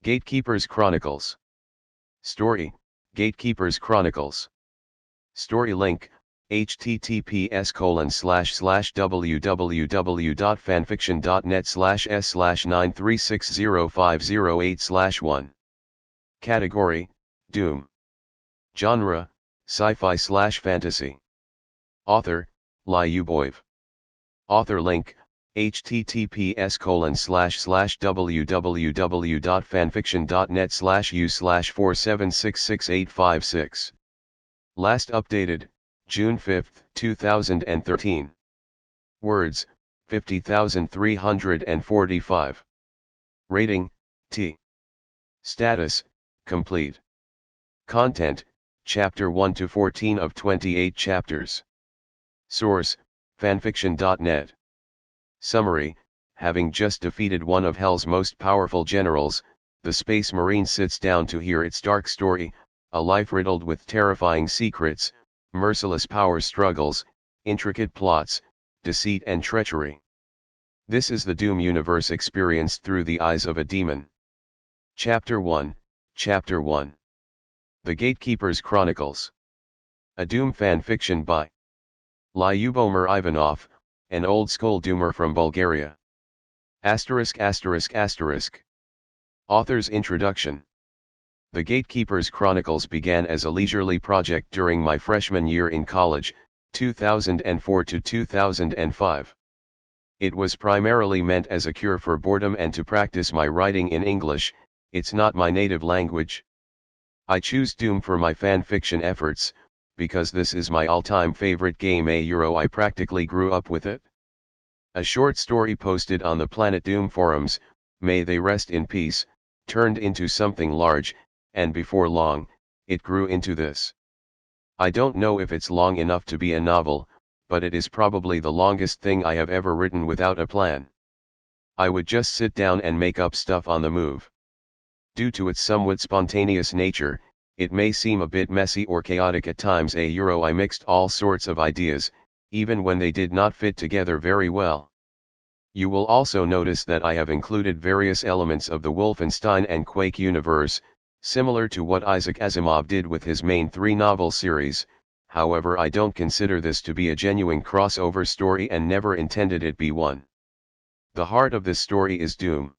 Gatekeeper's Chronicles. Story, Gatekeeper's Chronicles. Story link, https://www.fanfiction.net/s/9360508/1. Category, Doom. Genre, Sci-Fi/Fantasy. Author, lyuboiv. Author link, https://www.fanfiction.net/u/4766856. Last updated, June 5, 2013. Words, 50,345. Rating, T. Status, complete. Content, Chapter 1 to 14 of 28 chapters. Source, fanfiction.net. Summary: having just defeated one of Hell's most powerful generals, the Space Marine sits down to hear its dark story, a life riddled with terrifying secrets, merciless power struggles, intricate plots, deceit and treachery. This is the Doom universe experienced through the eyes of a demon. Chapter 1, Chapter 1. The Gatekeeper's Chronicles. A Doom fan fiction by Lyubomir Ivanov, an old-school doomer from Bulgaria. ******. Author's Introduction. The Gatekeeper's Chronicles began as a leisurely project during my freshman year in college, 2004 to 2005. It was primarily meant as a cure for boredom and to practice my writing in English. It's not my native language. I choose Doom for my fan fiction efforts, because this is my all-time favorite game. I practically grew up with it. A short story posted on the Planet Doom forums, may they rest in peace, turned into something large, and before long, it grew into this. I don't know if it's long enough to be a novel, but it is probably the longest thing I have ever written without a plan. I would just sit down and make up stuff on the move. Due to its somewhat spontaneous nature, it may seem a bit messy or chaotic at times. I mixed all sorts of ideas, even when they did not fit together very well. You will also notice that I have included various elements of the Wolfenstein and Quake universe, similar to what Isaac Asimov did with his main 3-novel series. However, I don't consider this to be a genuine crossover story and never intended it be one. The heart of this story is Doom.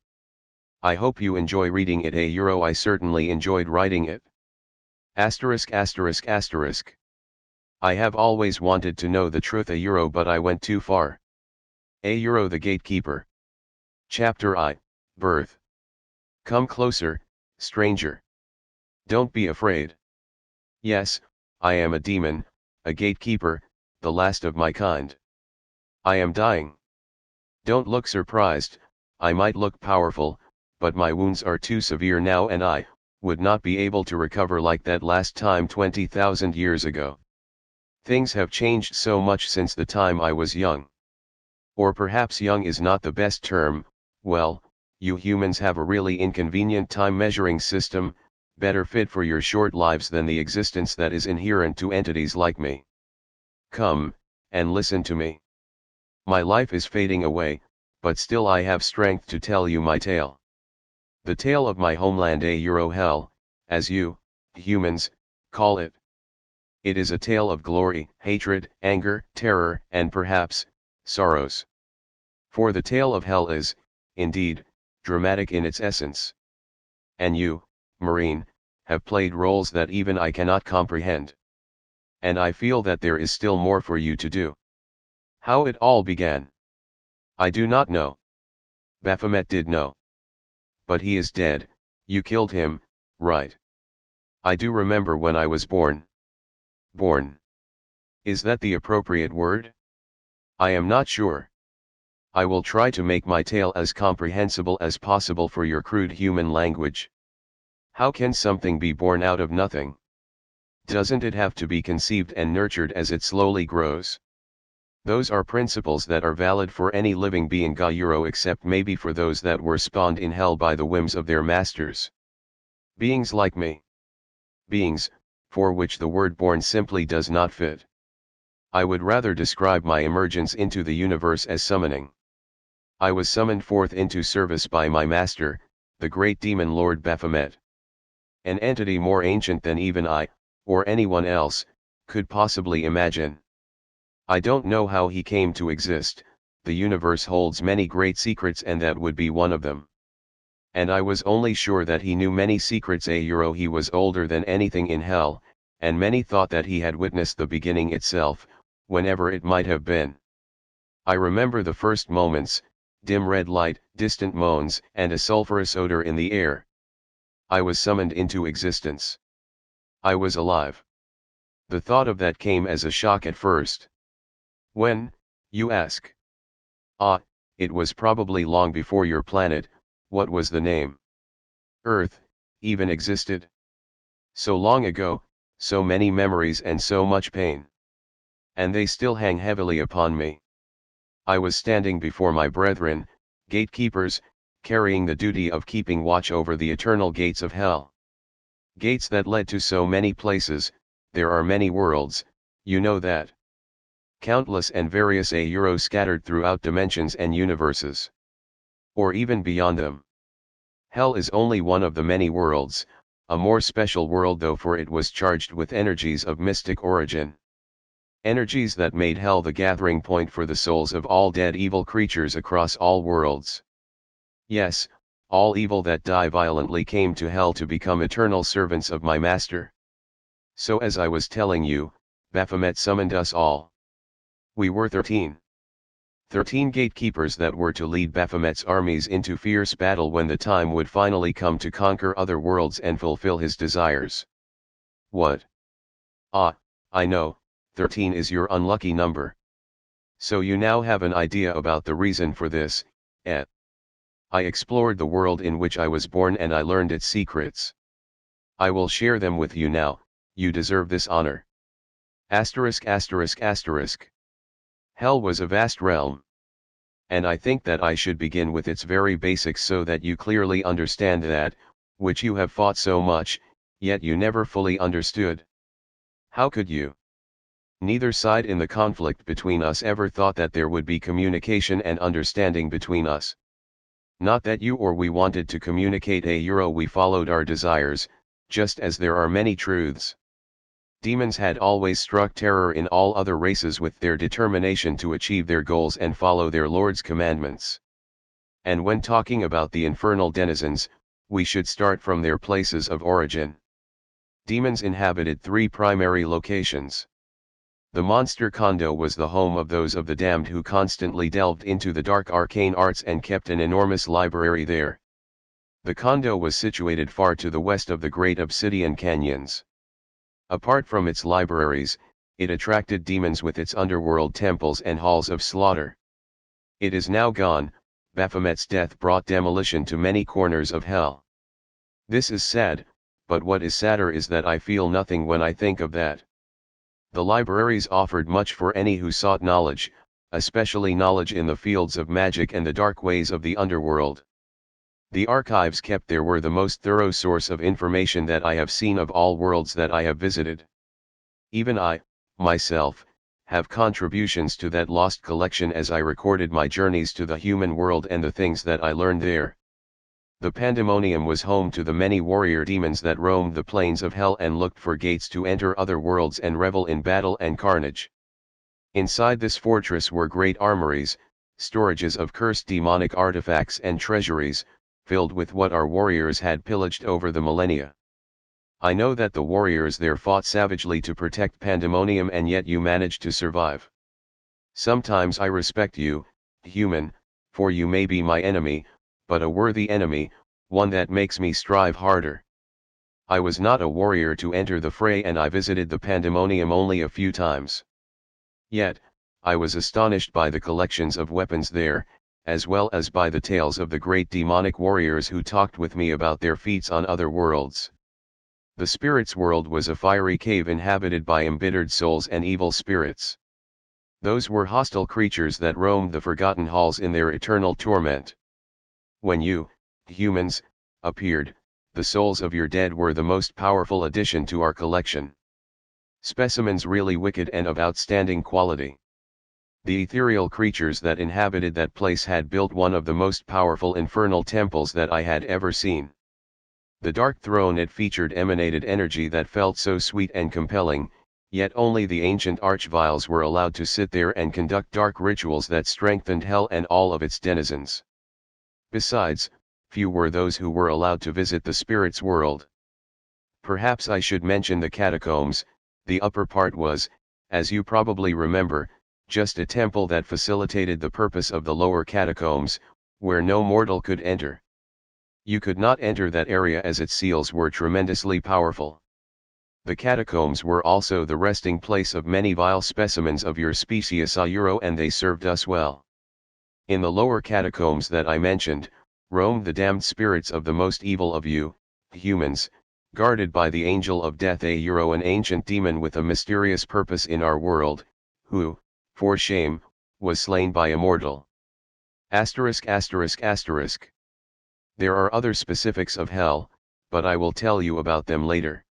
I hope you enjoy reading it. I certainly enjoyed writing it. ******. I have always wanted to know the truth, but I went too far. The Gatekeeper. Chapter I, Birth. Come closer, stranger. Don't be afraid. Yes, I am a demon, a gatekeeper, the last of my kind. I am dying. Don't look surprised. I might look powerful, but my wounds are too severe now, and I would not be able to recover like that last time 20,000 years ago. Things have changed so much since the time I was young. Or perhaps young is not the best term. Well, you humans have a really inconvenient time measuring system, better fit for your short lives than the existence that is inherent to entities like me. Come, and listen to me. My life is fading away, but still I have strength to tell you my tale. The tale of my homeland, Hell, as you, humans, call it. It is a tale of glory, hatred, anger, terror, and perhaps, sorrows. For the tale of Hell is, indeed, dramatic in its essence. And you, Marine, have played roles that even I cannot comprehend. And I feel that there is still more for you to do. How it all began, I do not know. Baphomet did know. But he is dead. You killed him, right? I do remember when I was born. Born. Is that the appropriate word? I am not sure. I will try to make my tale as comprehensible as possible for your crude human language. How can something be born out of nothing? Doesn't it have to be conceived and nurtured as it slowly grows? Those are principles that are valid for any living being, except maybe for those that were spawned in Hell by the whims of their masters. Beings like me. Beings, for which the word born simply does not fit. I would rather describe my emergence into the universe as summoning. I was summoned forth into service by my master, the great demon Lord Baphomet. An entity more ancient than even I, or anyone else, could possibly imagine. I don't know how he came to exist, the universe holds many great secrets and that would be one of them. And I was only sure that he knew many secrets. He was older than anything in hell, and many thought that he had witnessed the beginning itself, whenever it might have been. I remember the first moments, dim red light, distant moans, and a sulphurous odor in the air. I was summoned into existence. I was alive. The thought of that came as a shock at first. When, you ask? Ah, it was probably long before your planet, what was the name? Earth, even existed. So long ago, so many memories and so much pain. And they still hang heavily upon me. I was standing before my brethren, gatekeepers, carrying the duty of keeping watch over the eternal gates of hell. Gates that led to so many places, there are many worlds, you know that. Countless and various scattered throughout dimensions and universes. Or even beyond them. Hell is only one of the many worlds, a more special world though, for it was charged with energies of mystic origin. Energies that made hell the gathering point for the souls of all dead evil creatures across all worlds. Yes, all evil that die violently came to hell to become eternal servants of my master. So as I was telling you, Baphomet summoned us all. We were 13. 13 gatekeepers that were to lead Baphomet's armies into fierce battle when the time would finally come to conquer other worlds and fulfill his desires. What? Ah, I know, 13 is your unlucky number. So you now have an idea about the reason for this, eh? I explored the world in which I was born and I learned its secrets. I will share them with you now, you deserve this honor. ******. Hell was a vast realm. And I think that I should begin with its very basics so that you clearly understand that, which you have fought so much, yet you never fully understood. How could you? Neither side in the conflict between us ever thought that there would be communication and understanding between us. Not that you or we wanted to communicate. We followed our desires, just as there are many truths. Demons had always struck terror in all other races with their determination to achieve their goals and follow their Lord's commandments. And when talking about the infernal denizens, we should start from their places of origin. Demons inhabited 3 primary locations. The monster condo was the home of those of the damned who constantly delved into the dark arcane arts and kept an enormous library there. The condo was situated far to the west of the great obsidian canyons. Apart from its libraries, it attracted demons with its underworld temples and halls of slaughter. It is now gone. Baphomet's death brought demolition to many corners of hell. This is sad, but what is sadder is that I feel nothing when I think of that. The libraries offered much for any who sought knowledge, especially knowledge in the fields of magic and the dark ways of the underworld. The archives kept there were the most thorough source of information that I have seen of all worlds that I have visited. Even I, myself, have contributions to that lost collection as I recorded my journeys to the human world and the things that I learned there. The Pandemonium was home to the many warrior demons that roamed the plains of hell and looked for gates to enter other worlds and revel in battle and carnage. Inside this fortress were great armories, storages of cursed demonic artifacts and treasuries, filled with what our warriors had pillaged over the millennia. I know that the warriors there fought savagely to protect Pandemonium, and yet you managed to survive. Sometimes I respect you, human, for you may be my enemy, but a worthy enemy, one that makes me strive harder. I was not a warrior to enter the fray, and I visited the Pandemonium only a few times. Yet, I was astonished by the collections of weapons there, as well as by the tales of the great demonic warriors who talked with me about their feats on other worlds. The spirits' world was a fiery cave inhabited by embittered souls and evil spirits. Those were hostile creatures that roamed the forgotten halls in their eternal torment. When you, humans, appeared, the souls of your dead were the most powerful addition to our collection. Specimens really wicked and of outstanding quality. The ethereal creatures that inhabited that place had built one of the most powerful infernal temples that I had ever seen. The dark throne it featured emanated energy that felt so sweet and compelling, yet only the ancient archviles were allowed to sit there and conduct dark rituals that strengthened hell and all of its denizens. Besides, few were those who were allowed to visit the spirit's world. Perhaps I should mention the catacombs. The upper part was, as you probably remember, just a temple that facilitated the purpose of the lower catacombs, where no mortal could enter. You could not enter that area as its seals were tremendously powerful. The catacombs were also the resting place of many vile specimens of your species and they served us well. In the lower catacombs that I mentioned, roamed the damned spirits of the most evil of you, humans, guarded by the angel of death, an ancient demon with a mysterious purpose in our world, who, for shame, was slain by a mortal. Asterisk asterisk asterisk. There are other specifics of hell, but I will tell you about them later.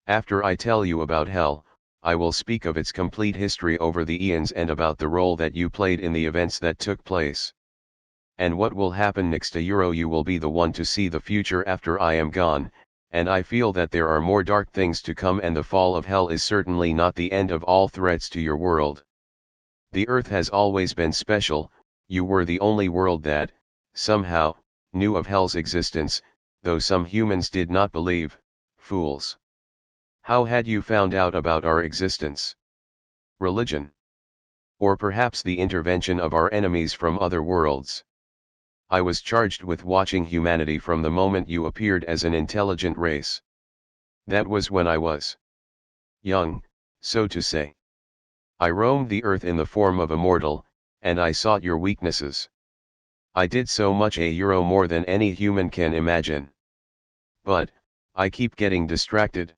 After I tell you about hell, I will speak of its complete history over the eons and about the role that you played in the events that took place. And what will happen next? You will be the one to see the future after I am gone, and I feel that there are more dark things to come, and the fall of hell is certainly not the end of all threats to your world. The earth has always been special. You were the only world that, somehow, knew of hell's existence, though some humans did not believe. Fools. How had you found out about our existence? Religion? Or perhaps the intervention of our enemies from other worlds? I was charged with watching humanity from the moment you appeared as an intelligent race. That was when I was young, so to say. I roamed the earth in the form of a mortal, and I sought your weaknesses. I did so much more than any human can imagine. But, I keep getting distracted.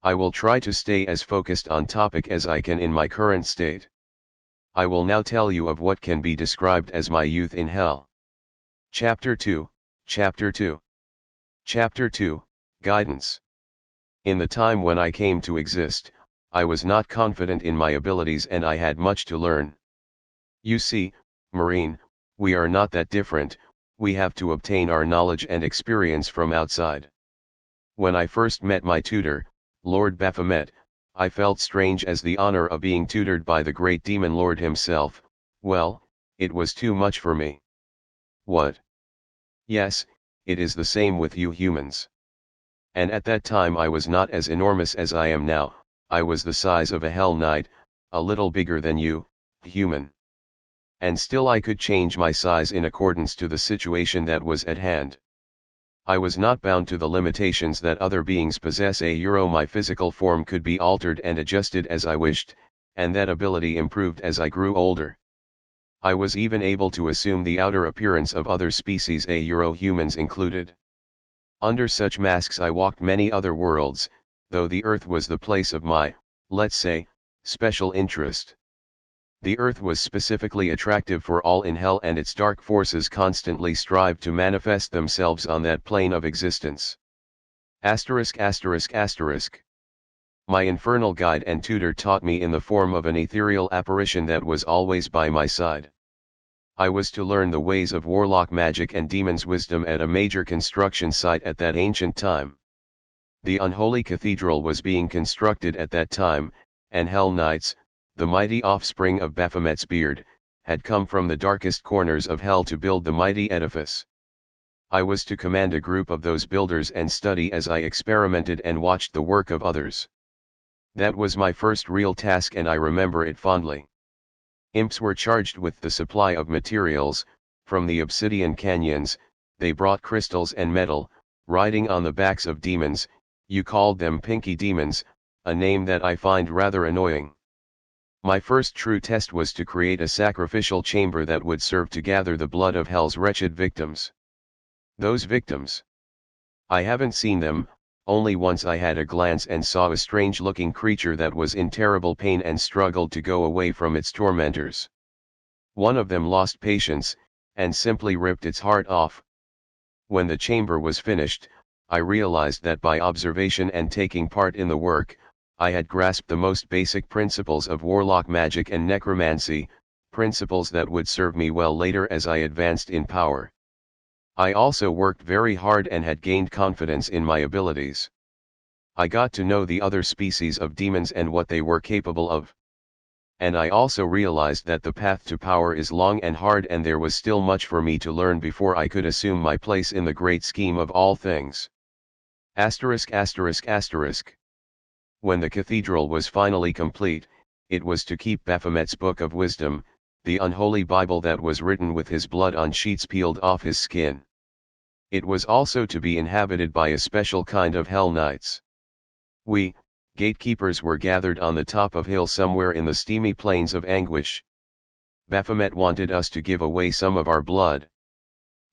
I will try to stay as focused on topic as I can in my current state. I will now tell you of what can be described as my youth in hell. Chapter 2, Chapter 2. Chapter 2, Guidance. In the time when I came to exist, I was not confident in my abilities and I had much to learn. You see, Marine, we are not that different. We have to obtain our knowledge and experience from outside. When I first met my tutor, Lord Baphomet, I felt strange as the honor of being tutored by the great demon lord himself. Well, it was too much for me. What? Yes, it is the same with you humans. And at that time I was not as enormous as I am now. I was the size of a Hell Knight, a little bigger than you, human. And still I could change my size in accordance to the situation that was at hand. I was not bound to the limitations that other beings possess. My physical form could be altered and adjusted as I wished, and that ability improved as I grew older. I was even able to assume the outer appearance of other species, humans included. Under such masks I walked many other worlds, though the earth was the place of my, let's say, special interest. The earth was specifically attractive for all in hell, and its dark forces constantly strived to manifest themselves on that plane of existence. Asterisk asterisk asterisk. My infernal guide and tutor taught me in the form of an ethereal apparition that was always by my side. I was to learn the ways of warlock magic and demon's wisdom at a major construction site at that ancient time. The unholy cathedral was being constructed at that time, and Hell Knights, the mighty offspring of Baphomet's beard, had come from the darkest corners of hell to build the mighty edifice. I was to command a group of those builders and study as I experimented and watched the work of others. That was my first real task, and I remember it fondly. Imps were charged with the supply of materials. From the obsidian canyons, they brought crystals and metal, riding on the backs of demons. You called them pinky demons, a name that I find rather annoying. My first true test was to create a sacrificial chamber that would serve to gather the blood of hell's wretched victims. Those victims. I haven't seen them. Only once I had a glance and saw a strange-looking creature that was in terrible pain and struggled to go away from its tormentors. One of them lost patience, and simply ripped its heart off. When the chamber was finished, I realized that by observation and taking part in the work, I had grasped the most basic principles of warlock magic and necromancy, principles that would serve me well later as I advanced in power. I also worked very hard and had gained confidence in my abilities. I got to know the other species of demons and what they were capable of. And I also realized that the path to power is long and hard, and there was still much for me to learn before I could assume my place in the great scheme of all things. Asterisk asterisk asterisk. When the cathedral was finally complete, it was to keep Baphomet's Book of Wisdom, the unholy Bible that was written with his blood on sheets peeled off his skin. It was also to be inhabited by a special kind of hell knights. We, gatekeepers, were gathered on the top of hill somewhere in the steamy plains of anguish. Baphomet wanted us to give away some of our blood.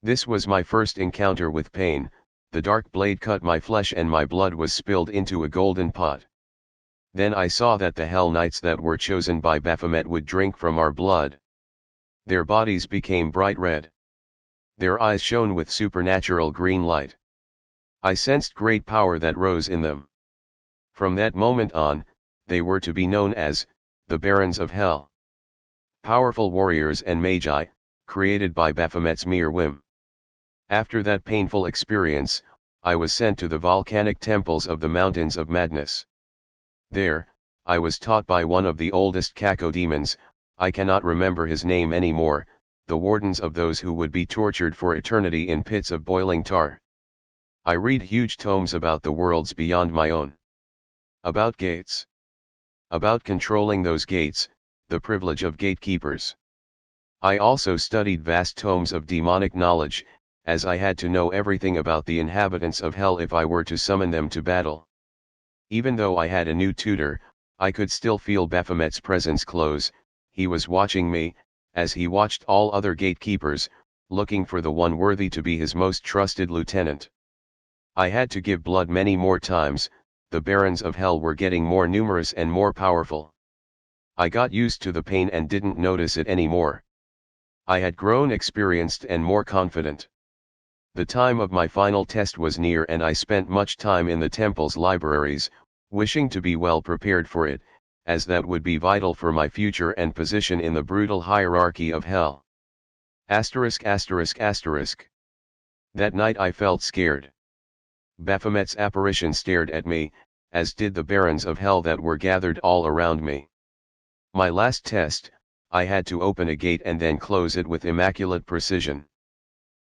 This was my first encounter with pain. The dark blade cut my flesh and my blood was spilled into a golden pot. Then I saw that the hell knights that were chosen by Baphomet would drink from our blood. Their bodies became bright red. Their eyes shone with supernatural green light. I sensed great power that rose in them. From that moment on, they were to be known as the Barons of Hell. Powerful warriors and magi, created by Baphomet's mere whim. After that painful experience, I was sent to the volcanic temples of the Mountains of Madness. There, I was taught by one of the oldest cacodemons, I cannot remember his name anymore, the wardens of those who would be tortured for eternity in pits of boiling tar. I read huge tomes about the worlds beyond my own. About gates. About controlling those gates, the privilege of gatekeepers. I also studied vast tomes of demonic knowledge, as I had to know everything about the inhabitants of hell if I were to summon them to battle. Even though I had a new tutor, I could still feel Baphomet's presence close. He was watching me, as he watched all other gatekeepers, looking for the one worthy to be his most trusted lieutenant. I had to give blood many more times. The barons of hell were getting more numerous and more powerful. I got used to the pain and didn't notice it anymore. I had grown experienced and more confident. The time of my final test was near, and I spent much time in the temple's libraries, wishing to be well prepared for it, as that would be vital for my future and position in the brutal hierarchy of hell. Asterisk asterisk asterisk. That night I felt scared. Baphomet's apparition stared at me, as did the barons of hell that were gathered all around me. My last test, I had to open a gate and then close it with immaculate precision.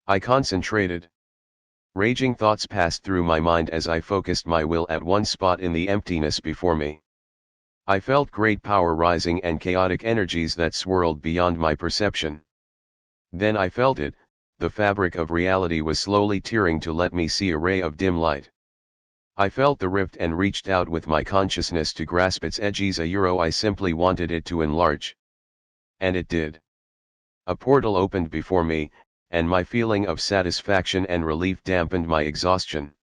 I concentrated. Raging thoughts passed through my mind as I focused my will at one spot in the emptiness before me. I felt great power rising and chaotic energies that swirled beyond my perception. Then I felt it. The fabric of reality was slowly tearing to let me see a ray of dim light. I felt the rift and reached out with my consciousness to grasp its edges. I simply wanted it to enlarge. And it did. A portal opened before me, and my feeling of satisfaction and relief dampened my exhaustion.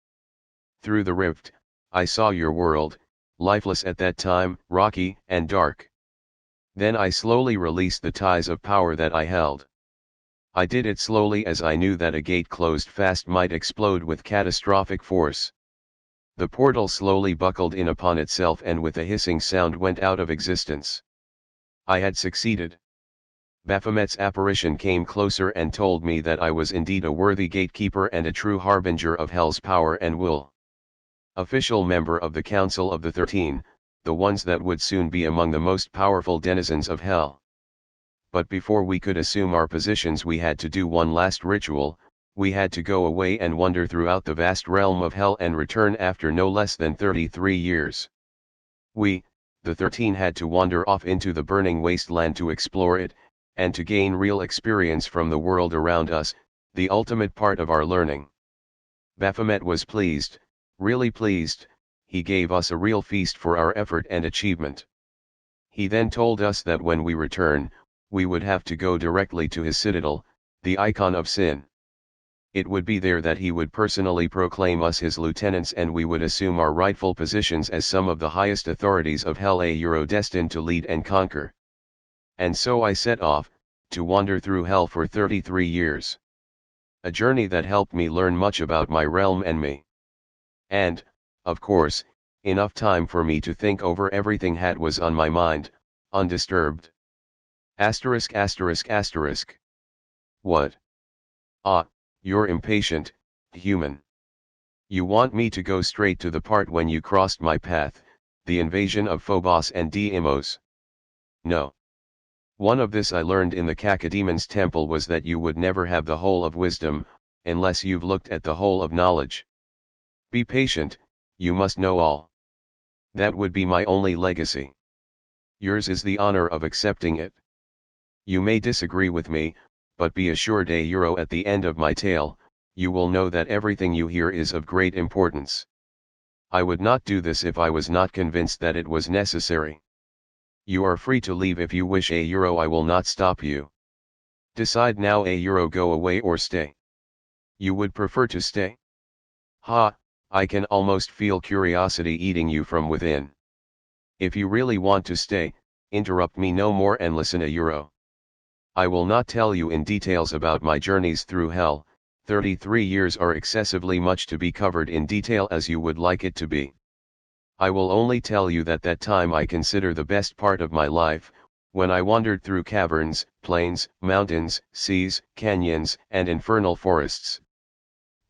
Through the rift, I saw your world, lifeless at that time, rocky and dark. Then I slowly released the ties of power that I held. I did it slowly, as I knew that a gate closed fast might explode with catastrophic force. The portal slowly buckled in upon itself and with a hissing sound went out of existence. I had succeeded. Baphomet's apparition came closer and told me that I was indeed a worthy gatekeeper and a true harbinger of hell's power and will. Official member of the Council of the 13, the ones that would soon be among the most powerful denizens of hell. But before we could assume our positions, we had to do one last ritual. We had to go away and wander throughout the vast realm of hell and return after no less than 33 years. We, the 13, had to wander off into the burning wasteland to explore it, and to gain real experience from the world around us, the ultimate part of our learning. Baphomet was pleased, really pleased. He gave us a real feast for our effort and achievement. He then told us that when we return, we would have to go directly to his citadel, the icon of sin. It would be there that he would personally proclaim us his lieutenants, and we would assume our rightful positions as some of the highest authorities of hell, destined to lead and conquer. And so I set off, to wander through hell for 33 years. A journey that helped me learn much about my realm and me. And, of course, enough time for me to think over everything that was on my mind, undisturbed. Asterisk asterisk asterisk. What? Ah, you're impatient, human. You want me to go straight to the part when you crossed my path, the invasion of Phobos and Deimos. No. One of this I learned in the Cacodemon's temple was that you would never have the whole of wisdom, unless you've looked at the whole of knowledge. Be patient, you must know all. That would be my only legacy. Yours is the honor of accepting it. You may disagree with me, but be assured euro at the end of my tale, you will know that everything you hear is of great importance. I would not do this if I was not convinced that it was necessary. You are free to leave if you wish euro, I will not stop you. Decide now euro, go away or stay. You would prefer to stay? Ha, I can almost feel curiosity eating you from within. If you really want to stay, interrupt me no more and listen euro. I will not tell you in details about my journeys through hell, 33 years are excessively much to be covered in detail as you would like it to be. I will only tell you that time I consider the best part of my life, when I wandered through caverns, plains, mountains, seas, canyons, and infernal forests.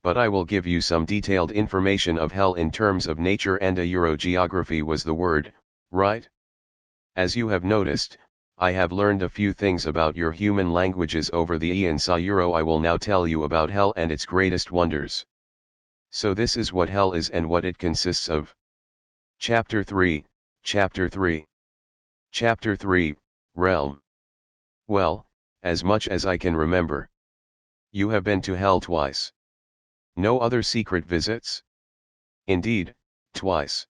But I will give you some detailed information of hell in terms of nature, and geography was the word, right? As you have noticed, I have learned a few things about your human languages over the eons. I will now tell you about hell and its greatest wonders. So this is what hell is and what it consists of. Chapter 3, Chapter 3. Chapter 3, Realm. Well, as much as I can remember. You have been to hell twice. No other secret visits? Indeed, twice.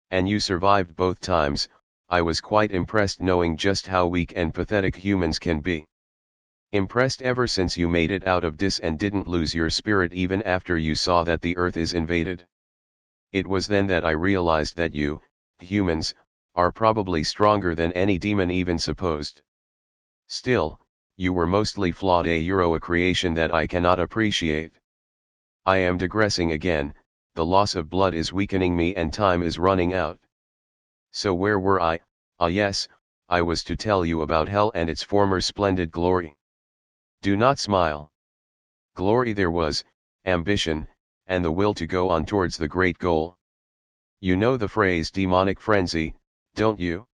And you survived both times. I was quite impressed knowing just how weak and pathetic humans can be. Impressed ever since you made it out of this and didn't lose your spirit even after you saw that the earth is invaded. It was then that I realized that you, humans, are probably stronger than any demon even supposed. Still, you were mostly flawed, a creation that I cannot appreciate. I am digressing again, the loss of blood is weakening me and time is running out. So where were I? Ah yes, I was to tell you about hell and its former splendid glory. Do not smile. Glory there was, ambition, and the will to go on towards the great goal. You know the phrase demonic frenzy, don't you?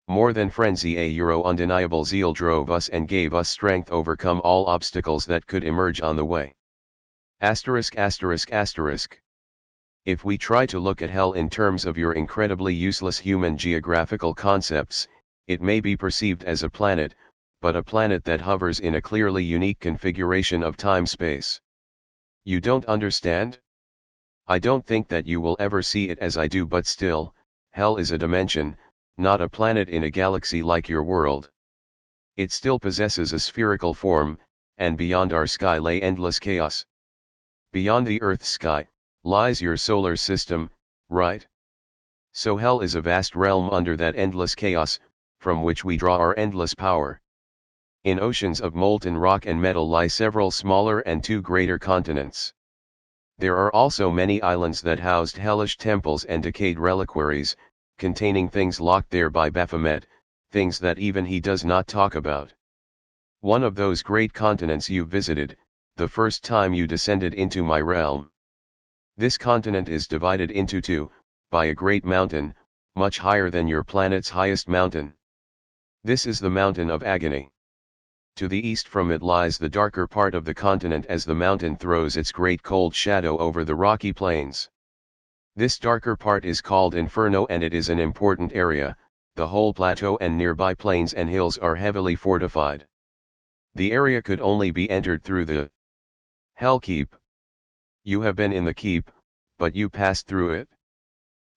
More than frenzy, undeniable zeal drove us and gave us strength overcome all obstacles that could emerge on the way. Asterisk asterisk asterisk. If we try to look at hell in terms of your incredibly useless human geographical concepts, it may be perceived as a planet, but a planet that hovers in a clearly unique configuration of time-space. You don't understand? I don't think that you will ever see it as I do, but still, hell is a dimension, not a planet in a galaxy like your world. It still possesses a spherical form, and beyond our sky lay endless chaos. Beyond the Earth's sky, lies your solar system, right? So hell is a vast realm under that endless chaos, from which we draw our endless power. In oceans of molten rock and metal lie several smaller and 2 greater continents. There are also many islands that housed hellish temples and decayed reliquaries, containing things locked there by Baphomet, things that even he does not talk about. One of those great continents you visited, the first time you descended into my realm. This continent is divided into 2, by a great mountain, much higher than your planet's highest mountain. This is the Mountain of Agony. To the east from it lies the darker part of the continent as the mountain throws its great cold shadow over the rocky plains. This darker part is called Inferno, and it is an important area. The whole plateau and nearby plains and hills are heavily fortified. The area could only be entered through the Hell Keep. You have been in the keep, but you passed through it.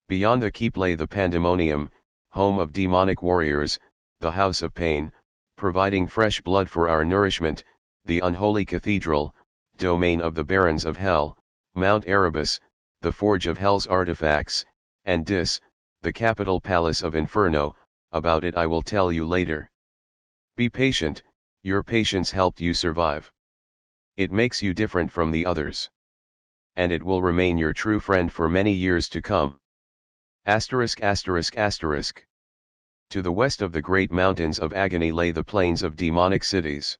Beyond the keep lay the Pandemonium, home of demonic warriors, the House of Pain, providing fresh blood for our nourishment, the unholy cathedral, domain of the barons of hell, Mount Erebus, the forge of hell's artifacts, and Dis, the capital palace of Inferno. About it I will tell you later. Be patient, your patience helped you survive. It makes you different from the others. And it will remain your true friend for many years to come. Asterisk asterisk asterisk. To the west of the great mountains of agony lay the plains of demonic cities.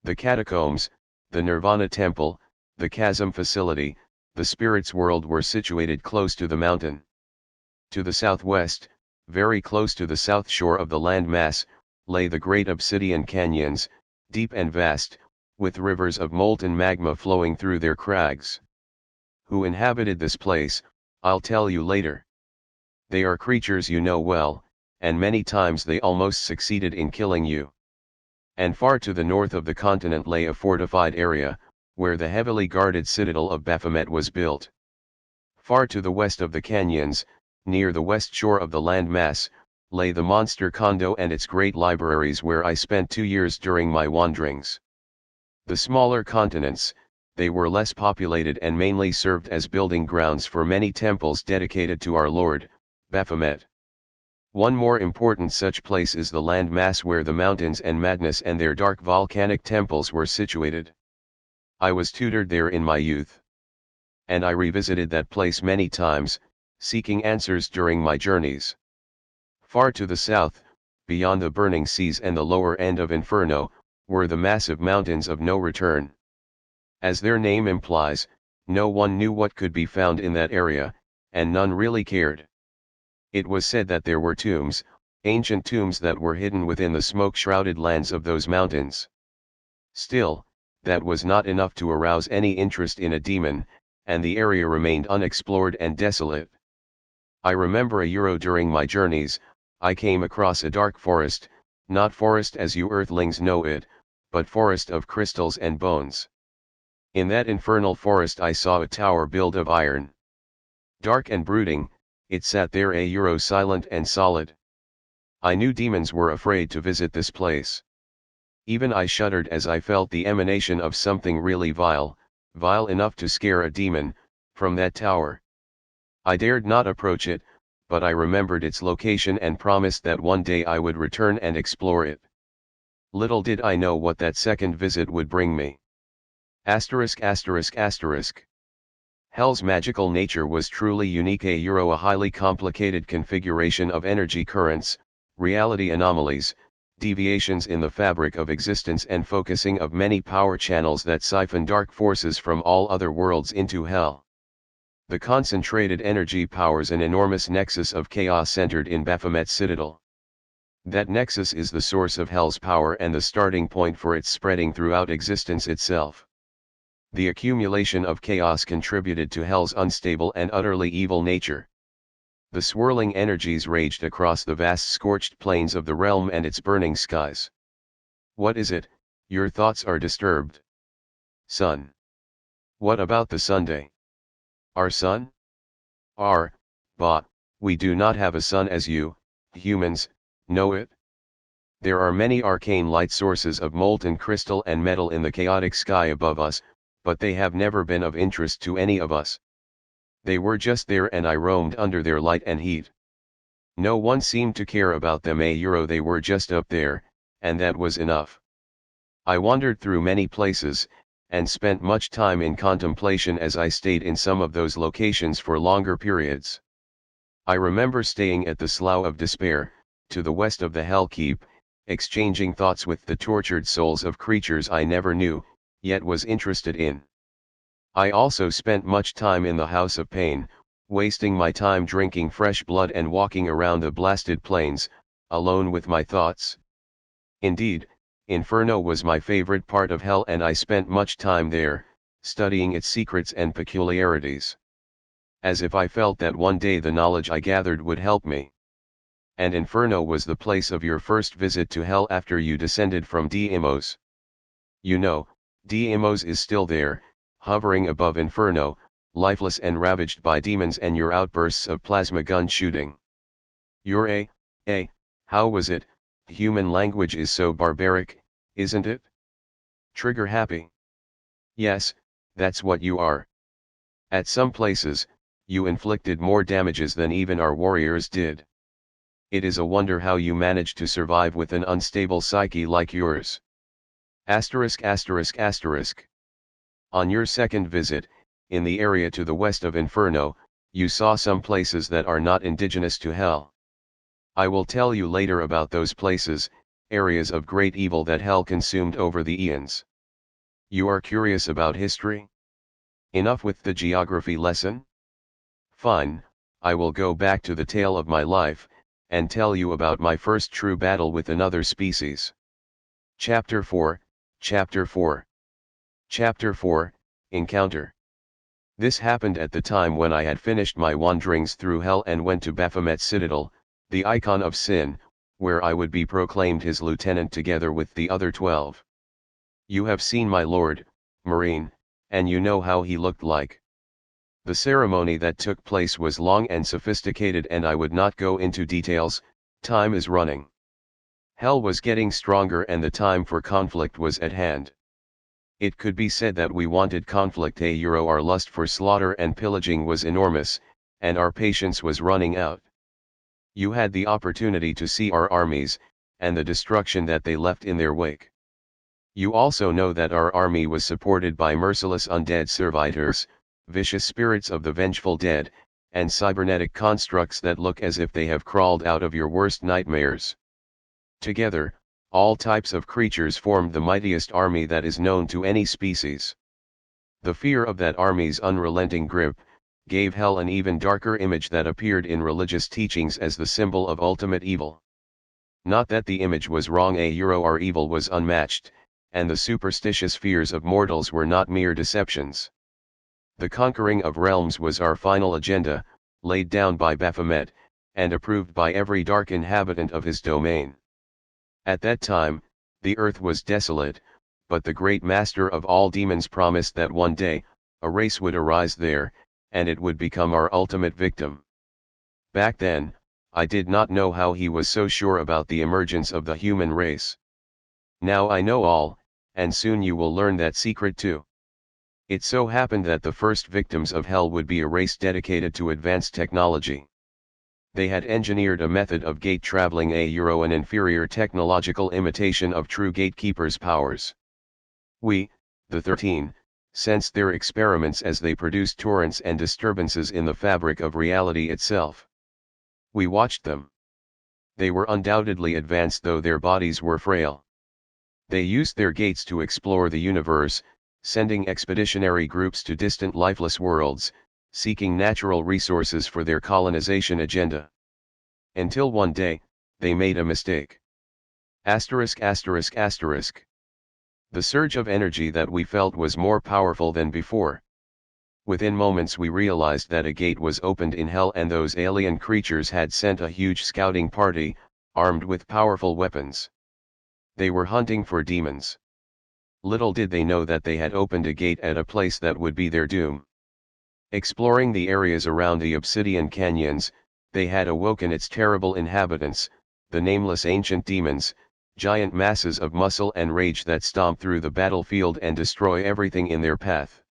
The catacombs, the Nirvana temple, the chasm facility, the spirit's world were situated close to the mountain. To the southwest, very close to the south shore of the land mass, lay the great obsidian canyons, deep and vast, with rivers of molten magma flowing through their crags. Who inhabited this place, I'll tell you later. They are creatures you know well, and many times they almost succeeded in killing you. And far to the north of the continent lay a fortified area, where the heavily guarded citadel of Baphomet was built. Far to the west of the canyons, near the west shore of the land mass, lay the monster Kondo and its great libraries where I spent 2 years during my wanderings. The smaller continents, they were less populated and mainly served as building grounds for many temples dedicated to our Lord, Baphomet. One more important such place is the land mass where the mountains and madness and their dark volcanic temples were situated. I was tutored there in my youth. And I revisited that place many times, seeking answers during my journeys. Far to the south, beyond the burning seas and the lower end of Inferno, were the massive mountains of no return. As their name implies, no one knew what could be found in that area, and none really cared. It was said that there were tombs, ancient tombs that were hidden within the smoke-shrouded lands of those mountains. Still, that was not enough to arouse any interest in a demon, and the area remained unexplored and desolate. I remember during my journeys, I came across a dark forest, not forest as you earthlings know it, but forest of crystals and bones. In that infernal forest I saw a tower built of iron. Dark and brooding, it sat there silent and solid. I knew demons were afraid to visit this place. Even I shuddered as I felt the emanation of something really vile, vile enough to scare a demon, from that tower. I dared not approach it, but I remembered its location and promised that one day I would return and explore it. Little did I know what that second visit would bring me. Asterisk asterisk asterisk. Hell's magical nature was truly unique. A highly complicated configuration of energy currents, reality anomalies, deviations in the fabric of existence and focusing of many power channels that siphon dark forces from all other worlds into hell. The concentrated energy powers an enormous nexus of chaos centered in Baphomet's citadel. That nexus is the source of hell's power and the starting point for its spreading throughout existence itself. The accumulation of chaos contributed to hell's unstable and utterly evil nature. The swirling energies raged across the vast scorched plains of the realm and its burning skies. What is it? Your thoughts are disturbed. Sun. What about the Sunday? Our sun? But, we do not have a sun as you, humans, know it. There are many arcane light sources of molten crystal and metal in the chaotic sky above us, but they have never been of interest to any of us. They were just there and I roamed under their light and heat. No one seemed to care about them. They were just up there, and that was enough. I wandered through many places, and spent much time in contemplation as I stayed in some of those locations for longer periods. I remember staying at the Slough of Despair, to the west of the Hell Keep, exchanging thoughts with the tortured souls of creatures I never knew, yet was interested in. I also spent much time in the House of Pain, wasting my time drinking fresh blood and walking around the blasted plains, alone with my thoughts. Indeed, Inferno was my favorite part of hell and I spent much time there, studying its secrets and peculiarities. As if I felt that one day the knowledge I gathered would help me. And Inferno was the place of your first visit to hell after you descended from Deimos. You know, Deimos is still there, hovering above Inferno, lifeless and ravaged by demons and your outbursts of plasma gun shooting. You're how was it? Human language is so barbaric, isn't it? Trigger happy. Yes, that's what you are. At some places, you inflicted more damages than even our warriors did. It is a wonder how you managed to survive with an unstable psyche like yours. Asterisk asterisk asterisk. On your second visit, in the area to the west of Inferno, you saw some places that are not indigenous to hell. I will tell you later about those places, areas of great evil that hell consumed over the eons. You are curious about history? Enough with the geography lesson? Fine, I will go back to the tale of my life, and tell you about my first true battle with another species. Chapter 4, Chapter 4. Chapter 4, Encounter. This happened at the time when I had finished my wanderings through hell and went to Baphomet's citadel, the icon of sin, where I would be proclaimed his lieutenant together with the other 12. You have seen my lord, Marine, and you know how he looked like. The ceremony that took place was long and sophisticated, and I would not go into details, time is running. Hell was getting stronger and the time for conflict was at hand. It could be said that we wanted conflict. Our lust for slaughter and pillaging was enormous, and our patience was running out. You had the opportunity to see our armies, and the destruction that they left in their wake. You also know that our army was supported by merciless undead servitors, vicious spirits of the vengeful dead, and cybernetic constructs that look as if they have crawled out of your worst nightmares. Together, all types of creatures formed the mightiest army that is known to any species. The fear of that army's unrelenting grip gave hell an even darker image that appeared in religious teachings as the symbol of ultimate evil. Not that the image was wrong. Our evil was unmatched, and the superstitious fears of mortals were not mere deceptions. The conquering of realms was our final agenda, laid down by Baphomet, and approved by every dark inhabitant of his domain. At that time, the earth was desolate, but the great master of all demons promised that one day, a race would arise there, and it would become our ultimate victim. Back then, I did not know how he was so sure about the emergence of the human race. Now I know all, and soon you will learn that secret too. It so happened that the first victims of hell would be a race dedicated to advanced technology. They had engineered a method of gate traveling, an inferior technological imitation of true Gatekeeper's powers. We, the 13, sensed their experiments as they produced torrents and disturbances in the fabric of reality itself. We watched them. They were undoubtedly advanced, though their bodies were frail. They used their gates to explore the universe, sending expeditionary groups to distant lifeless worlds, seeking natural resources for their colonization agenda. Until one day, they made a mistake. The surge of energy that we felt was more powerful than before. Within moments we realized that a gate was opened in hell, and those alien creatures had sent a huge scouting party, armed with powerful weapons. They were hunting for demons. Little did they know that they had opened a gate at a place that would be their doom. Exploring the areas around the obsidian canyons, they had awoken its terrible inhabitants, the nameless ancient demons, giant masses of muscle and rage that stomp through the battlefield and destroy everything in their path.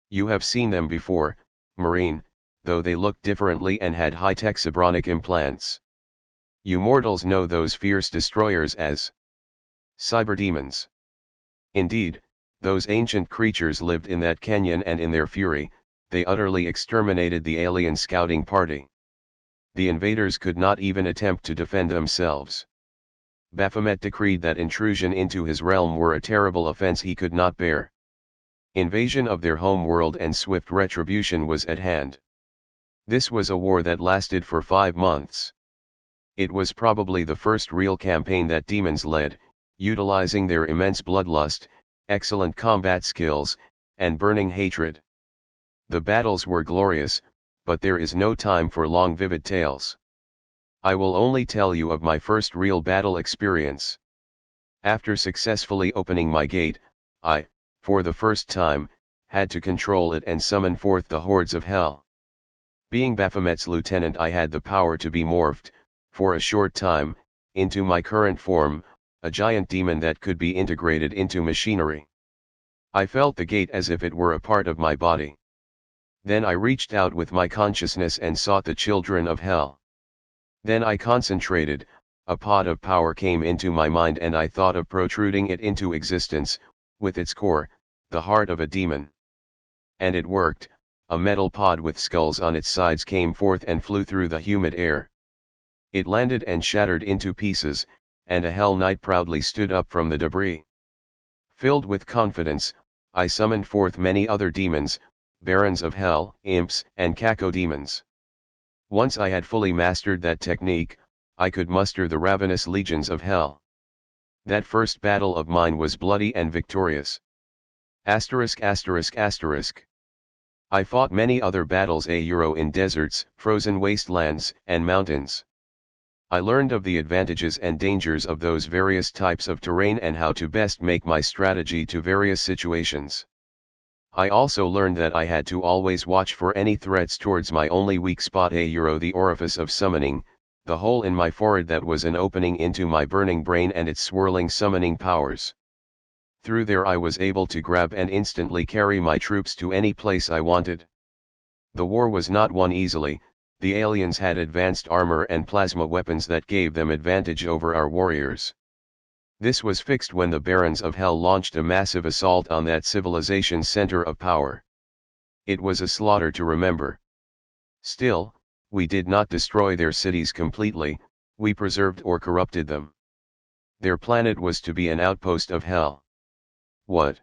You have seen them before, Marine, though they looked differently and had high-tech cybernetic implants. You mortals know those fierce destroyers as cyberdemons. Indeed, those ancient creatures lived in that canyon, and in their fury, they utterly exterminated the alien scouting party. The invaders could not even attempt to defend themselves. Baphomet decreed that intrusion into his realm were a terrible offense he could not bear. Invasion of their home world and swift retribution was at hand. This was a war that lasted for 5 months. It was probably the first real campaign that demons led, utilizing their immense bloodlust, excellent combat skills, and burning hatred. The battles were glorious, but there is no time for long vivid tales. I will only tell you of my first real battle experience. After successfully opening my gate, I, for the first time, had to control it and summon forth the hordes of hell. Being Baphomet's lieutenant, I had the power to be morphed, for a short time, into my current form, a giant demon that could be integrated into machinery. I felt the gate as if it were a part of my body. Then I reached out with my consciousness and sought the children of hell. Then I concentrated, a pod of power came into my mind, and I thought of protruding it into existence, with its core, the heart of a demon. And it worked, a metal pod with skulls on its sides came forth and flew through the humid air. It landed and shattered into pieces, and a Hell Knight proudly stood up from the debris. Filled with confidence, I summoned forth many other demons, barons of hell, imps, and cacodemons. Once I had fully mastered that technique, I could muster the ravenous legions of hell. That first battle of mine was bloody and victorious. Asterisk asterisk asterisk. I fought many other battles in deserts, frozen wastelands, and mountains. I learned of the advantages and dangers of those various types of terrain and how to best make my strategy to various situations. I also learned that I had to always watch for any threats towards my only weak spot the orifice of summoning, the hole in my forehead that was an opening into my burning brain and its swirling summoning powers. Through there I was able to grab and instantly carry my troops to any place I wanted. The war was not won easily. The aliens had advanced armor and plasma weapons that gave them advantage over our warriors. This was fixed when the Barons of Hell launched a massive assault on that civilization's center of power. It was a slaughter to remember. Still, we did not destroy their cities completely, we preserved or corrupted them. Their planet was to be an outpost of hell. What?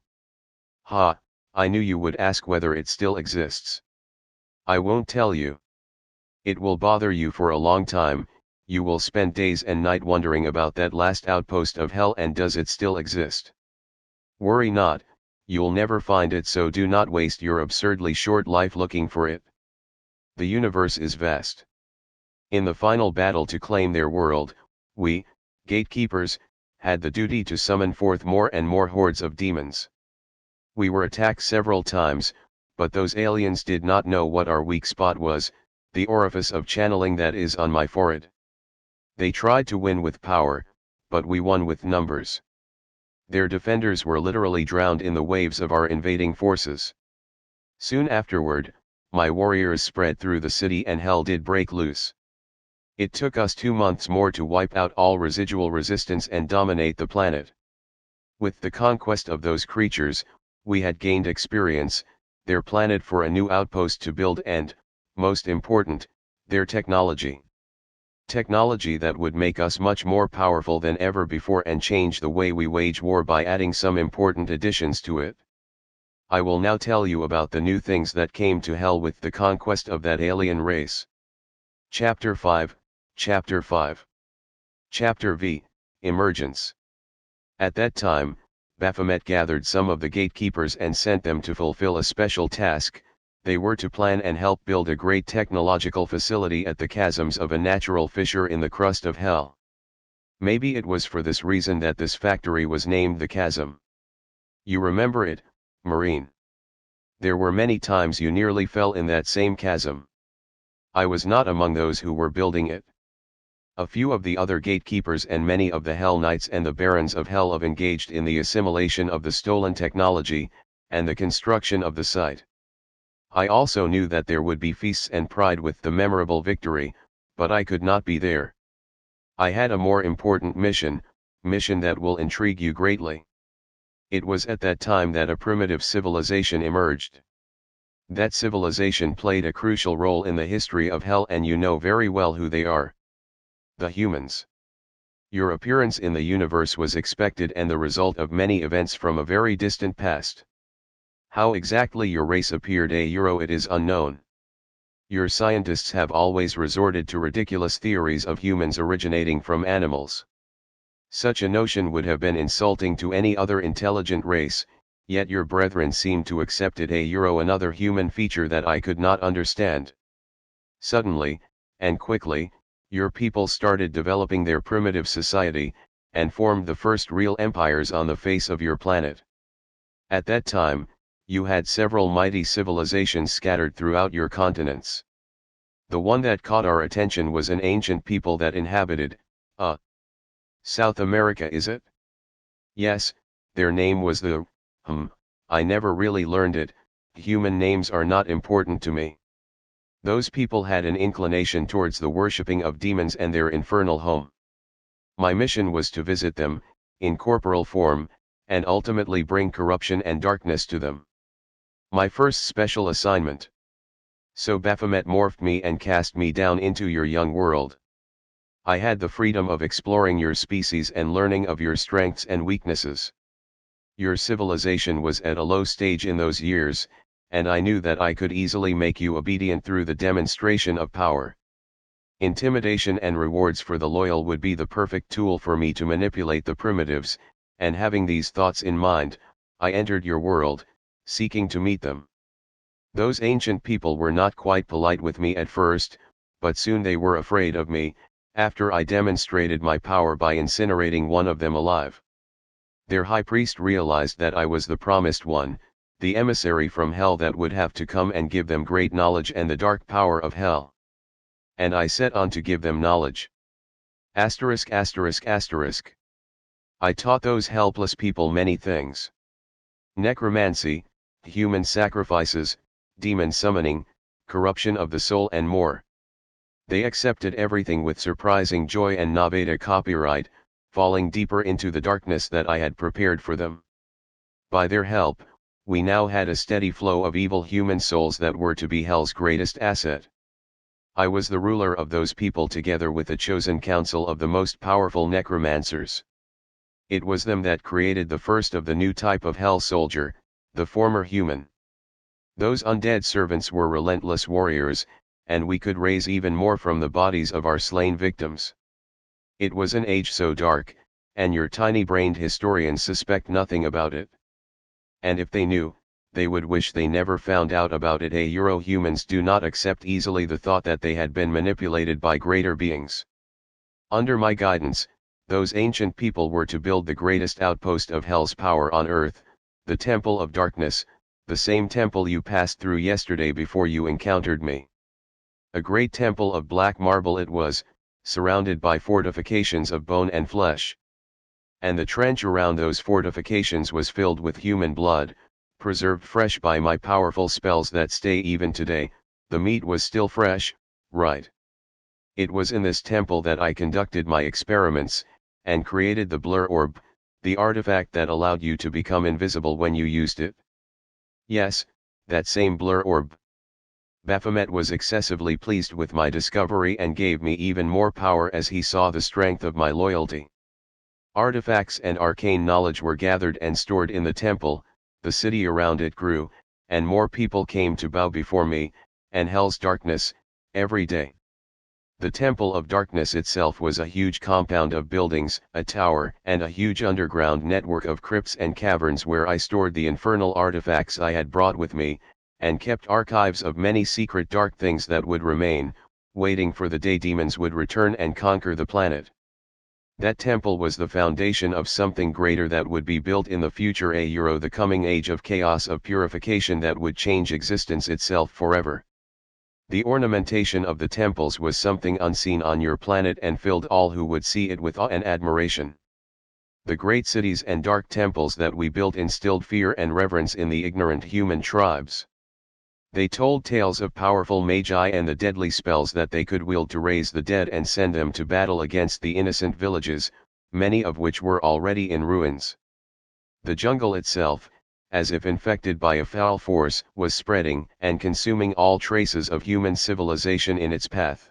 Ha, I knew you would ask whether it still exists. I won't tell you. It will bother you for a long time. You will spend days and night wondering about that last outpost of hell and does it still exist? Worry not, you'll never find it, so do not waste your absurdly short life looking for it. The universe is vast. In the final battle to claim their world, we, gatekeepers, had the duty to summon forth more and more hordes of demons. We were attacked several times, but those aliens did not know what our weak spot was, the orifice of channeling that is on my forehead. They tried to win with power, but we won with numbers. Their defenders were literally drowned in the waves of our invading forces. Soon afterward, my warriors spread through the city and hell did break loose. It took us 2 months more to wipe out all residual resistance and dominate the planet. With the conquest of those creatures, we had gained experience, their planet for a new outpost to build and, most important, their technology. Technology that would make us much more powerful than ever before and change the way we wage war by adding some important additions to it. I will now tell you about the new things that came to hell with the conquest of that alien race. Chapter 5, Chapter 5. Chapter V, Emergence. At that time, Baphomet gathered some of the gatekeepers and sent them to fulfill a special task. They were to plan and help build a great technological facility at the chasms of a natural fissure in the crust of hell. Maybe it was for this reason that this factory was named the Chasm. You remember it, Marine. There were many times you nearly fell in that same chasm. I was not among those who were building it. A few of the other gatekeepers and many of the Hell Knights and the Barons of Hell have engaged in the assimilation of the stolen technology, and the construction of the site. I also knew that there would be feasts and pride with the memorable victory, but I could not be there. I had a more important mission that will intrigue you greatly. It was at that time that a primitive civilization emerged. That civilization played a crucial role in the history of hell, and you know very well who they are. The humans. Your appearance in the universe was expected and the result of many events from a very distant past. How exactly your race appeared it is unknown. Your scientists have always resorted to ridiculous theories of humans originating from animals. Such a notion would have been insulting to any other intelligent race, yet your brethren seem to accept it another human feature that I could not understand. Suddenly, and quickly, your people started developing their primitive society, and formed the first real empires on the face of your planet. At that time, you had several mighty civilizations scattered throughout your continents. The one that caught our attention was an ancient people that inhabited, South America, is it? Yes, their name was the, I never really learned it. Human names are not important to me. Those people had an inclination towards the worshipping of demons and their infernal home. My mission was to visit them, in corporal form, and ultimately bring corruption and darkness to them. My first special assignment. So Baphomet morphed me and cast me down into your young world. I had the freedom of exploring your species and learning of your strengths and weaknesses. Your civilization was at a low stage in those years, and I knew that I could easily make you obedient through the demonstration of power. Intimidation and rewards for the loyal would be the perfect tool for me to manipulate the primitives, and having these thoughts in mind, I entered your world, seeking to meet them. Those ancient people were not quite polite with me at first, but soon they were afraid of me, after I demonstrated my power by incinerating one of them alive. Their high priest realized that I was the promised one, the emissary from hell that would have to come and give them great knowledge and the dark power of hell. And I set on to give them knowledge. Asterisk asterisk asterisk. I taught those helpless people many things. Necromancy, human sacrifices, demon summoning, corruption of the soul and more. They accepted everything with surprising joy and novated copyright, falling deeper into the darkness that I had prepared for them. By their help, we now had a steady flow of evil human souls that were to be hell's greatest asset. I was the ruler of those people together with the chosen council of the most powerful necromancers. It was them that created the first of the new type of hell soldier, the former human. Those undead servants were relentless warriors, and we could raise even more from the bodies of our slain victims. It was an age so dark, and your tiny-brained historians suspect nothing about it. And if they knew, they would wish they never found out about it. Humans do not accept easily the thought that they had been manipulated by greater beings. Under my guidance, those ancient people were to build the greatest outpost of hell's power on earth, the Temple of Darkness, the same temple you passed through yesterday before you encountered me. A great temple of black marble it was, surrounded by fortifications of bone and flesh. And the trench around those fortifications was filled with human blood, preserved fresh by my powerful spells that stay even today. The meat was still fresh, right? It was in this temple that I conducted my experiments, and created the blur orb, the artifact that allowed you to become invisible when you used it. Yes, that same blur orb. Baphomet was excessively pleased with my discovery and gave me even more power as he saw the strength of my loyalty. Artifacts and arcane knowledge were gathered and stored in the temple, the city around it grew, and more people came to bow before me, and hell's darkness, every day. The Temple of Darkness itself was a huge compound of buildings, a tower, and a huge underground network of crypts and caverns where I stored the infernal artifacts I had brought with me, and kept archives of many secret dark things that would remain, waiting for the day demons would return and conquer the planet. That temple was the foundation of something greater that would be built in the future, the coming age of chaos, of purification that would change existence itself forever. The ornamentation of the temples was something unseen on your planet and filled all who would see it with awe and admiration. The great cities and dark temples that we built instilled fear and reverence in the ignorant human tribes. They told tales of powerful magi and the deadly spells that they could wield to raise the dead and send them to battle against the innocent villages, many of which were already in ruins. The jungle itself, as if infected by a foul force, was spreading and consuming all traces of human civilization in its path.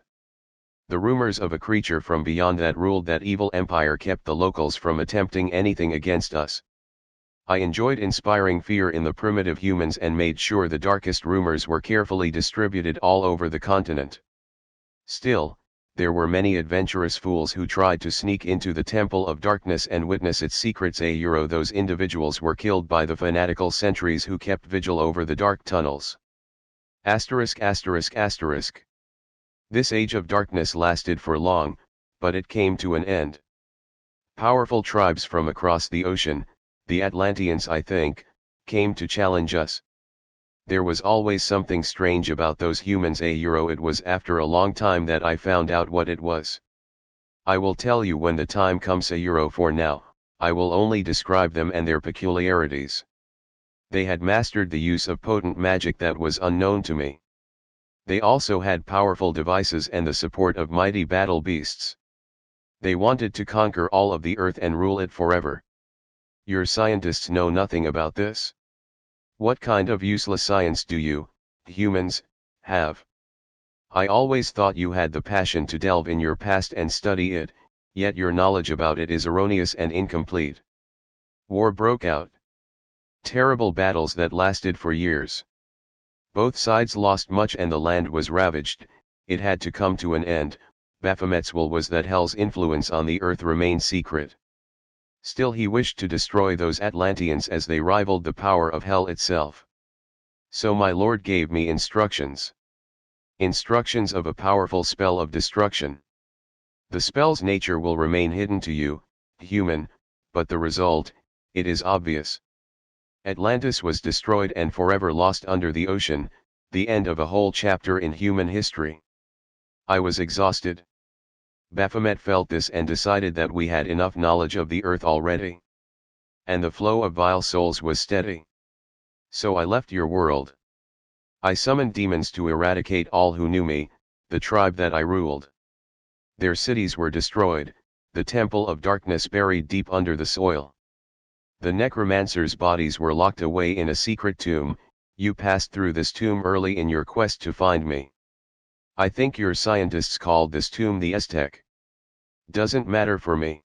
The rumors of a creature from beyond that ruled that evil empire kept the locals from attempting anything against us. I enjoyed inspiring fear in the primitive humans and made sure the darkest rumors were carefully distributed all over the continent. Still, there were many adventurous fools who tried to sneak into the Temple of Darkness and witness its secrets. Those individuals were killed by the fanatical sentries who kept vigil over the dark tunnels. Asterisk asterisk asterisk. This age of darkness lasted for long, but it came to an end. Powerful tribes from across the ocean, the Atlanteans I think, came to challenge us. There was always something strange about those humans. It was after a long time that I found out what it was. I will tell you when the time comes. For now, I will only describe them and their peculiarities. They had mastered the use of potent magic that was unknown to me. They also had powerful devices and the support of mighty battle beasts. They wanted to conquer all of the earth and rule it forever. Your scientists know nothing about this. What kind of useless science do you, humans, have. I always thought you had the passion to delve in your past and study it, yet your knowledge about it is erroneous and incomplete. War broke out. Terrible battles that lasted for years. Both sides lost much and the land was ravaged. It had to come to an end. Baphomet's will was that Hell's influence on the earth remain secret. Still he wished to destroy those Atlanteans as they rivaled the power of Hell itself. So my lord gave me instructions. Instructions of a powerful spell of destruction. The spell's nature will remain hidden to you, human, but the result, it is obvious. Atlantis was destroyed and forever lost under the ocean, the end of a whole chapter in human history. I was exhausted. Baphomet felt this and decided that we had enough knowledge of the earth already. And the flow of vile souls was steady. So I left your world. I summoned demons to eradicate all who knew me, the tribe that I ruled. Their cities were destroyed, the temple of darkness buried deep under the soil. The necromancers' bodies were locked away in a secret tomb. You passed through this tomb early in your quest to find me. I think your scientists called this tomb the Aztec. Doesn't matter for me.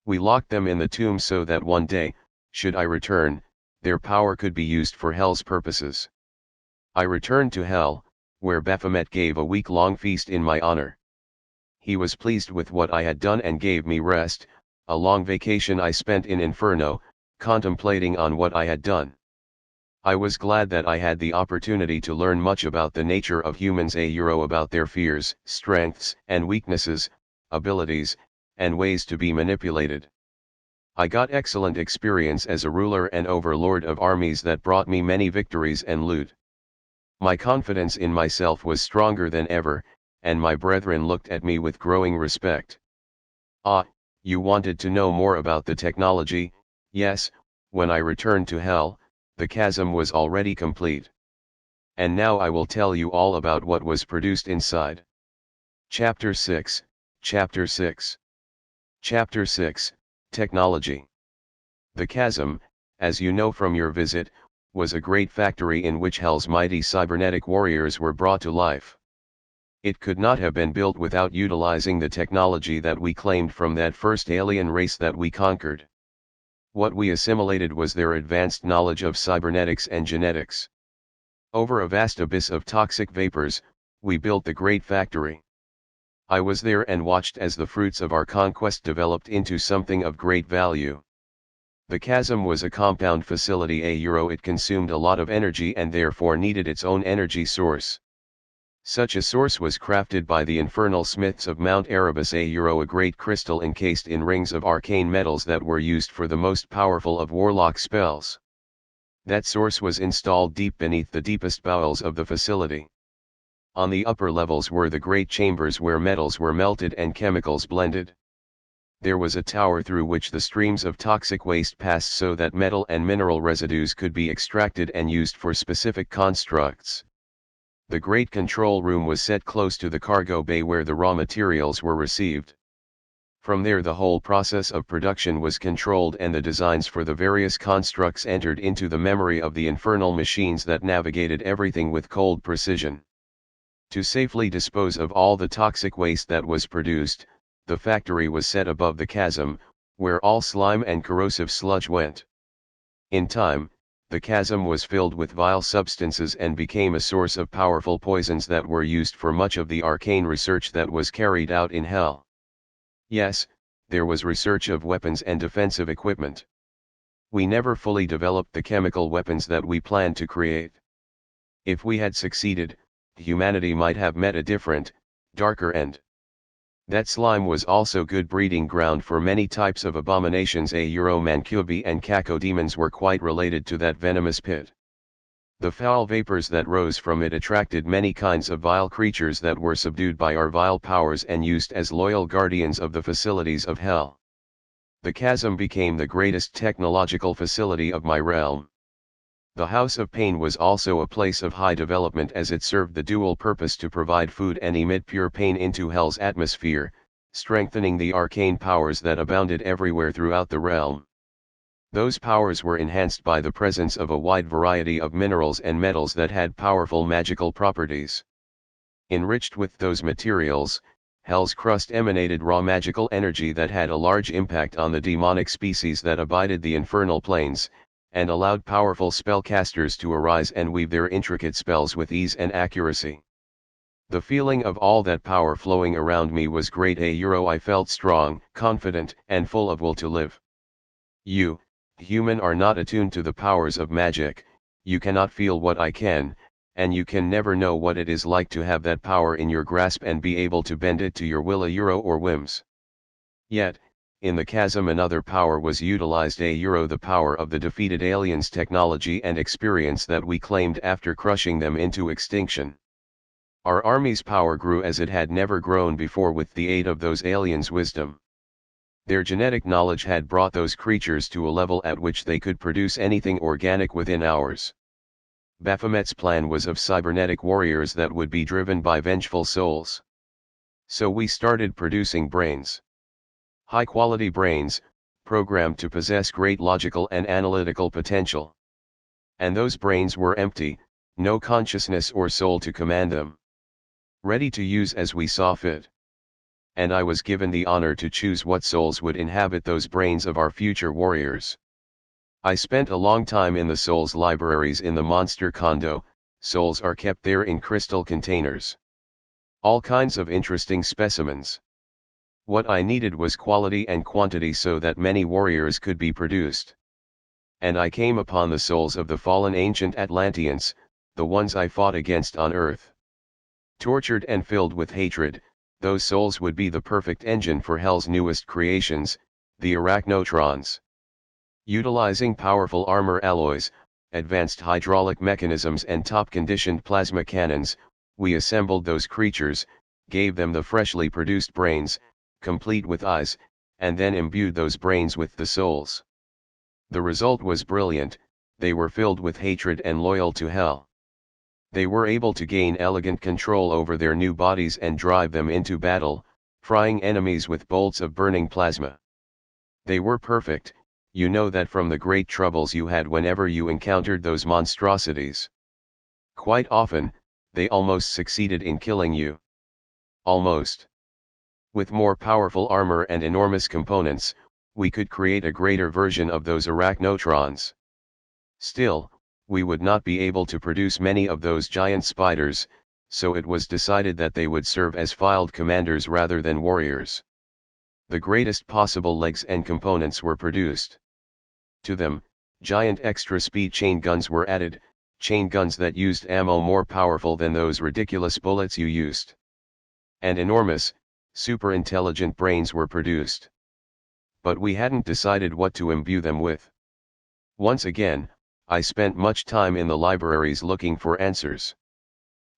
We locked them in the tomb so that one day, should I return, their power could be used for Hell's purposes. I returned to Hell, where Baphomet gave a week-long feast in my honor. He was pleased with what I had done and gave me rest. A long vacation I spent in Inferno, contemplating on what I had done. I was glad that I had the opportunity to learn much about the nature of humans, about their fears, strengths, and weaknesses, abilities, and ways to be manipulated. I got excellent experience as a ruler and overlord of armies that brought me many victories and loot. My confidence in myself was stronger than ever, and my brethren looked at me with growing respect. Ah, you wanted to know more about the technology? Yes, when I returned to Hell, the chasm was already complete. And now I will tell you all about what was produced inside. Chapter 6, Chapter 6. Chapter 6, Technology. The chasm, as you know from your visit, was a great factory in which Hell's mighty cybernetic warriors were brought to life. It could not have been built without utilizing the technology that we claimed from that first alien race that we conquered. What we assimilated was their advanced knowledge of cybernetics and genetics. Over a vast abyss of toxic vapors, we built the great factory. I was there and watched as the fruits of our conquest developed into something of great value. The chasm was a compound facility. It consumed a lot of energy and therefore needed its own energy source. Such a source was crafted by the infernal smiths of Mount Erebus. A great crystal encased in rings of arcane metals that were used for the most powerful of warlock spells. That source was installed deep beneath the deepest bowels of the facility. On the upper levels were the great chambers where metals were melted and chemicals blended. There was a tower through which the streams of toxic waste passed so that metal and mineral residues could be extracted and used for specific constructs. The great control room was set close to the cargo bay where the raw materials were received. From there the whole process of production was controlled and the designs for the various constructs entered into the memory of the infernal machines that navigated everything with cold precision. To safely dispose of all the toxic waste that was produced, the factory was set above the chasm, where all slime and corrosive sludge went. In time, the chasm was filled with vile substances and became a source of powerful poisons that were used for much of the arcane research that was carried out in Hell. Yes, there was research of weapons and defensive equipment. We never fully developed the chemical weapons that we planned to create. If we had succeeded, humanity might have met a different, darker end. That slime was also good breeding ground for many types of abominations. Mancubi and cacodemons were quite related to that venomous pit. The foul vapors that rose from it attracted many kinds of vile creatures that were subdued by our vile powers and used as loyal guardians of the facilities of Hell. The chasm became the greatest technological facility of my realm. The House of Pain was also a place of high development as it served the dual purpose to provide food and emit pure pain into Hell's atmosphere, strengthening the arcane powers that abounded everywhere throughout the realm. Those powers were enhanced by the presence of a wide variety of minerals and metals that had powerful magical properties. Enriched with those materials, Hell's crust emanated raw magical energy that had a large impact on the demonic species that abided the infernal planes, and allowed powerful spellcasters to arise and weave their intricate spells with ease and accuracy. The feeling of all that power flowing around me was great. I felt strong, confident, and full of will to live. You, human, are not attuned to the powers of magic, you cannot feel what I can, and you can never know what it is like to have that power in your grasp and be able to bend it to your will or whims. Yet, in the chasm another power was utilized. The power of the defeated aliens' technology and experience that we claimed after crushing them into extinction. Our army's power grew as it had never grown before with the aid of those aliens' wisdom. Their genetic knowledge had brought those creatures to a level at which they could produce anything organic within hours. Baphomet's plan was of cybernetic warriors that would be driven by vengeful souls. So we started producing brains. High-quality brains, programmed to possess great logical and analytical potential. And those brains were empty, no consciousness or soul to command them. Ready to use as we saw fit. And I was given the honor to choose what souls would inhabit those brains of our future warriors. I spent a long time in the souls libraries in the monster condo. Souls are kept there in crystal containers. All kinds of interesting specimens. What I needed was quality and quantity so that many warriors could be produced. And I came upon the souls of the fallen ancient Atlanteans, the ones I fought against on Earth. Tortured and filled with hatred, those souls would be the perfect engine for Hell's newest creations, the arachnotrons. Utilizing powerful armor alloys, advanced hydraulic mechanisms and top-conditioned plasma cannons, we assembled those creatures, gave them the freshly produced brains, complete with eyes, and then imbued those brains with the souls. The result was brilliant. They were filled with hatred and loyal to Hell. They were able to gain elegant control over their new bodies and drive them into battle, frying enemies with bolts of burning plasma. They were perfect, you know that from the great troubles you had whenever you encountered those monstrosities. Quite often, they almost succeeded in killing you. Almost. With more powerful armor and enormous components, we could create a greater version of those arachnotrons. Still, we would not be able to produce many of those giant spiders, so it was decided that they would serve as field commanders rather than warriors. The greatest possible legs and components were produced. To them, giant extra-speed chain guns were added, chain guns that used ammo more powerful than those ridiculous bullets you used. And enormous, super-intelligent brains were produced. But we hadn't decided what to imbue them with. Once again, I spent much time in the libraries looking for answers.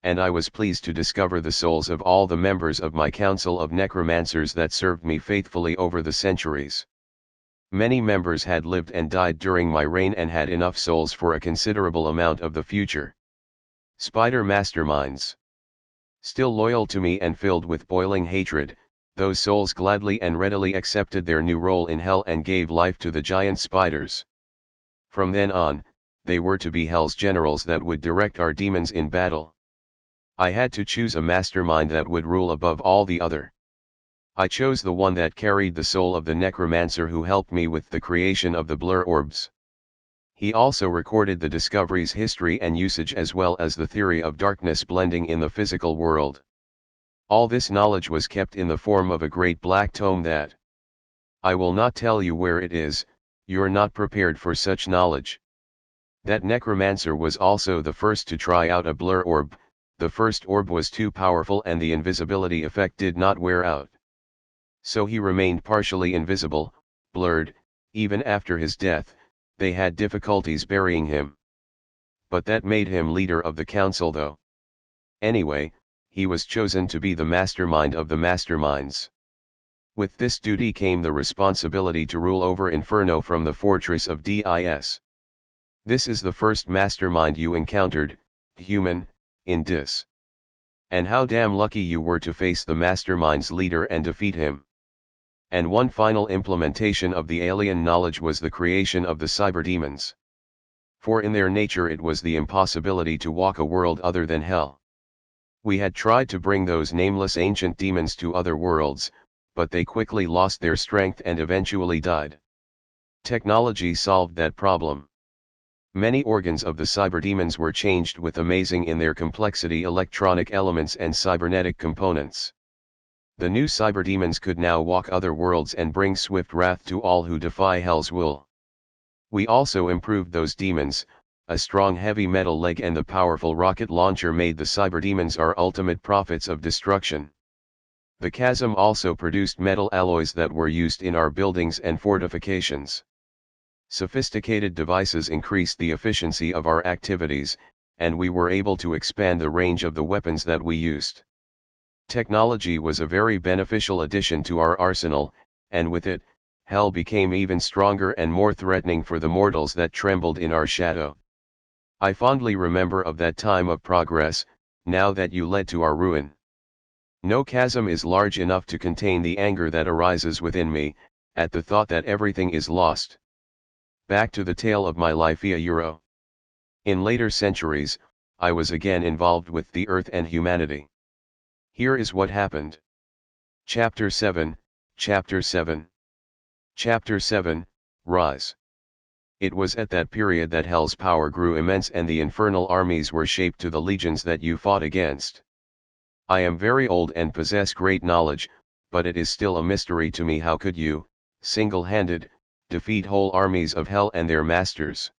And I was pleased to discover the souls of all the members of my council of necromancers that served me faithfully over the centuries. Many members had lived and died during my reign and had enough souls for a considerable amount of the future. Spider masterminds. Still loyal to me and filled with boiling hatred, those souls gladly and readily accepted their new role in Hell and gave life to the giant spiders. From then on, they were to be Hell's generals that would direct our demons in battle. I had to choose a mastermind that would rule above all the other. I chose the one that carried the soul of the necromancer who helped me with the creation of the blur orbs. He also recorded the discovery's history and usage as well as the theory of darkness blending in the physical world. All this knowledge was kept in the form of a great black tome that I will not tell you where it is, you're not prepared for such knowledge. That necromancer was also the first to try out a blur orb. The first orb was too powerful and the invisibility effect did not wear out. So he remained partially invisible, blurred, even after his death. They had difficulties burying him. But that made him leader of the council though. Anyway, he was chosen to be the mastermind of the masterminds. With this duty came the responsibility to rule over Inferno from the fortress of Dis. This is the first mastermind you encountered, human, in Dis. And how damn lucky you were to face the mastermind's leader and defeat him. And one final implementation of the alien knowledge was the creation of the cyberdemons. For in their nature it was the impossibility to walk a world other than hell. We had tried to bring those nameless ancient demons to other worlds, but they quickly lost their strength and eventually died. Technology solved that problem. Many organs of the cyberdemons were changed with amazing in their complexity electronic elements and cybernetic components. The new cyberdemons could now walk other worlds and bring swift wrath to all who defy hell's will. We also improved those demons. A strong heavy metal leg and the powerful rocket launcher made the cyberdemons our ultimate prophets of destruction. The chasm also produced metal alloys that were used in our buildings and fortifications. Sophisticated devices increased the efficiency of our activities, and we were able to expand the range of the weapons that we used. Technology was a very beneficial addition to our arsenal, and with it, hell became even stronger and more threatening for the mortals that trembled in our shadow. I fondly remember of that time of progress, now that you led to our ruin. No chasm is large enough to contain the anger that arises within me, at the thought that everything is lost. Back to the tale of my life via Euro. In later centuries, I was again involved with the Earth and humanity. Here is what happened. Chapter 7, Chapter 7. Chapter 7, Rise. It was at that period that hell's power grew immense and the infernal armies were shaped to the legions that you fought against. I am very old and possess great knowledge, but it is still a mystery to me how could you, single-handed, defeat whole armies of hell and their masters.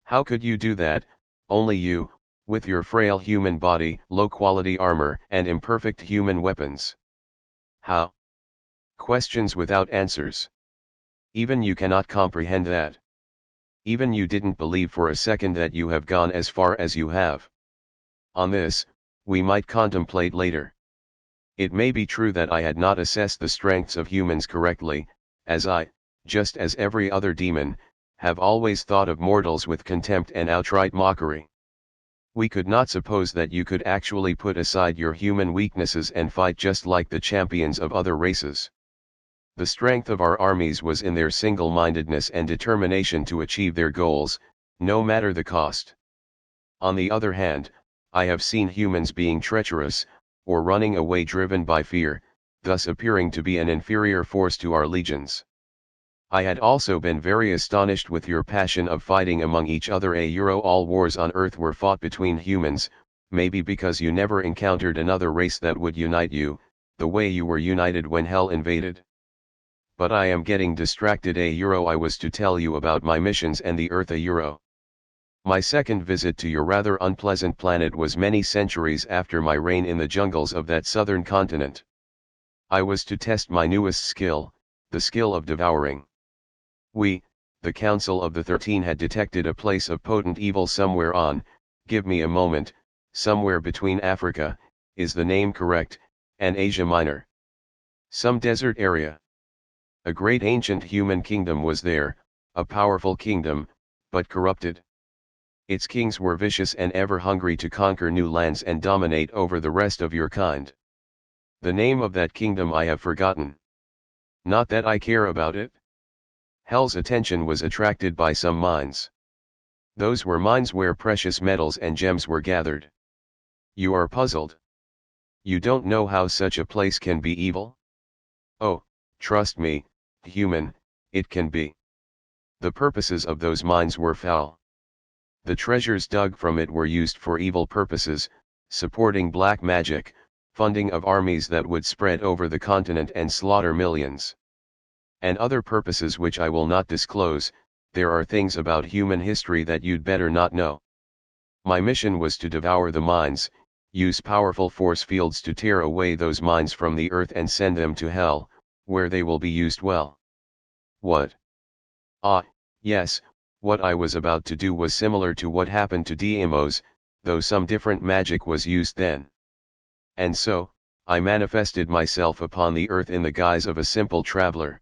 How could you do that, only you, with your frail human body, low-quality armor and imperfect human weapons? How? Questions without answers. Even you cannot comprehend that. Even you didn't believe for a second that you have gone as far as you have. On this, we might contemplate later. It may be true that I had not assessed the strengths of humans correctly, as I, just as every other demon, have always thought of mortals with contempt and outright mockery. We could not suppose that you could actually put aside your human weaknesses and fight just like the champions of other races. The strength of our armies was in their single-mindedness and determination to achieve their goals, no matter the cost. On the other hand, I have seen humans being treacherous, or running away driven by fear, thus appearing to be an inferior force to our legions. I had also been very astonished with your passion of fighting among each other. All wars on earth were fought between humans, maybe because you never encountered another race that would unite you, the way you were united when hell invaded. But I am getting distracted. I was to tell you about my missions and the Earth. My second visit to your rather unpleasant planet was many centuries after my reign in the jungles of that southern continent. I was to test my newest skill, the skill of devouring. We, the Council of the 13, had detected a place of potent evil somewhere on, give me a moment, somewhere between Africa, is the name correct, and Asia Minor. Some desert area. A great ancient human kingdom was there, a powerful kingdom, but corrupted. Its kings were vicious and ever hungry to conquer new lands and dominate over the rest of your kind. The name of that kingdom I have forgotten. Not that I care about it. Hell's attention was attracted by some mines. Those were mines where precious metals and gems were gathered. You are puzzled. You don't know how such a place can be evil? Oh, trust me, human, it can be. The purposes of those mines were foul. The treasures dug from it were used for evil purposes, supporting black magic, funding of armies that would spread over the continent and slaughter millions. And other purposes which I will not disclose. There are things about human history that you'd better not know. My mission was to devour the mines, use powerful force fields to tear away those mines from the earth and send them to hell, where they will be used well. What? Ah, yes, what I was about to do was similar to what happened to Demos, though some different magic was used then. And so, I manifested myself upon the earth in the guise of a simple traveler.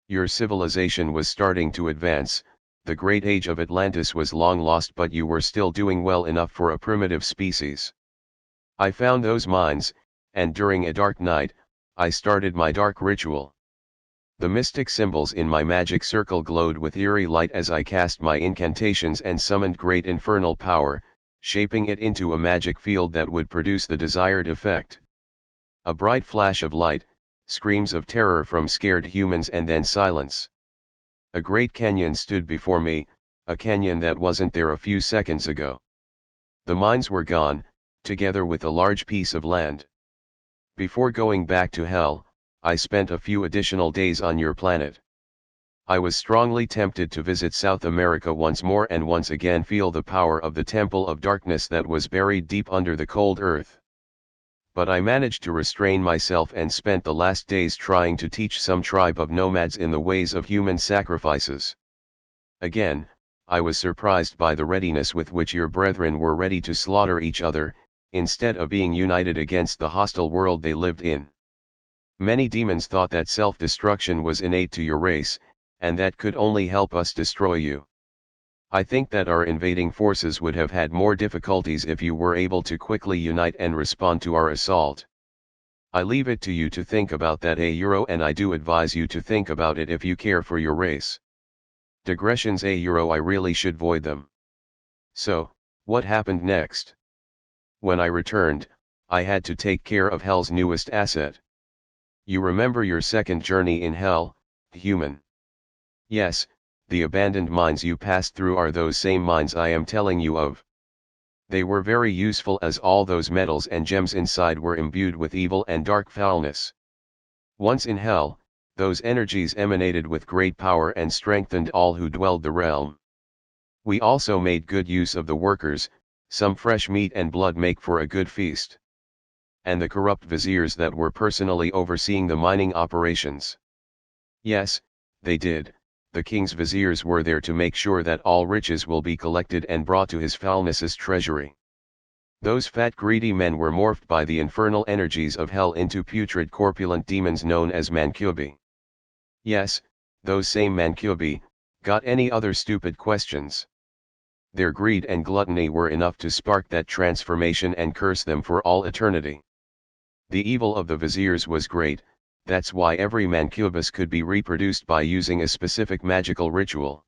Your civilization was starting to advance, the great age of Atlantis was long lost, but you were still doing well enough for a primitive species. I found those mines, and during a dark night, I started my dark ritual. The mystic symbols in my magic circle glowed with eerie light as I cast my incantations and summoned great infernal power, shaping it into a magic field that would produce the desired effect. A bright flash of light, screams of terror from scared humans, and then silence. A great canyon stood before me, a canyon that wasn't there a few seconds ago. The mines were gone, together with a large piece of land. Before going back to hell, I spent a few additional days on your planet. I was strongly tempted to visit South America once more and once again feel the power of the Temple of Darkness that was buried deep under the cold earth. But I managed to restrain myself and spent the last days trying to teach some tribe of nomads in the ways of human sacrifices. Again, I was surprised by the readiness with which your brethren were ready to slaughter each other, instead of being united against the hostile world they lived in. Many demons thought that self-destruction was innate to your race, and that could only help us destroy you. I think that our invading forces would have had more difficulties if you were able to quickly unite and respond to our assault. I leave it to you to think about that, and I do advise you to think about it if you care for your race. Digressions, I really should void them. So, what happened next? When I returned, I had to take care of Hell's newest asset. You remember your second journey in Hell, human? Yes, the abandoned mines you passed through are those same mines I am telling you of. They were very useful as all those metals and gems inside were imbued with evil and dark foulness. Once in Hell, those energies emanated with great power and strengthened all who dwelled the realm. We also made good use of the workers, some fresh meat and blood make for a good feast. And the corrupt viziers that were personally overseeing the mining operations. Yes, they did. The king's viziers were there to make sure that all riches will be collected and brought to his foulness's treasury. Those fat greedy men were morphed by the infernal energies of Hell into putrid corpulent demons known as mancubi. Yes, those same mancubi. Got any other stupid questions? Their greed and gluttony were enough to spark that transformation and curse them for all eternity. The evil of the viziers was great. That's why every mancubus could be reproduced by using a specific magical ritual.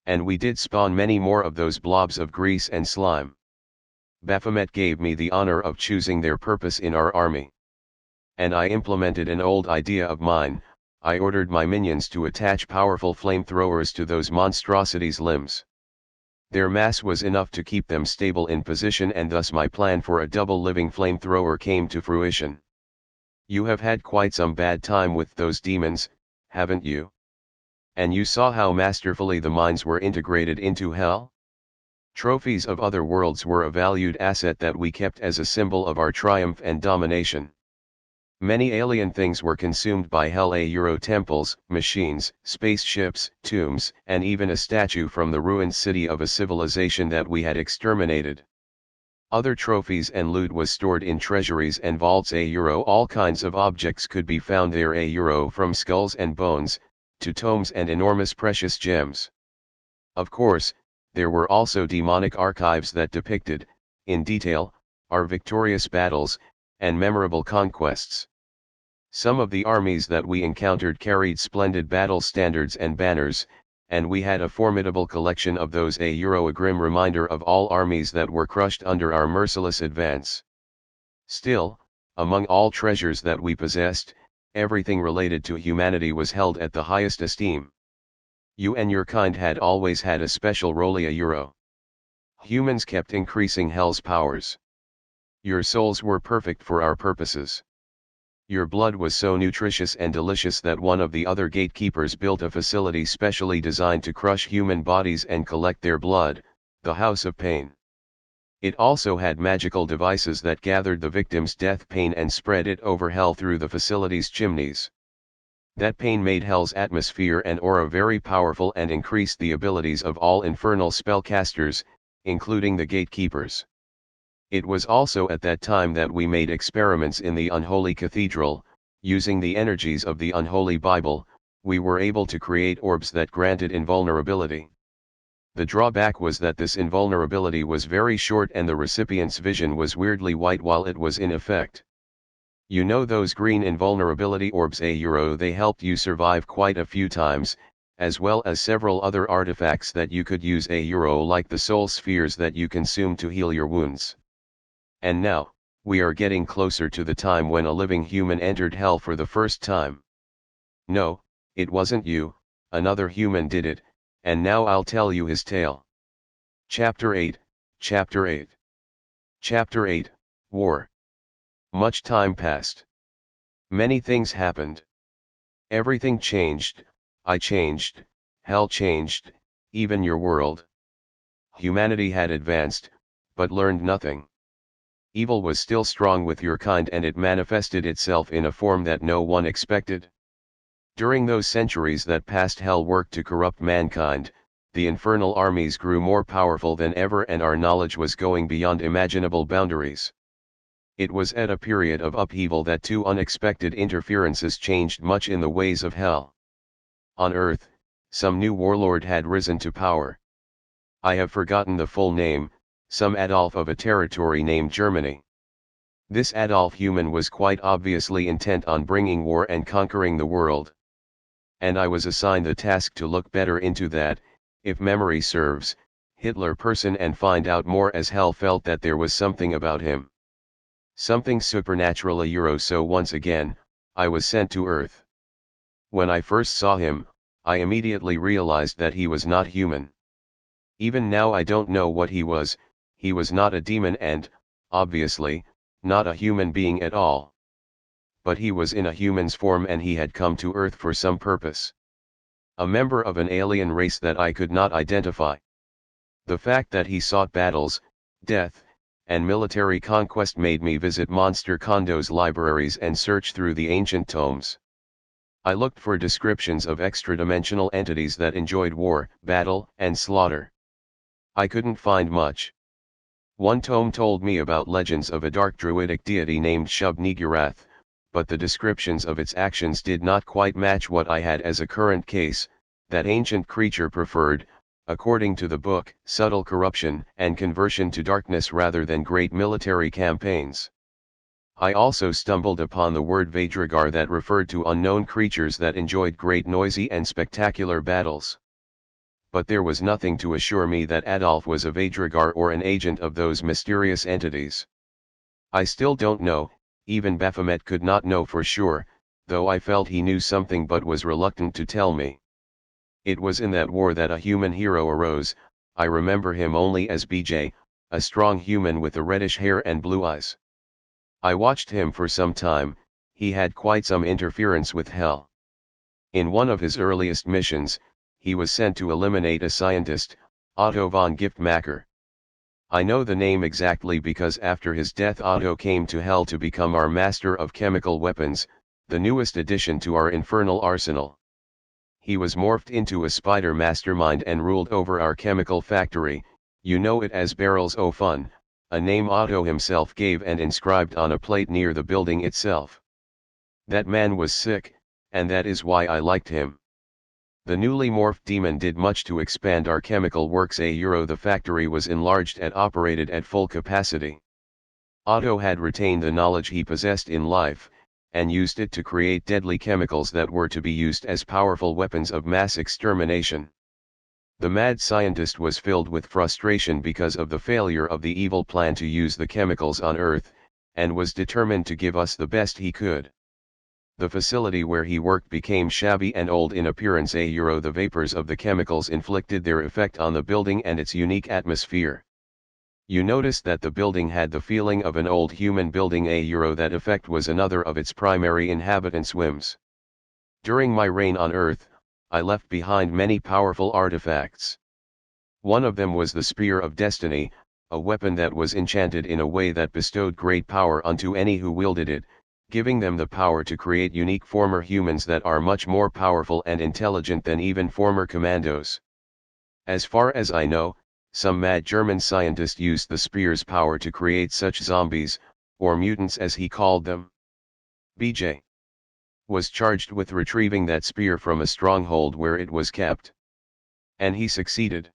And we did spawn many more of those blobs of grease and slime. Baphomet gave me the honor of choosing their purpose in our army. And I implemented an old idea of mine. I ordered my minions to attach powerful flamethrowers to those monstrosities' limbs. Their mass was enough to keep them stable in position, and thus my plan for a double living flamethrower came to fruition. You have had quite some bad time with those demons, haven't you? And you saw how masterfully the mines were integrated into Hell? Trophies of other worlds were a valued asset that we kept as a symbol of our triumph and domination. Many alien things were consumed by Hell, temples, machines, spaceships, tombs, and even a statue from the ruined city of a civilization that we had exterminated. Other trophies and loot was stored in treasuries and vaults, all kinds of objects could be found there, from skulls and bones, to tomes and enormous precious gems. Of course, there were also demonic archives that depicted, in detail, our victorious battles, and memorable conquests. Some of the armies that we encountered carried splendid battle standards and banners, and we had a formidable collection of those, a grim reminder of all armies that were crushed under our merciless advance. Still, among all treasures that we possessed, everything related to humanity was held at the highest esteem. You and your kind had always had a special role, Humans kept increasing Hell's powers. Your souls were perfect for our purposes. Your blood was so nutritious and delicious that one of the other gatekeepers built a facility specially designed to crush human bodies and collect their blood, the House of Pain. It also had magical devices that gathered the victim's death pain and spread it over Hell through the facility's chimneys. That pain made Hell's atmosphere and aura very powerful and increased the abilities of all infernal spellcasters, including the gatekeepers. It was also at that time that we made experiments in the unholy cathedral. Using the energies of the unholy Bible, we were able to create orbs that granted invulnerability. The drawback was that this invulnerability was very short and the recipient's vision was weirdly white while it was in effect. You know those green invulnerability orbs they helped you survive quite a few times, as well as several other artifacts that you could use like the soul spheres that you consume to heal your wounds. And now, we are getting closer to the time when a living human entered hell for the first time. No, it wasn't you, another human did it, and now I'll tell you his tale. Chapter 8, Chapter 8. Chapter 8, War. Much time passed. Many things happened. Everything changed, I changed, hell changed, even your world. Humanity had advanced, but learned nothing. Evil was still strong with your kind, and it manifested itself in a form that no one expected. During those centuries that passed, hell worked to corrupt mankind, the infernal armies grew more powerful than ever, and our knowledge was going beyond imaginable boundaries. It was at a period of upheaval that two unexpected interferences changed much in the ways of hell. On Earth, some new warlord had risen to power. I have forgotten the full name, some Adolf of a territory named Germany. This Adolf human was quite obviously intent on bringing war and conquering the world. And I was assigned the task to look better into that, if memory serves, Hitler person and find out more, as hell felt that there was something about him. Something supernatural. So once again, I was sent to Earth. When I first saw him, I immediately realized that he was not human. Even now I don't know what he was not a demon and, obviously, not a human being at all. But he was in a human's form, and he had come to Earth for some purpose. A member of an alien race that I could not identify. The fact that he sought battles, death, and military conquest made me visit Monster Kondo's libraries and search through the ancient tomes. I looked for descriptions of extra-dimensional entities that enjoyed war, battle, and slaughter. I couldn't find much. One tome told me about legends of a dark druidic deity named Shub-Niggurath, but the descriptions of its actions did not quite match what I had as a current case. That ancient creature preferred, according to the book, subtle corruption and conversion to darkness rather than great military campaigns. I also stumbled upon the word Vadragar that referred to unknown creatures that enjoyed great noisy and spectacular battles. But there was nothing to assure me that Adolf was a Vadragar or an agent of those mysterious entities. I still don't know, even Baphomet could not know for sure, though I felt he knew something but was reluctant to tell me. It was in that war that a human hero arose. I remember him only as BJ, a strong human with a reddish hair and blue eyes. I watched him for some time. He had quite some interference with hell. In one of his earliest missions, he was sent to eliminate a scientist, Otto von Giftmacher. I know the name exactly because after his death Otto came to hell to become our master of chemical weapons, the newest addition to our infernal arsenal. He was morphed into a spider mastermind and ruled over our chemical factory. You know it as Barrels o' Fun, a name Otto himself gave and inscribed on a plate near the building itself. That man was sick, and that is why I liked him. The newly morphed demon did much to expand our chemical works. The factory was enlarged and operated at full capacity. Otto had retained the knowledge he possessed in life, and used it to create deadly chemicals that were to be used as powerful weapons of mass extermination. The mad scientist was filled with frustration because of the failure of the evil plan to use the chemicals on Earth, and was determined to give us the best he could. The facility where he worked became shabby and old in appearance. The vapors of the chemicals inflicted their effect on the building and its unique atmosphere. You noticed that the building had the feeling of an old human building. That effect was another of its primary inhabitants' whims. During my reign on Earth, I left behind many powerful artifacts. One of them was the Spear of Destiny, a weapon that was enchanted in a way that bestowed great power unto any who wielded it, giving them the power to create unique former humans that are much more powerful and intelligent than even former commandos. As far as I know, some mad German scientist used the spear's power to create such zombies, or mutants as he called them. BJ was charged with retrieving that spear from a stronghold where it was kept. And he succeeded.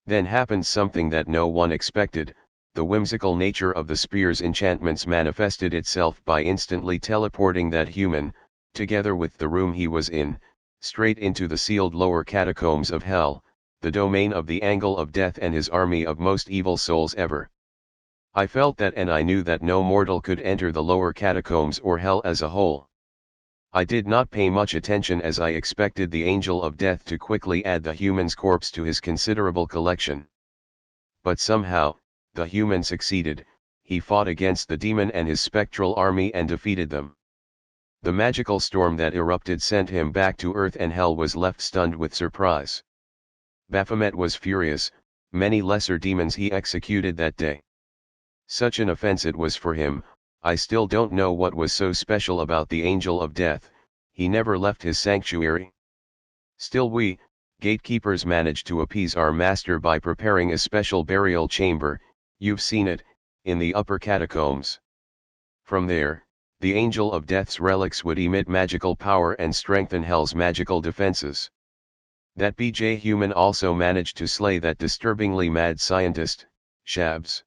Then happened something that no one expected. the whimsical nature of the spear's enchantments manifested itself by instantly teleporting that human, together with the room he was in, straight into the sealed lower catacombs of hell, the domain of the Angle of Death and his army of most evil souls ever. I felt that, and I knew that no mortal could enter the lower catacombs or hell as a whole. I did not pay much attention, as I expected the Angel of Death to quickly add the human's corpse to his considerable collection. But somehow, the human succeeded. He fought against the demon and his spectral army and defeated them. The magical storm that erupted sent him back to earth, and hell was left stunned with surprise. Baphomet was furious. Many lesser demons he executed that day. Such an offense it was for him. I still don't know what was so special about the Angel of Death. He never left his sanctuary. Still, we, gatekeepers, managed to appease our master by preparing a special burial chamber. You've seen it, in the upper catacombs. From there, the Angel of Death's relics would emit magical power and strengthen hell's magical defenses. That BJ human also managed to slay that disturbingly mad scientist, Shabs.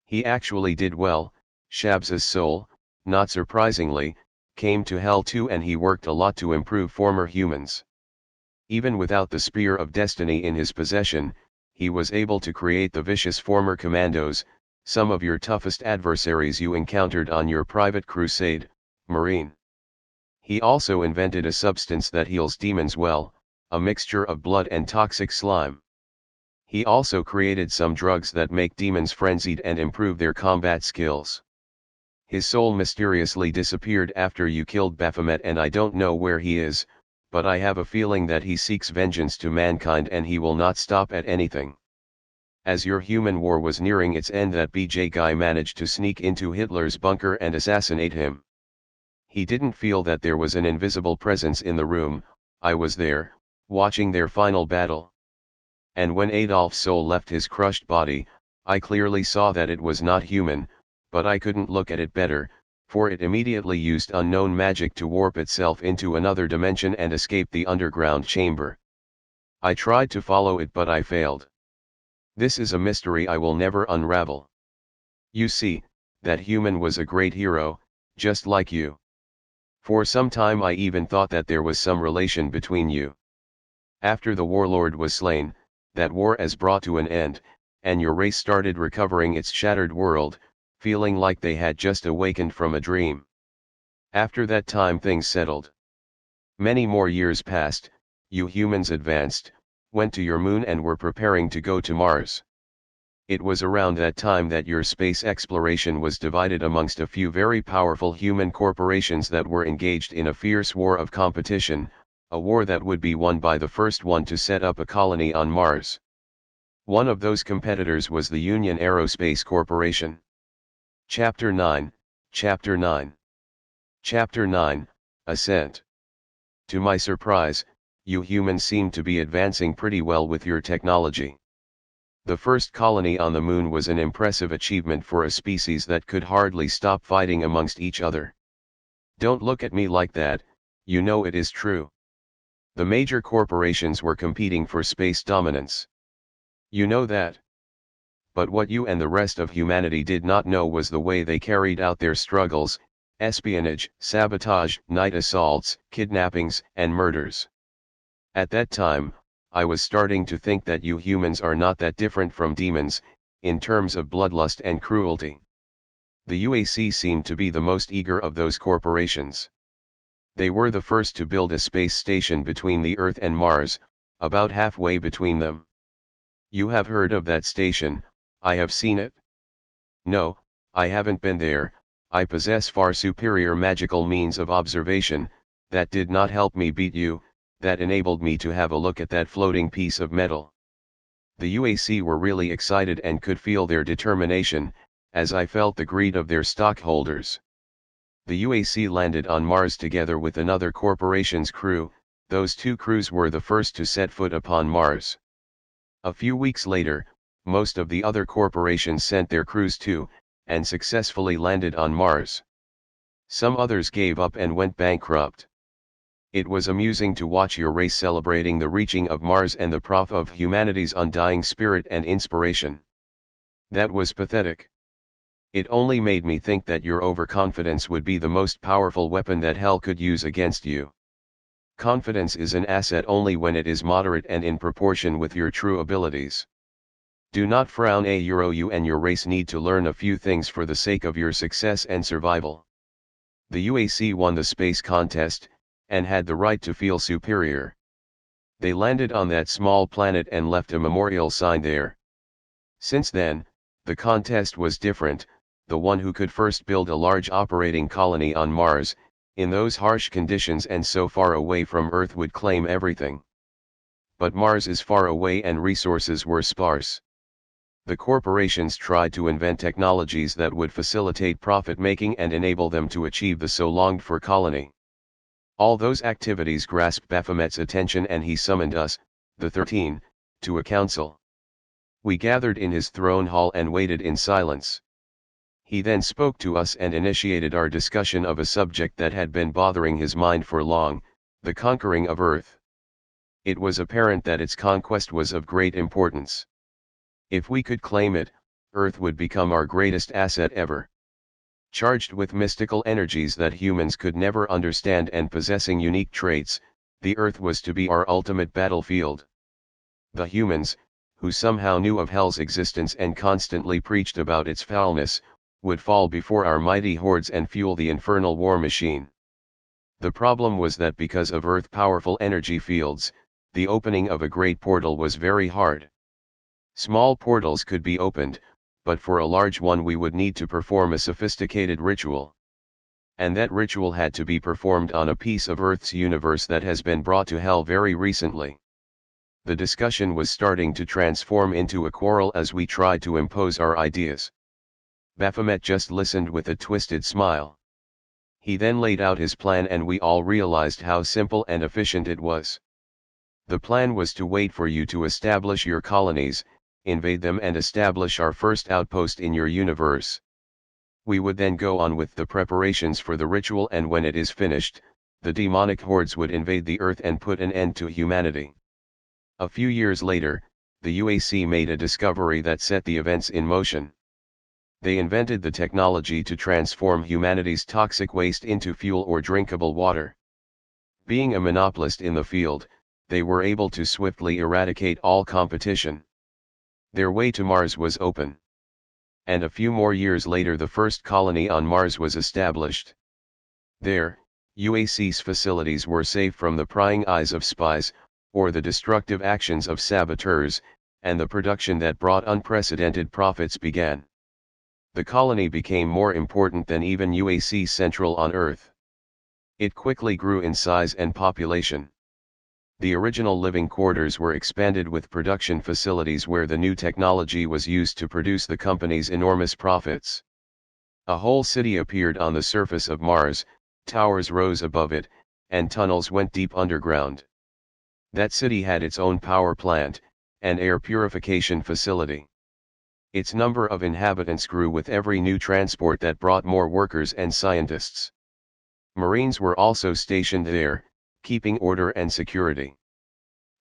He actually did well. Shabs's soul, not surprisingly, came to hell too, and he worked a lot to improve former humans. Even without the Spear of Destiny in his possession, he was able to create the vicious former commandos, some of your toughest adversaries you encountered on your private crusade, Marine. He also invented a substance that heals demons well, a mixture of blood and toxic slime. He also created some drugs that make demons frenzied and improve their combat skills. His soul mysteriously disappeared after you killed Baphomet, and I don't know where he is, but I have a feeling that he seeks vengeance to mankind and he will not stop at anything. As your human war was nearing its end, that BJ guy managed to sneak into Hitler's bunker and assassinate him. He didn't feel that there was an invisible presence in the room. I was there, watching their final battle. And when Adolf's soul left his crushed body, I clearly saw that it was not human, but I couldn't look at it better, for it immediately used unknown magic to warp itself into another dimension and escape the underground chamber. I tried to follow it, but I failed. This is a mystery I will never unravel. You see, that human was a great hero, just like you. For some time I even thought that there was some relation between you. After the warlord was slain, that war as brought to an end, and your race started recovering its shattered world, feeling like they had just awakened from a dream. After that time things settled. Many more years passed, you humans advanced, went to your moon and were preparing to go to Mars. It was around that time that your space exploration was divided amongst a few very powerful human corporations that were engaged in a fierce war of competition, a war that would be won by the first one to set up a colony on Mars. One of those competitors was the Union Aerospace Corporation. Chapter 9, Chapter 9. Chapter 9, Ascent. To my surprise, you humans seem to be advancing pretty well with your technology. The first colony on the moon was an impressive achievement for a species that could hardly stop fighting amongst each other. Don't look at me like that, you know it is true. The major corporations were competing for space dominance. You know that. But what you and the rest of humanity did not know was the way they carried out their struggles: espionage, sabotage, night assaults, kidnappings, and murders. At that time, I was starting to think that you humans are not that different from demons, in terms of bloodlust and cruelty. The UAC seemed to be the most eager of those corporations. They were the first to build a space station between the Earth and Mars, about halfway between them. You have heard of that station. I have seen it. No, I haven't been there. I possess far superior magical means of observation. That did not help me beat you. That enabled me to have a look at that floating piece of metal. The UAC were really excited and could feel their determination, as I felt the greed of their stockholders. The UAC landed on Mars together with another corporation's crew. Those two crews were the first to set foot upon Mars. A few weeks later, most of the other corporations sent their crews too, and successfully landed on Mars. Some others gave up and went bankrupt. It was amusing to watch your race celebrating the reaching of Mars and the proof of humanity's undying spirit and inspiration. That was pathetic. It only made me think that your overconfidence would be the most powerful weapon that hell could use against you. Confidence is an asset only when it is moderate and in proportion with your true abilities. Do not frown. You and your race need to learn a few things for the sake of your success and survival. The UAC won the space contest, and had the right to feel superior. They landed on that small planet and left a memorial sign there. Since then, the contest was different. The one who could first build a large operating colony on Mars, in those harsh conditions and so far away from Earth, would claim everything. But Mars is far away and resources were sparse. The corporations tried to invent technologies that would facilitate profit-making and enable them to achieve the so longed-for colony. All those activities grasped Baphomet's attention, and he summoned us, the 13, to a council. We gathered in his throne hall and waited in silence. He then spoke to us and initiated our discussion of a subject that had been bothering his mind for long, the conquering of Earth. It was apparent that its conquest was of great importance. If we could claim it, Earth would become our greatest asset ever. Charged with mystical energies that humans could never understand and possessing unique traits, the Earth was to be our ultimate battlefield. The humans, who somehow knew of hell's existence and constantly preached about its foulness, would fall before our mighty hordes and fuel the infernal war machine. The problem was that because of Earth-powerful energy fields, the opening of a great portal was very hard. Small portals could be opened, but for a large one we would need to perform a sophisticated ritual. And that ritual had to be performed on a piece of Earth's universe that has been brought to hell very recently. The discussion was starting to transform into a quarrel as we tried to impose our ideas. Baphomet just listened with a twisted smile. He then laid out his plan and we all realized how simple and efficient it was. The plan was to wait for you to establish your colonies, invade them and establish our first outpost in your universe. We would then go on with the preparations for the ritual, and when it is finished, the demonic hordes would invade the Earth and put an end to humanity. A few years later, the UAC made a discovery that set the events in motion. They invented the technology to transform humanity's toxic waste into fuel or drinkable water. Being a monopolist in the field, they were able to swiftly eradicate all competition. Their way to Mars was open. And a few more years later the first colony on Mars was established. There, UAC's facilities were safe from the prying eyes of spies, or the destructive actions of saboteurs, and the production that brought unprecedented profits began. The colony became more important than even UAC Central on Earth. It quickly grew in size and population. The original living quarters were expanded with production facilities where the new technology was used to produce the company's enormous profits. A whole city appeared on the surface of Mars, towers rose above it, and tunnels went deep underground. That city had its own power plant, and air purification facility. Its number of inhabitants grew with every new transport that brought more workers and scientists. Marines were also stationed there, keeping order and security.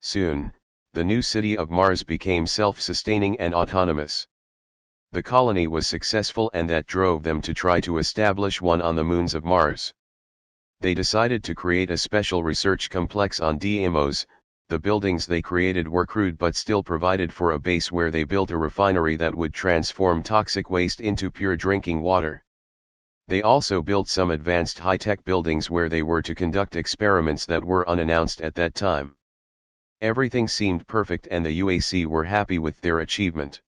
Soon, the new city of Mars became self-sustaining and autonomous. The colony was successful, and that drove them to try to establish one on the moons of Mars. They decided to create a special research complex on DMOs. The buildings they created were crude but still provided for a base where they built a refinery that would transform toxic waste into pure drinking water. They also built some advanced high-tech buildings where they were to conduct experiments that were unannounced at that time. Everything seemed perfect and the UAC were happy with their achievement.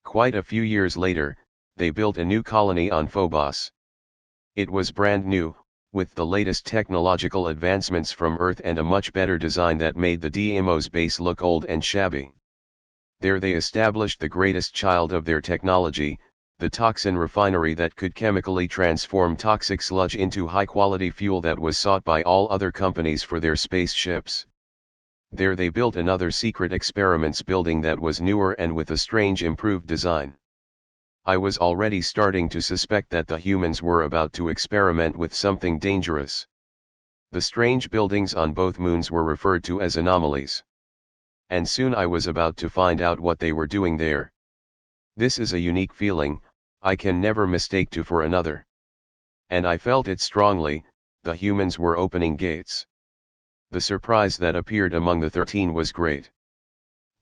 Quite a few years later, they built a new colony on Phobos. It was brand new, with the latest technological advancements from Earth and a much better design that made the DMO's base look old and shabby. There they established the greatest child of their technology, the toxin refinery that could chemically transform toxic sludge into high-quality fuel that was sought by all other companies for their spaceships. There they built another secret experiments building that was newer and with a strange improved design. I was already starting to suspect that the humans were about to experiment with something dangerous. The strange buildings on both moons were referred to as anomalies. And soon I was about to find out what they were doing there. This is a unique feeling, I can never mistake two for another. And I felt it strongly, the humans were opening gates. The surprise that appeared among the 13 was great.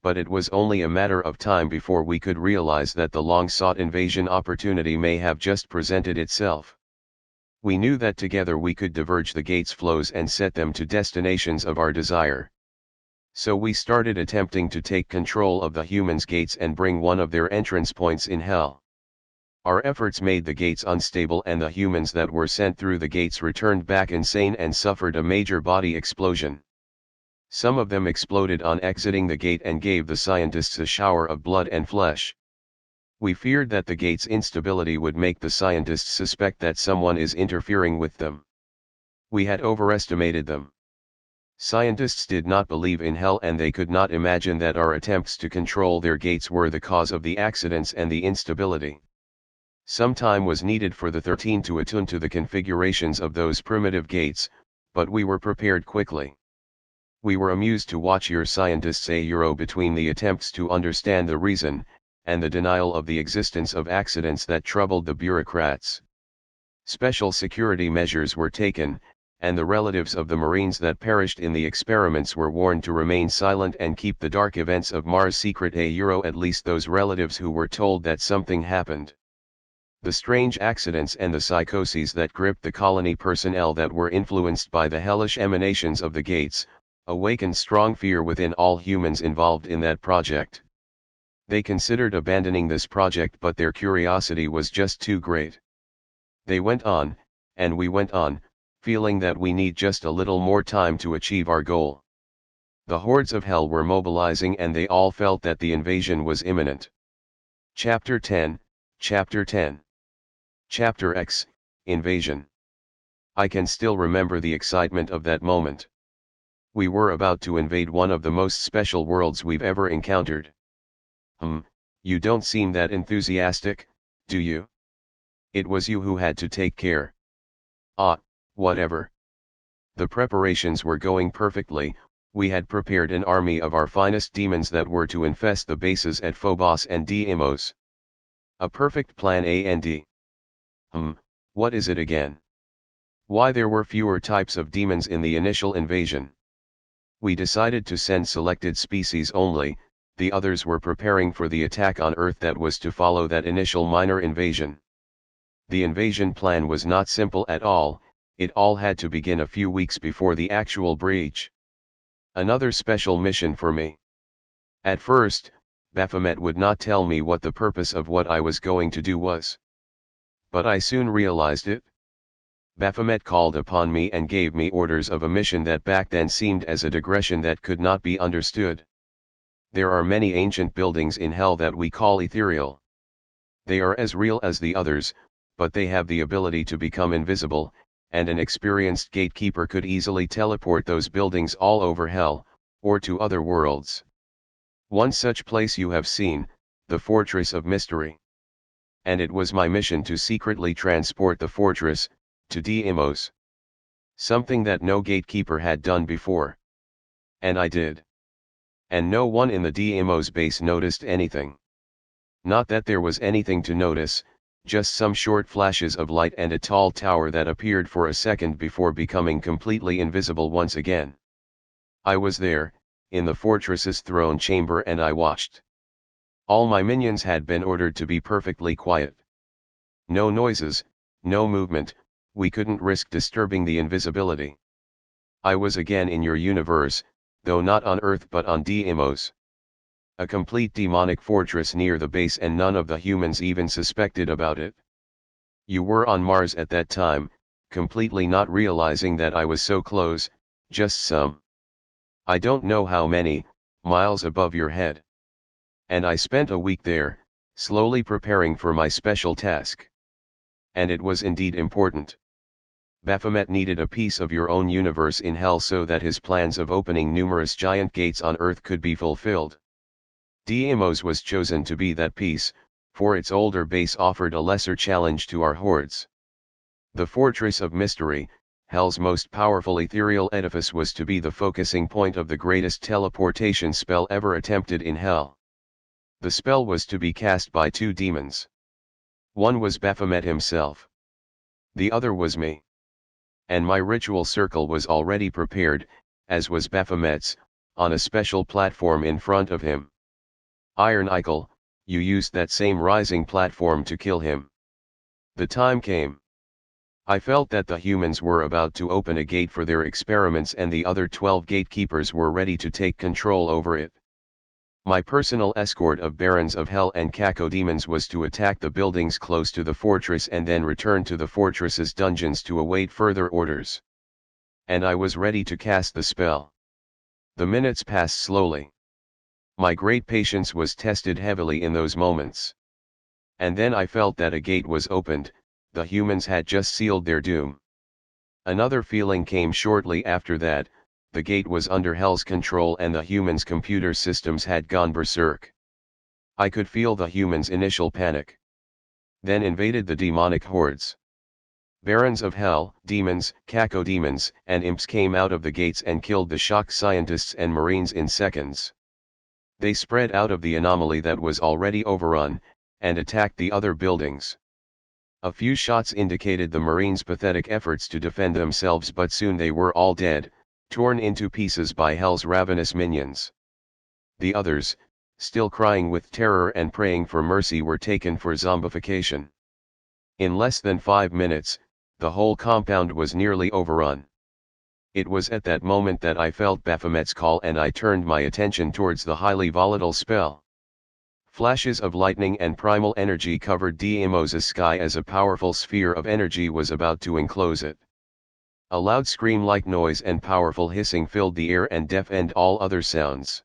But it was only a matter of time before we could realize that the long-sought invasion opportunity may have just presented itself. We knew that together we could diverge the gates' flows and set them to destinations of our desire. So we started attempting to take control of the humans' gates and bring one of their entrance points in hell. Our efforts made the gates unstable and the humans that were sent through the gates returned back insane and suffered a major body explosion. Some of them exploded on exiting the gate and gave the scientists a shower of blood and flesh. We feared that the gate's instability would make the scientists suspect that someone is interfering with them. We had overestimated them. Scientists did not believe in hell and they could not imagine that our attempts to control their gates were the cause of the accidents and the instability. Some time was needed for the 13 to attune to the configurations of those primitive gates, but we were prepared quickly. We were amused to watch your scientists between the attempts to understand the reason, and the denial of the existence of accidents that troubled the bureaucrats. Special security measures were taken, and the relatives of the Marines that perished in the experiments were warned to remain silent and keep the dark events of Mars secret at least those relatives who were told that something happened. The strange accidents and the psychoses that gripped the colony personnel that were influenced by the hellish emanations of the gates, awakened strong fear within all humans involved in that project. They considered abandoning this project, but their curiosity was just too great. They went on, and we went on, feeling that we need just a little more time to achieve our goal. The hordes of hell were mobilizing and they all felt that the invasion was imminent. Chapter 10, Chapter 10. Chapter X, Invasion. I can still remember the excitement of that moment. We were about to invade one of the most special worlds we've ever encountered. You don't seem that enthusiastic, do you? It was you who had to take care. Whatever. The preparations were going perfectly. We had prepared an army of our finest demons that were to infest the bases at Phobos and Deimos. A perfect plan and. What is it again? Why, there were fewer types of demons in the initial invasion. We decided to send selected species only, the others were preparing for the attack on Earth that was to follow that initial minor invasion. The invasion plan was not simple at all, it all had to begin a few weeks before the actual breach. Another special mission for me. At first, Baphomet would not tell me what the purpose of what I was going to do was. But I soon realized it. Baphomet called upon me and gave me orders of a mission that back then seemed as a digression that could not be understood. There are many ancient buildings in hell that we call ethereal. They are as real as the others, but they have the ability to become invisible, and an experienced gatekeeper could easily teleport those buildings all over hell, or to other worlds. One such place you have seen, the Fortress of Mystery. And it was my mission to secretly transport the fortress to Deimos. Something that no gatekeeper had done before. And I did. And no one in the Deimos base noticed anything. Not that there was anything to notice, just some short flashes of light and a tall tower that appeared for a second before becoming completely invisible once again. I was there, in the fortress's throne chamber, and I watched. All my minions had been ordered to be perfectly quiet. No noises, no movement, we couldn't risk disturbing the invisibility. I was again in your universe, though not on Earth but on Deimos. A complete demonic fortress near the base, and none of the humans even suspected about it. You were on Mars at that time, completely not realizing that I was so close, just some. I don't know how many, miles above your head. And I spent a week there, slowly preparing for my special task. And it was indeed important. Baphomet needed a piece of your own universe in hell so that his plans of opening numerous giant gates on Earth could be fulfilled. Deimos was chosen to be that piece, for its older base offered a lesser challenge to our hordes. The Fortress of Mystery, hell's most powerful ethereal edifice, was to be the focusing point of the greatest teleportation spell ever attempted in hell. The spell was to be cast by two demons. One was Baphomet himself. The other was me. And my ritual circle was already prepared, as was Baphomet's, on a special platform in front of him. Iron Eichel, you used that same rising platform to kill him. The time came. I felt that the humans were about to open a gate for their experiments and the other 12 gatekeepers were ready to take control over it. My personal escort of Barons of Hell and Cacodemons was to attack the buildings close to the fortress and then return to the fortress's dungeons to await further orders. And I was ready to cast the spell. The minutes passed slowly. My great patience was tested heavily in those moments. And then I felt that a gate was opened, the humans had just sealed their doom. Another feeling came shortly after that, the gate was under Hell's control and the humans' computer systems had gone berserk. I could feel the humans' initial panic. Then invaded the demonic hordes. Barons of Hell, demons, cacodemons, and imps came out of the gates and killed the shocked scientists and marines in seconds. They spread out of the anomaly that was already overrun, and attacked the other buildings. A few shots indicated the marines' pathetic efforts to defend themselves, but soon they were all dead, torn into pieces by Hell's ravenous minions. The others, still crying with terror and praying for mercy, were taken for zombification. In less than 5 minutes, the whole compound was nearly overrun. It was at that moment that I felt Baphomet's call and I turned my attention towards the highly volatile spell. Flashes of lightning and primal energy covered Deimos' sky as a powerful sphere of energy was about to enclose it. A loud scream-like noise and powerful hissing filled the air and deafened all other sounds.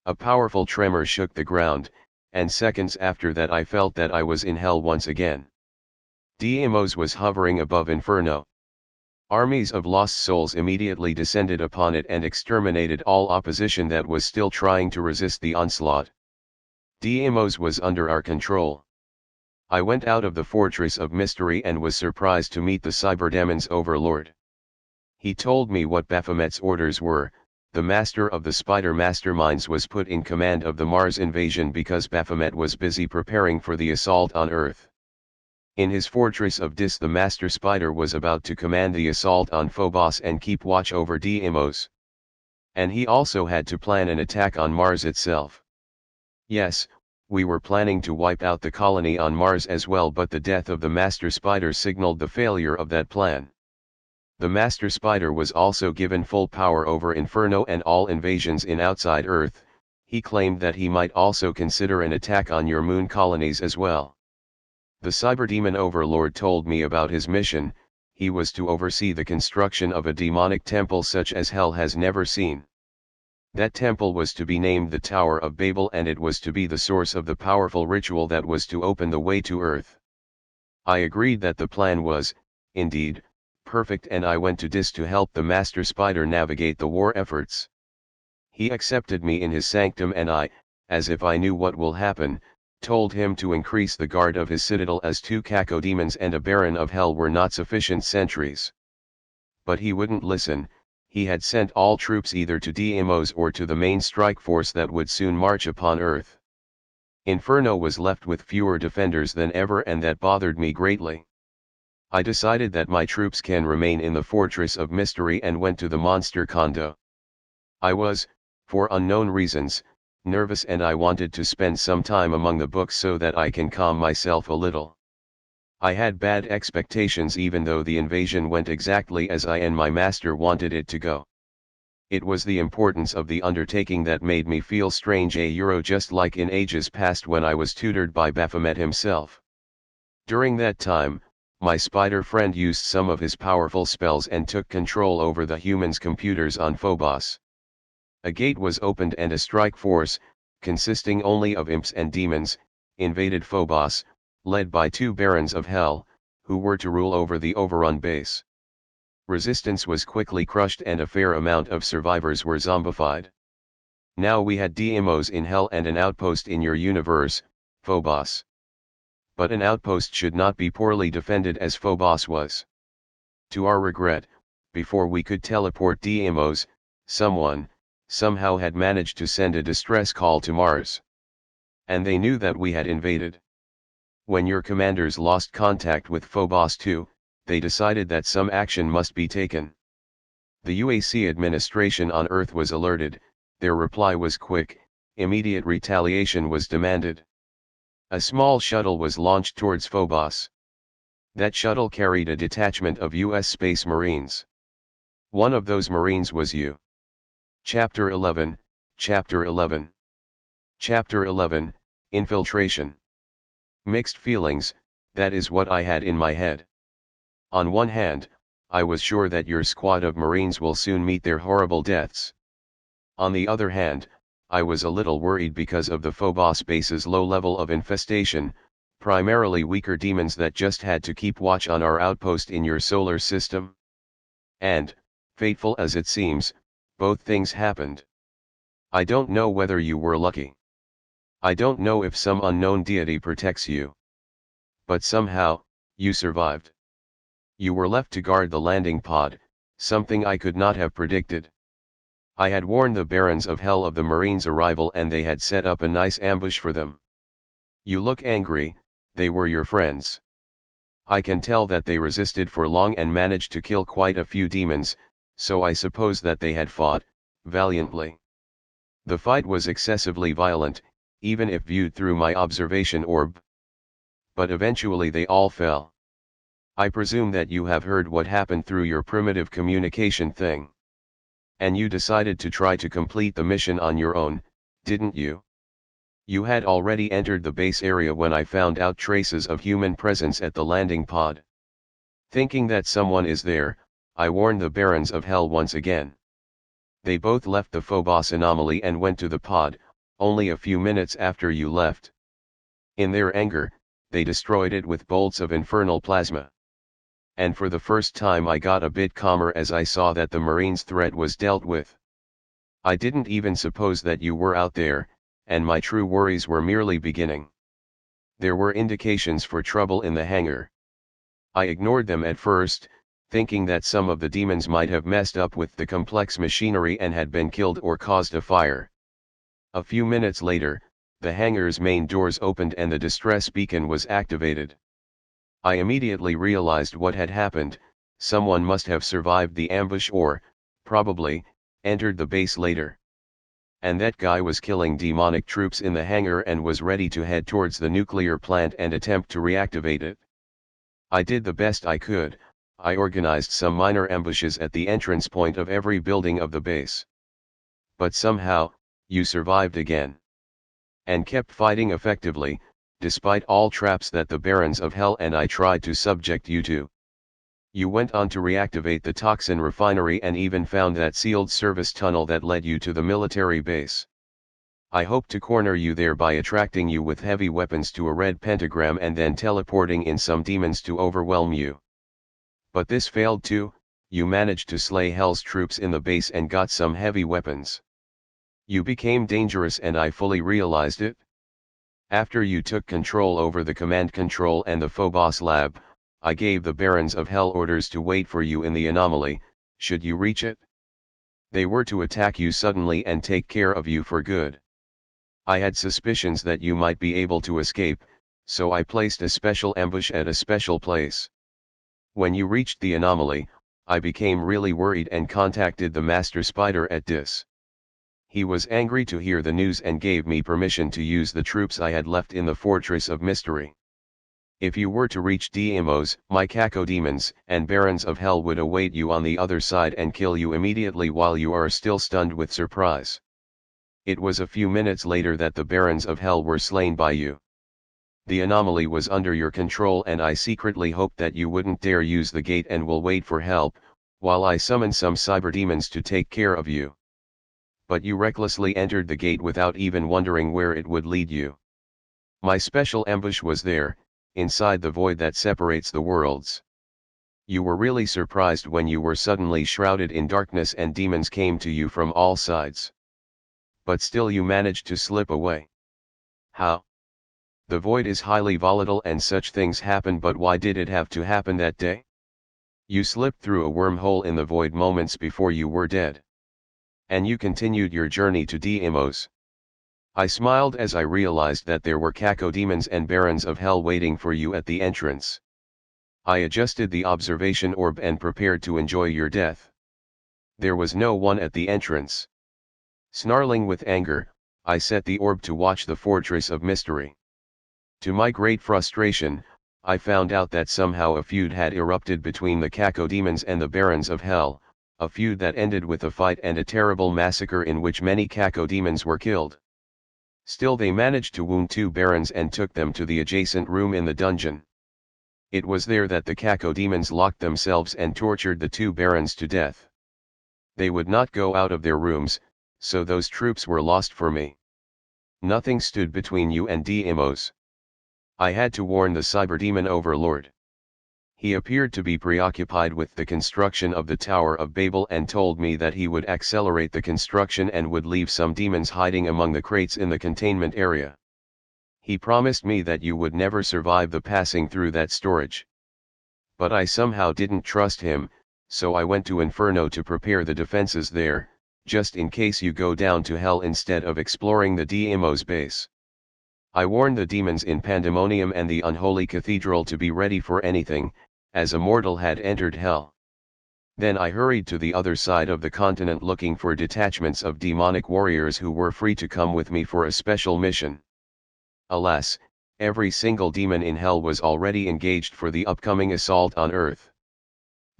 A powerful tremor shook the ground, and seconds after that I felt that I was in hell once again. Deimos was hovering above Inferno. Armies of lost souls immediately descended upon it and exterminated all opposition that was still trying to resist the onslaught. Deimos was under our control. I went out of the Fortress of Mystery and was surprised to meet the Cyberdemon's overlord. He told me what Baphomet's orders were. The master of the Spider Masterminds was put in command of the Mars invasion because Baphomet was busy preparing for the assault on Earth. In his Fortress of Dis, the Master Spider was about to command the assault on Phobos and keep watch over Deimos. And he also had to plan an attack on Mars itself. Yes, we were planning to wipe out the colony on Mars as well, but the death of the Master Spider signaled the failure of that plan. The Master Spider was also given full power over Inferno and all invasions in outside Earth. He claimed that he might also consider an attack on your moon colonies as well. The Cyberdemon Overlord told me about his mission. He was to oversee the construction of a demonic temple such as Hell has never seen. That temple was to be named the Tower of Babel, and it was to be the source of the powerful ritual that was to open the way to Earth. I agreed that the plan was, indeed, perfect, and I went to Dis to help the Master Spider navigate the war efforts. He accepted me in his sanctum and I, as if I knew what will happen, told him to increase the guard of his citadel as 2 cacodemons and a Baron of Hell were not sufficient sentries. But he wouldn't listen. He had sent all troops either to Deimos or to the main strike force that would soon march upon Earth. Inferno was left with fewer defenders than ever, and that bothered me greatly. I decided that my troops can remain in the Fortress of Mystery and went to the Monster Condo. I was, for unknown reasons, nervous, and I wanted to spend some time among the books so that I can calm myself a little. I had bad expectations even though the invasion went exactly as I and my master wanted it to go. It was the importance of the undertaking that made me feel strange, just like in ages past when I was tutored by Baphomet himself. During that time, my spider friend used some of his powerful spells and took control over the humans' computers on Phobos. A gate was opened and a strike force, consisting only of imps and demons, invaded Phobos, led by 2 Barons of Hell, who were to rule over the overrun base. Resistance was quickly crushed and a fair amount of survivors were zombified. Now we had Deimos in Hell and an outpost in your universe, Phobos. But an outpost should not be poorly defended as Phobos was. To our regret, before we could teleport Deimos, someone, somehow had managed to send a distress call to Mars. And they knew that we had invaded. When your commanders lost contact with Phobos 2, they decided that some action must be taken. The UAC administration on Earth was alerted, their reply was quick, immediate retaliation was demanded. A small shuttle was launched towards Phobos. That shuttle carried a detachment of U.S. Space Marines. One of those Marines was you. Chapter 11, Chapter 11. Chapter 11, Infiltration. Mixed feelings, that is what I had in my head. On one hand, I was sure that your squad of Marines will soon meet their horrible deaths. On the other hand, I was a little worried because of the Phobos base's low level of infestation, primarily weaker demons that just had to keep watch on our outpost in your solar system. And, fateful as it seems, both things happened. I don't know whether you were lucky. I don't know if some unknown deity protects you. But somehow, you survived. You were left to guard the landing pod, something I could not have predicted. I had warned the Barons of Hell of the Marines' arrival and they had set up a nice ambush for them. You look angry, they were your friends. I can tell that they resisted for long and managed to kill quite a few demons, so I suppose that they had fought valiantly. The fight was excessively violent, even if viewed through my observation orb. But eventually they all fell. I presume that you have heard what happened through your primitive communication thing. And you decided to try to complete the mission on your own, didn't you? You had already entered the base area when I found out traces of human presence at the landing pod. Thinking that someone is there, I warned the Barons of Hell once again. They both left the Phobos anomaly and went to the pod, only a few minutes after you left. In their anger, they destroyed it with bolts of infernal plasma. And for the first time I got a bit calmer as I saw that the Marines' threat was dealt with. I didn't even suppose that you were out there, and my true worries were merely beginning. There were indications for trouble in the hangar. I ignored them at first, thinking that some of the demons might have messed up with the complex machinery and had been killed or caused a fire. A few minutes later, the hangar's main doors opened and the distress beacon was activated. I immediately realized what had happened. Someone must have survived the ambush or, probably, entered the base later. And that guy was killing demonic troops in the hangar and was ready to head towards the nuclear plant and attempt to reactivate it. I did the best I could. I organized some minor ambushes at the entrance point of every building of the base. But somehow, you survived again. And kept fighting effectively, despite all traps that the Barons of Hell and I tried to subject you to. You went on to reactivate the toxin refinery and even found that sealed service tunnel that led you to the military base. I hoped to corner you there by attracting you with heavy weapons to a red pentagram and then teleporting in some demons to overwhelm you. But this failed too. You managed to slay Hell's troops in the base and got some heavy weapons. You became dangerous and I fully realized it. After you took control over the command control and the Phobos lab, I gave the Barons of Hell orders to wait for you in the anomaly, should you reach it. They were to attack you suddenly and take care of you for good. I had suspicions that you might be able to escape, so I placed a special ambush at a special place. When you reached the anomaly, I became really worried and contacted the Master Spider at DIS. He was angry to hear the news and gave me permission to use the troops I had left in the Fortress of Mystery. If you were to reach Deimos, my cacodemons and Barons of Hell would await you on the other side and kill you immediately while you are still stunned with surprise. It was a few minutes later that the Barons of Hell were slain by you. The anomaly was under your control and I secretly hoped that you wouldn't dare use the gate and will wait for help, while I summon some cyberdemons to take care of you. But you recklessly entered the gate without even wondering where it would lead you. My special ambush was there, inside the void that separates the worlds. You were really surprised when you were suddenly shrouded in darkness and demons came to you from all sides. But still you managed to slip away. How? The void is highly volatile and such things happen, but why did it have to happen that day? You slipped through a wormhole in the void moments before you were dead. And you continued your journey to Deimos. I smiled as I realized that there were cacodemons and barons of hell waiting for you at the entrance. I adjusted the observation orb and prepared to enjoy your death. There was no one at the entrance. Snarling with anger, I set the orb to watch the fortress of mystery. To my great frustration, I found out that somehow a feud had erupted between the cacodemons and the barons of hell, a feud that ended with a fight and a terrible massacre in which many cacodemons were killed. Still they managed to wound 2 barons and took them to the adjacent room in the dungeon. It was there that the cacodemons locked themselves and tortured the 2 barons to death. They would not go out of their rooms, so those troops were lost for me. Nothing stood between you and Demos. I had to warn the cyberdemon overlord. He appeared to be preoccupied with the construction of the Tower of Babel and told me that he would accelerate the construction and would leave some demons hiding among the crates in the containment area. He promised me that you would never survive the passing through that storage. But I somehow didn't trust him, so I went to Inferno to prepare the defenses there, just in case you go down to hell instead of exploring the Demos base. I warned the demons in Pandemonium and the Unholy Cathedral to be ready for anything, as a mortal had entered hell. Then I hurried to the other side of the continent looking for detachments of demonic warriors who were free to come with me for a special mission. Alas, every single demon in hell was already engaged for the upcoming assault on Earth.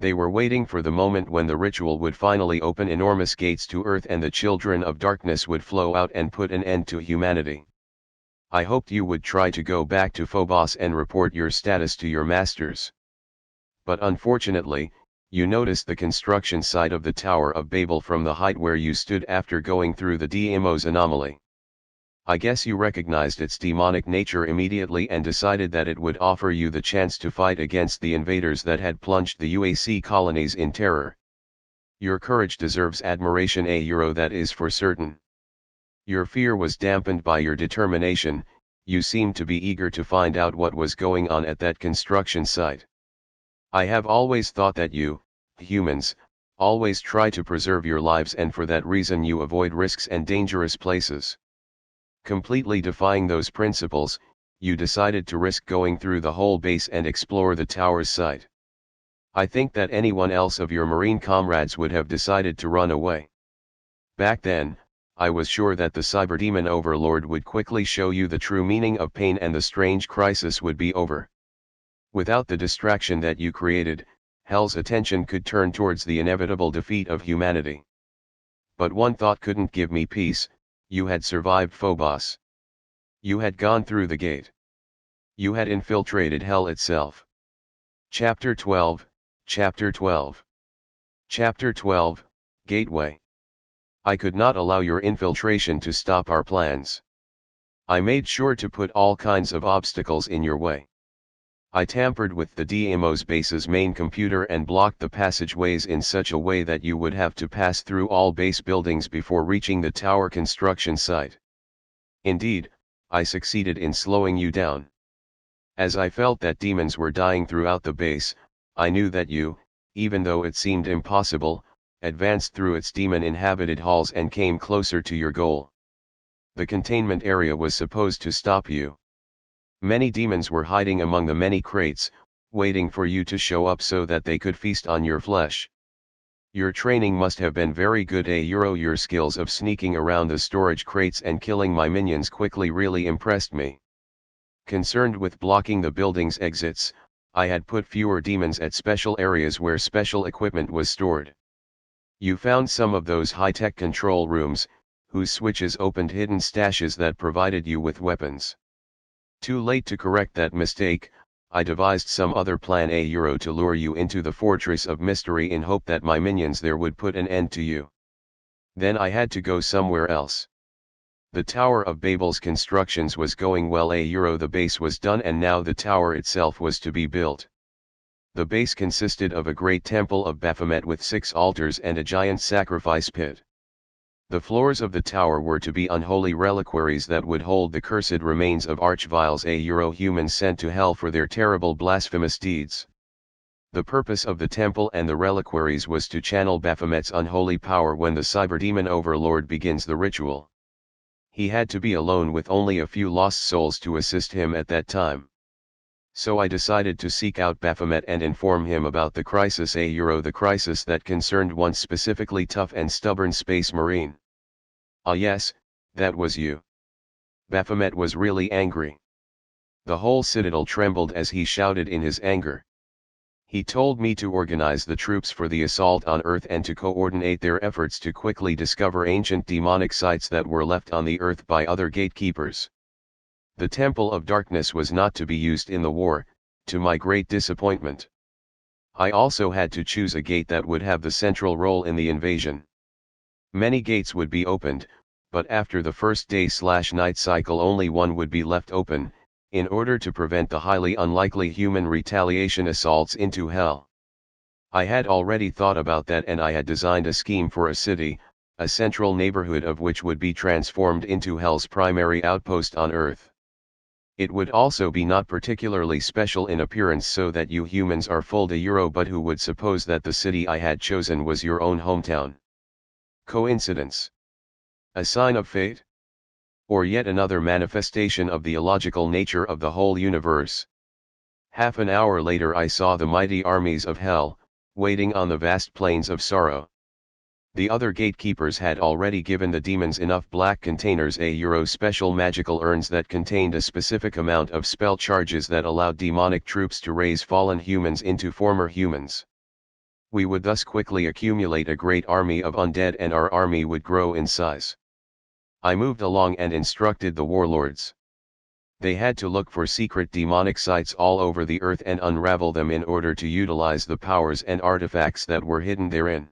They were waiting for the moment when the ritual would finally open enormous gates to Earth and the children of darkness would flow out and put an end to humanity. I hoped you would try to go back to Phobos and report your status to your masters. But unfortunately, you noticed the construction site of the Tower of Babel from the height where you stood after going through the Demos anomaly. I guess you recognized its demonic nature immediately and decided that it would offer you the chance to fight against the invaders that had plunged the UAC colonies in terror. Your courage deserves admiration, that is for certain. Your fear was dampened by your determination. You seemed to be eager to find out what was going on at that construction site. I have always thought that you, humans, always try to preserve your lives, and for that reason you avoid risks and dangerous places. Completely defying those principles, you decided to risk going through the whole base and explore the tower's site. I think that anyone else of your marine comrades would have decided to run away. Back then, I was sure that the cyberdemon overlord would quickly show you the true meaning of pain and the strange crisis would be over. Without the distraction that you created, hell's attention could turn towards the inevitable defeat of humanity. But one thought couldn't give me peace: you had survived Phobos. You had gone through the gate. You had infiltrated hell itself. Chapter 12, Chapter 12. Chapter 12, Gateway. I could not allow your infiltration to stop our plans. I made sure to put all kinds of obstacles in your way. I tampered with the Demos base's main computer and blocked the passageways in such a way that you would have to pass through all base buildings before reaching the tower construction site. Indeed, I succeeded in slowing you down. As I felt that demons were dying throughout the base, I knew that you, even though it seemed impossible, advanced through its demon-inhabited halls and came closer to your goal. The containment area was supposed to stop you. Many demons were hiding among the many crates, waiting for you to show up so that they could feast on your flesh. Your training must have been very good. Your skills of sneaking around the storage crates and killing my minions quickly really impressed me. Concerned with blocking the building's exits, I had put fewer demons at special areas where special equipment was stored. You found some of those high-tech control rooms, whose switches opened hidden stashes that provided you with weapons. Too late to correct that mistake, I devised some other plan to lure you into the Fortress of Mystery in hope that my minions there would put an end to you. Then I had to go somewhere else. The Tower of Babel's constructions was going well. The base was done and now the tower itself was to be built. The base consisted of a great temple of Baphomet with 6 altars and a giant sacrifice pit. The floors of the tower were to be unholy reliquaries that would hold the cursed remains of archviles humans sent to hell for their terrible blasphemous deeds. The purpose of the temple and the reliquaries was to channel Baphomet's unholy power when the cyberdemon overlord begins the ritual. He had to be alone with only a few lost souls to assist him at that time. So I decided to seek out Baphomet and inform him about the crisis, the crisis that concerned one specifically tough and stubborn space marine. Ah yes, that was you. Baphomet was really angry. The whole citadel trembled as he shouted in his anger. He told me to organize the troops for the assault on Earth and to coordinate their efforts to quickly discover ancient demonic sites that were left on the Earth by other gatekeepers. The Temple of Darkness was not to be used in the war, to my great disappointment. I also had to choose a gate that would have the central role in the invasion. Many gates would be opened, but after the first day/night cycle only one would be left open, in order to prevent the highly unlikely human retaliation assaults into Hell. I had already thought about that, and I had designed a scheme for a city, a central neighborhood of which would be transformed into Hell's primary outpost on Earth. It would also be not particularly special in appearance, so that you humans are fooled but who would suppose that the city I had chosen was your own hometown? Coincidence? A sign of fate? Or yet another manifestation of the illogical nature of the whole universe? Half an hour later I saw the mighty armies of Hell, waiting on the vast plains of sorrow. The other gatekeepers had already given the demons enough black containers, special magical urns that contained a specific amount of spell charges that allowed demonic troops to raise fallen humans into former humans. We would thus quickly accumulate a great army of undead, and our army would grow in size. I moved along and instructed the warlords. They had to look for secret demonic sites all over the Earth and unravel them in order to utilize the powers and artifacts that were hidden therein.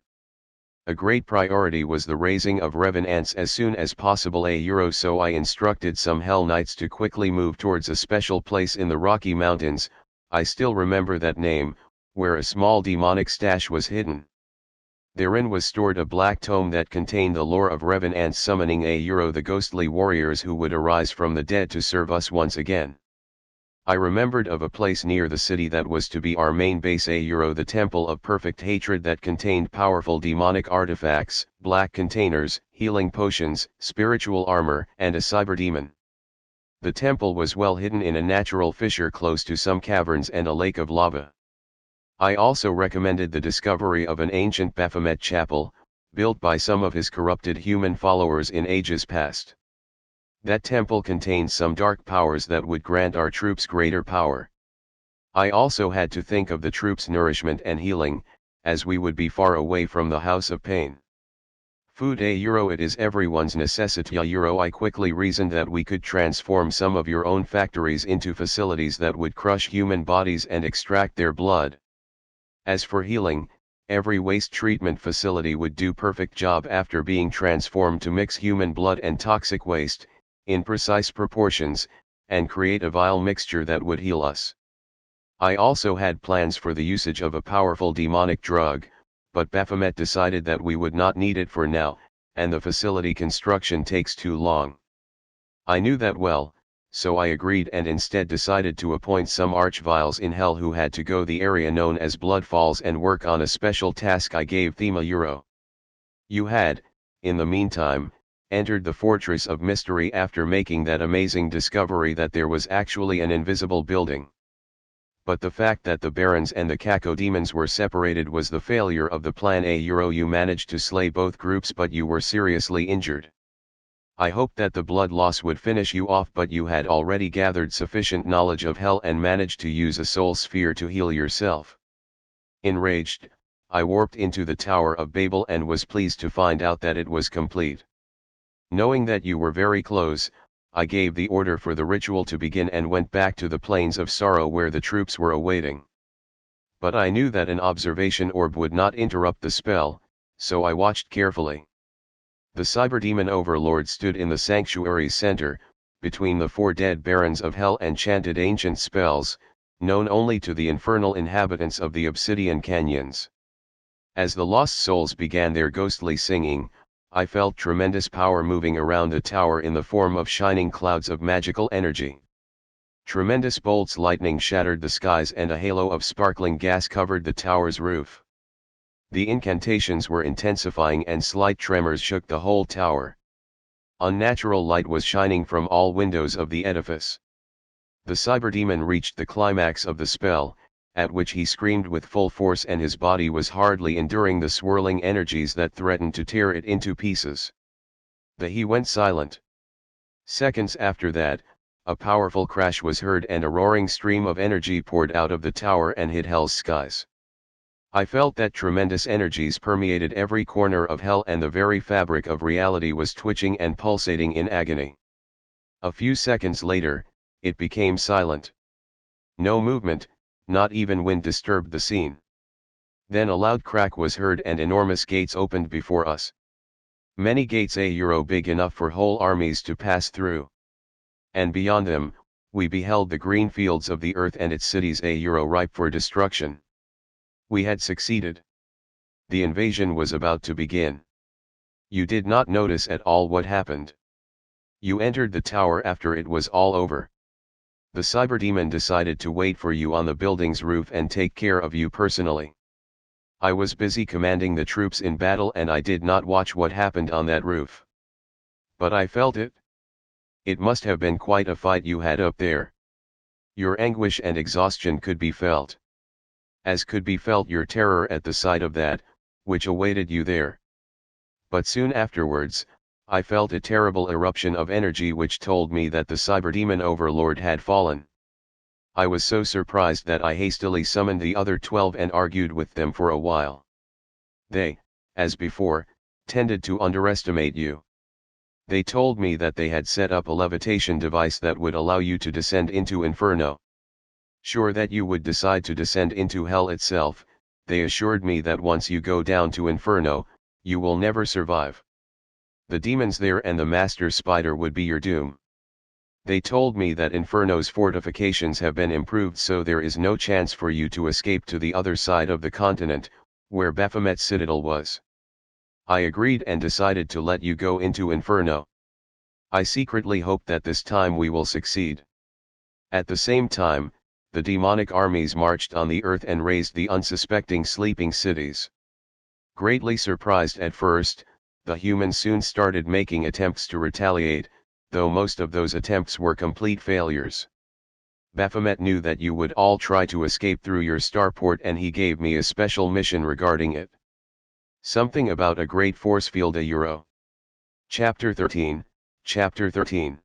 A great priority was the raising of revenants as soon as possible, so I instructed some Hell Knights to quickly move towards a special place in the Rocky Mountains, I still remember that name, where a small demonic stash was hidden. Therein was stored a black tome that contained the lore of revenants summoning the ghostly warriors who would arise from the dead to serve us once again. I remembered of a place near the city that was to be our main base, the Temple of Perfect Hatred, that contained powerful demonic artifacts, black containers, healing potions, spiritual armor, and a cyberdemon. The temple was well hidden in a natural fissure close to some caverns and a lake of lava. I also recommended the discovery of an ancient Baphomet chapel, built by some of his corrupted human followers in ages past. That temple contained some dark powers that would grant our troops greater power. I also had to think of the troops' nourishment and healing, as we would be far away from the House of Pain. Food it is everyone's necessity I quickly reasoned that we could transform some of your own factories into facilities that would crush human bodies and extract their blood. As for healing, every waste treatment facility would do perfect job after being transformed to mix human blood and toxic waste, in precise proportions, and create a vile mixture that would heal us. I also had plans for the usage of a powerful demonic drug, but Baphomet decided that we would not need it for now, and the facility construction takes too long. I knew that well, so I agreed and instead decided to appoint some archviles in Hell who had to go the area known as Blood Falls and work on a special task I gave them €. You had, in the meantime, entered the Fortress of Mystery after making that amazing discovery that there was actually an invisible building. But the fact that the Barons and the Cacodemons were separated was the failure of the plan. You managed to slay both groups, but you were seriously injured. I hoped that the blood loss would finish you off, but you had already gathered sufficient knowledge of Hell and managed to use a soul sphere to heal yourself. Enraged, I warped into the Tower of Babel and was pleased to find out that it was complete. Knowing that you were very close, I gave the order for the ritual to begin and went back to the Plains of Sorrow where the troops were awaiting. But I knew that an observation orb would not interrupt the spell, so I watched carefully. The Cyberdemon Overlord stood in the sanctuary's center, between the 4 dead Barons of Hell, and chanted ancient spells, known only to the infernal inhabitants of the Obsidian Canyons. As the lost souls began their ghostly singing, I felt tremendous power moving around the tower in the form of shining clouds of magical energy. Tremendous bolts lightning shattered the skies and a halo of sparkling gas covered the tower's roof. The incantations were intensifying and slight tremors shook the whole tower. Unnatural light was shining from all windows of the edifice. The cyberdemon reached the climax of the spell, at which he screamed with full force and his body was hardly enduring the swirling energies that threatened to tear it into pieces. He went silent. Seconds after that, a powerful crash was heard and a roaring stream of energy poured out of the tower and hit Hell's skies. I felt that tremendous energies permeated every corner of Hell and the very fabric of reality was twitching and pulsating in agony. A few seconds later, it became silent. No movement, not even wind disturbed the scene. Then a loud crack was heard and enormous gates opened before us. Many gates big enough for whole armies to pass through. And beyond them, we beheld the green fields of the earth and its cities ripe for destruction. We had succeeded. The invasion was about to begin. You did not notice at all what happened. You entered the tower after it was all over. The cyberdemon decided to wait for you on the building's roof and take care of you personally. I was busy commanding the troops in battle and I did not watch what happened on that roof. But I felt it. It must have been quite a fight you had up there. Your anguish and exhaustion could be felt. As could be felt your terror at the sight of that, which awaited you there. But soon afterwards, I felt a terrible eruption of energy which told me that the cyberdemon overlord had fallen. I was so surprised that I hastily summoned the other 12 and argued with them for a while. They, as before, tended to underestimate you. They told me that they had set up a levitation device that would allow you to descend into Inferno. Sure that you would decide to descend into Hell itself, they assured me that once you go down to Inferno, you will never survive. The demons there and the Master Spider would be your doom. They told me that Inferno's fortifications have been improved so there is no chance for you to escape to the other side of the continent, where Baphomet's citadel was. I agreed and decided to let you go into Inferno. I secretly hope that this time we will succeed. At the same time, the demonic armies marched on the earth and razed the unsuspecting sleeping cities. Greatly surprised at first, the humans soon started making attempts to retaliate, though most of those attempts were complete failures. Baphomet knew that you would all try to escape through your starport and he gave me a special mission regarding it. Something about a great force field Chapter 13, Chapter 13.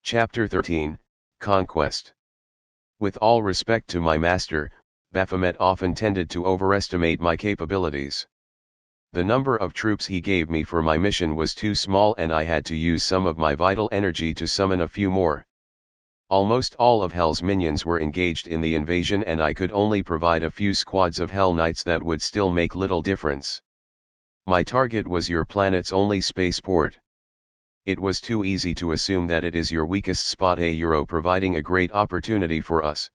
Chapter 13, Conquest. With all respect to my master, Baphomet often tended to overestimate my capabilities. The number of troops he gave me for my mission was too small and I had to use some of my vital energy to summon a few more. Almost all of Hell's minions were engaged in the invasion and I could only provide a few squads of Hell Knights that would still make little difference. My target was your planet's only spaceport. It was too easy to assume that it is your weakest spot providing a great opportunity for us.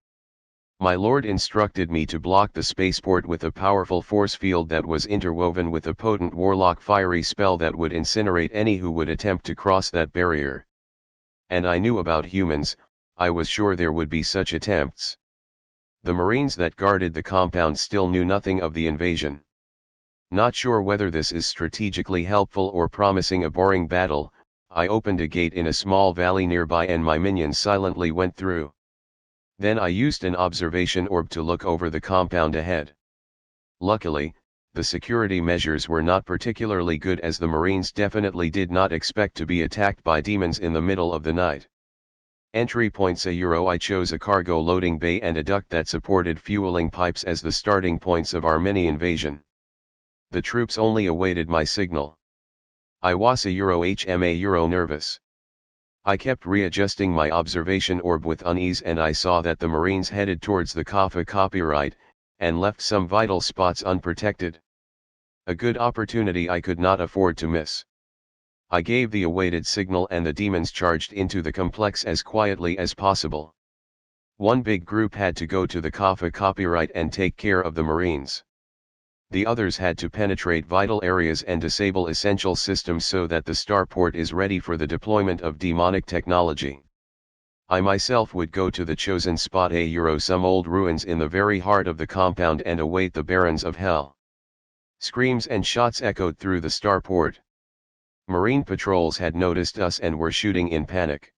My lord instructed me to block the spaceport with a powerful force field that was interwoven with a potent warlock fiery spell that would incinerate any who would attempt to cross that barrier. And I knew about humans, I was sure there would be such attempts. The Marines that guarded the compound still knew nothing of the invasion. Not sure whether this is strategically helpful or promising a boring battle, I opened a gate in a small valley nearby and my minions silently went through. Then I used an observation orb to look over the compound ahead. Luckily, the security measures were not particularly good as the Marines definitely did not expect to be attacked by demons in the middle of the night. Entry points I chose a cargo loading bay and a duct that supported fueling pipes as the starting points of our mini-invasion. The troops only awaited my signal. I was nervous. I kept readjusting my observation orb with unease and I saw that the Marines headed towards the Kaffa copyright, and left some vital spots unprotected. A good opportunity I could not afford to miss. I gave the awaited signal and the demons charged into the complex as quietly as possible. One big group had to go to the Kaffa copyright and take care of the Marines. The others had to penetrate vital areas and disable essential systems so that the starport is ready for the deployment of demonic technology. I myself would go to the chosen spot some old ruins in the very heart of the compound and await the barons of hell. Screams and shots echoed through the starport. Marine patrols had noticed us and were shooting in panic.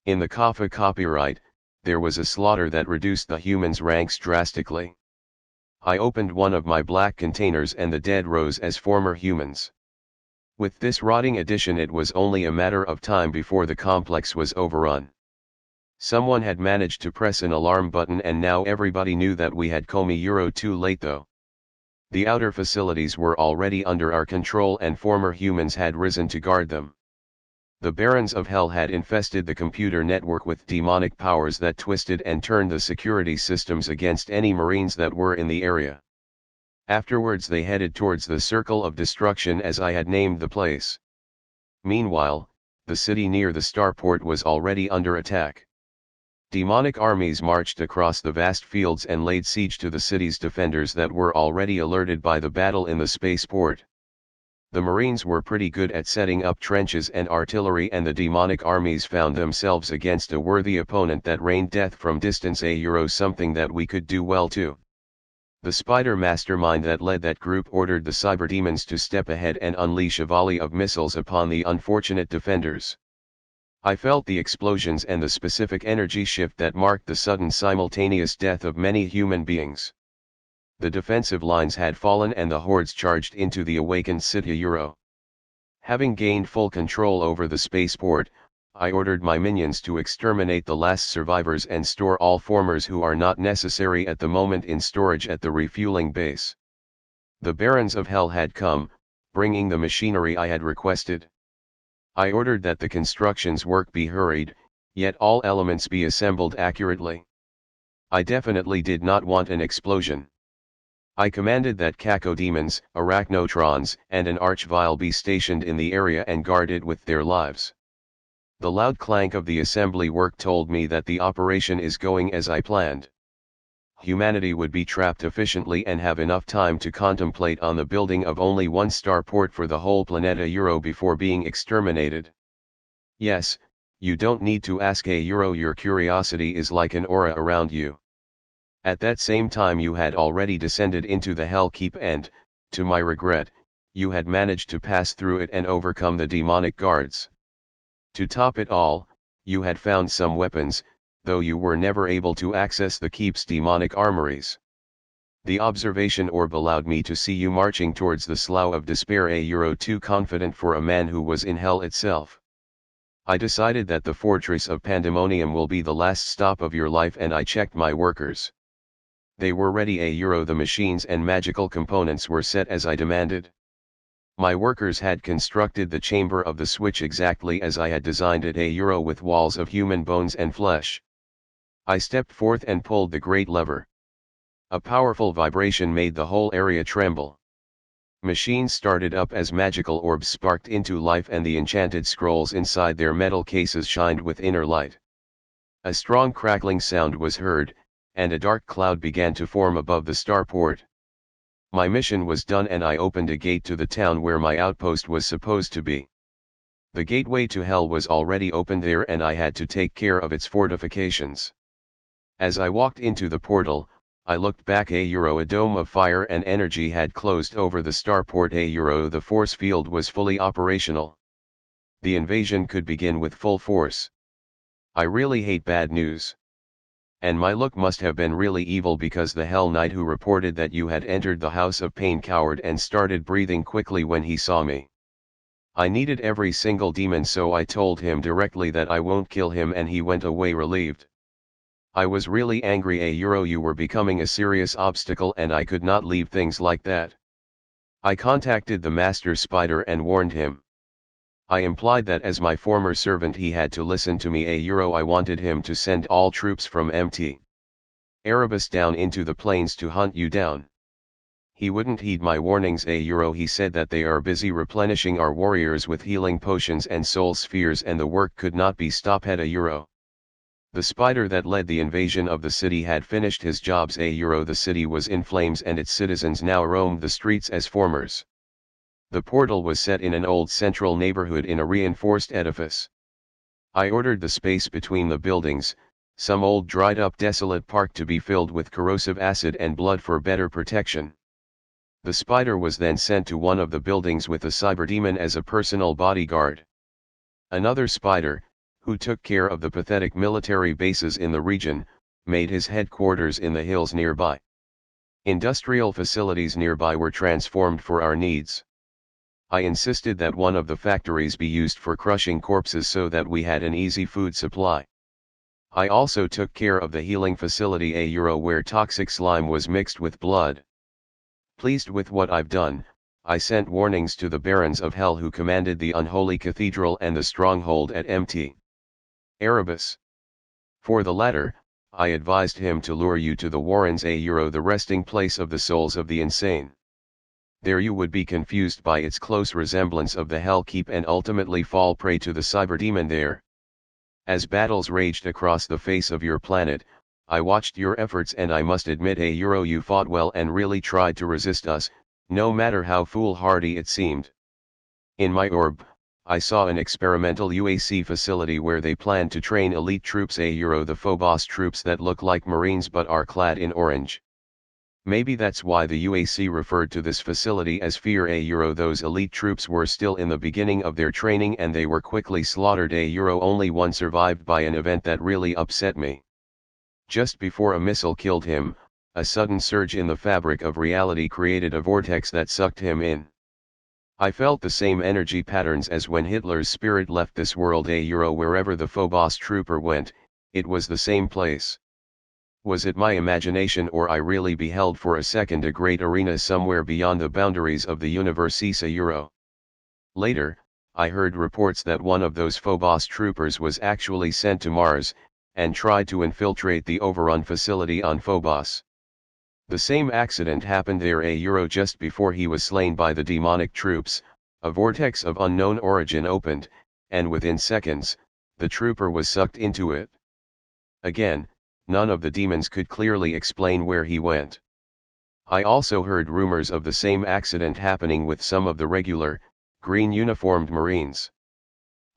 In the Kafka copyright, there was a slaughter that reduced the humans' ranks drastically. I opened one of my black containers and the dead rose as former humans. With this rotting addition, it was only a matter of time before the complex was overrun. Someone had managed to press an alarm button and now everybody knew that we had come too late though. The outer facilities were already under our control and former humans had risen to guard them. The Barons of Hell had infested the computer network with demonic powers that twisted and turned the security systems against any Marines that were in the area. Afterwards they headed towards the Circle of Destruction, as I had named the place. Meanwhile, the city near the starport was already under attack. Demonic armies marched across the vast fields and laid siege to the city's defenders that were already alerted by the battle in the spaceport. The Marines were pretty good at setting up trenches and artillery, and the demonic armies found themselves against a worthy opponent that rained death from distance, something that we could do well too. The spider mastermind that led that group ordered the cyberdemons to step ahead and unleash a volley of missiles upon the unfortunate defenders. I felt the explosions and the specific energy shift that marked the sudden simultaneous death of many human beings. The defensive lines had fallen and the hordes charged into the awakened city. Having gained full control over the spaceport, I ordered my minions to exterminate the last survivors and store all formers who are not necessary at the moment in storage at the refueling base. The Barons of Hell had come, bringing the machinery I had requested. I ordered that the constructions work be hurried, yet all elements be assembled accurately. I definitely did not want an explosion. I commanded that cacodemons, arachnotrons, and an archvile be stationed in the area and guarded with their lives. The loud clank of the assembly work told me that the operation is going as I planned. Humanity would be trapped efficiently and have enough time to contemplate on the building of only one starport for the whole planeta before being exterminated. Yes, you don't need to ask your curiosity is like an aura around you. At that same time you had already descended into the Hell Keep and, to my regret, you had managed to pass through it and overcome the demonic guards. To top it all, you had found some weapons, though you were never able to access the Keep's demonic armories. The observation orb allowed me to see you marching towards the Slough of Despair, too confident for a man who was in hell itself. I decided that the Fortress of Pandemonium will be the last stop of your life, and I checked my workers. They were ready, the machines and magical components were set as I demanded. My workers had constructed the chamber of the switch exactly as I had designed it, with walls of human bones and flesh. I stepped forth and pulled the great lever. A powerful vibration made the whole area tremble. Machines started up as magical orbs sparked into life and the enchanted scrolls inside their metal cases shined with inner light. A strong crackling sound was heard, and a dark cloud began to form above the starport. My mission was done and I opened a gate to the town where my outpost was supposed to be. The gateway to hell was already opened there and I had to take care of its fortifications. As I walked into the portal, I looked back, a dome of fire and energy had closed over the starport, the force field was fully operational. The invasion could begin with full force. I really hate bad news. And my look must have been really evil because the Hell Knight who reported that you had entered the House of Pain cowered and started breathing quickly when he saw me. I needed every single demon, so I told him directly that I won't kill him and he went away relieved. I was really angry, you were becoming a serious obstacle and I could not leave things like that. I contacted the Master Spider and warned him. I implied that as my former servant he had to listen to me, I wanted him to send all troops from Mt. Erebus down into the plains to hunt you down. He wouldn't heed my warnings, he said that they are busy replenishing our warriors with healing potions and soul spheres and the work could not be stopped. The spider that led the invasion of the city had finished his jobs, the city was in flames and its citizens now roamed the streets as formers. The portal was set in an old central neighborhood in a reinforced edifice. I ordered the space between the buildings, some old dried up desolate park, to be filled with corrosive acid and blood for better protection. The spider was then sent to one of the buildings with the cyberdemon as a personal bodyguard. Another spider, who took care of the pathetic military bases in the region, made his headquarters in the hills nearby. Industrial facilities nearby were transformed for our needs. I insisted that one of the factories be used for crushing corpses so that we had an easy food supply. I also took care of the healing facility where toxic slime was mixed with blood. Pleased with what I've done, I sent warnings to the barons of hell who commanded the unholy cathedral and the stronghold at Mt. Erebus. For the latter, I advised him to lure you to the Warrens the resting place of the souls of the insane. There you would be confused by its close resemblance of the Hellkeep and ultimately fall prey to the cyberdemon there. As battles raged across the face of your planet, I watched your efforts and I must admit you fought well and really tried to resist us, no matter how foolhardy it seemed. In my orb, I saw an experimental UAC facility where they plan to train elite troops the Phobos troops that look like Marines but are clad in orange. Maybe that's why the UAC referred to this facility as Fear those elite troops were still in the beginning of their training and they were quickly slaughtered only one survived by an event that really upset me. Just before a missile killed him, a sudden surge in the fabric of reality created a vortex that sucked him in. I felt the same energy patterns as when Hitler's spirit left this world wherever the Phobos trooper went, it was the same place. Was it my imagination or I really beheld for a second a great arena somewhere beyond the boundaries of the universe? Later, I heard reports that one of those Phobos troopers was actually sent to Mars, and tried to infiltrate the overrun facility on Phobos. The same accident happened there just before he was slain by the demonic troops, a vortex of unknown origin opened, and within seconds, the trooper was sucked into it. Again, none of the demons could clearly explain where he went. I also heard rumors of the same accident happening with some of the regular, green-uniformed Marines.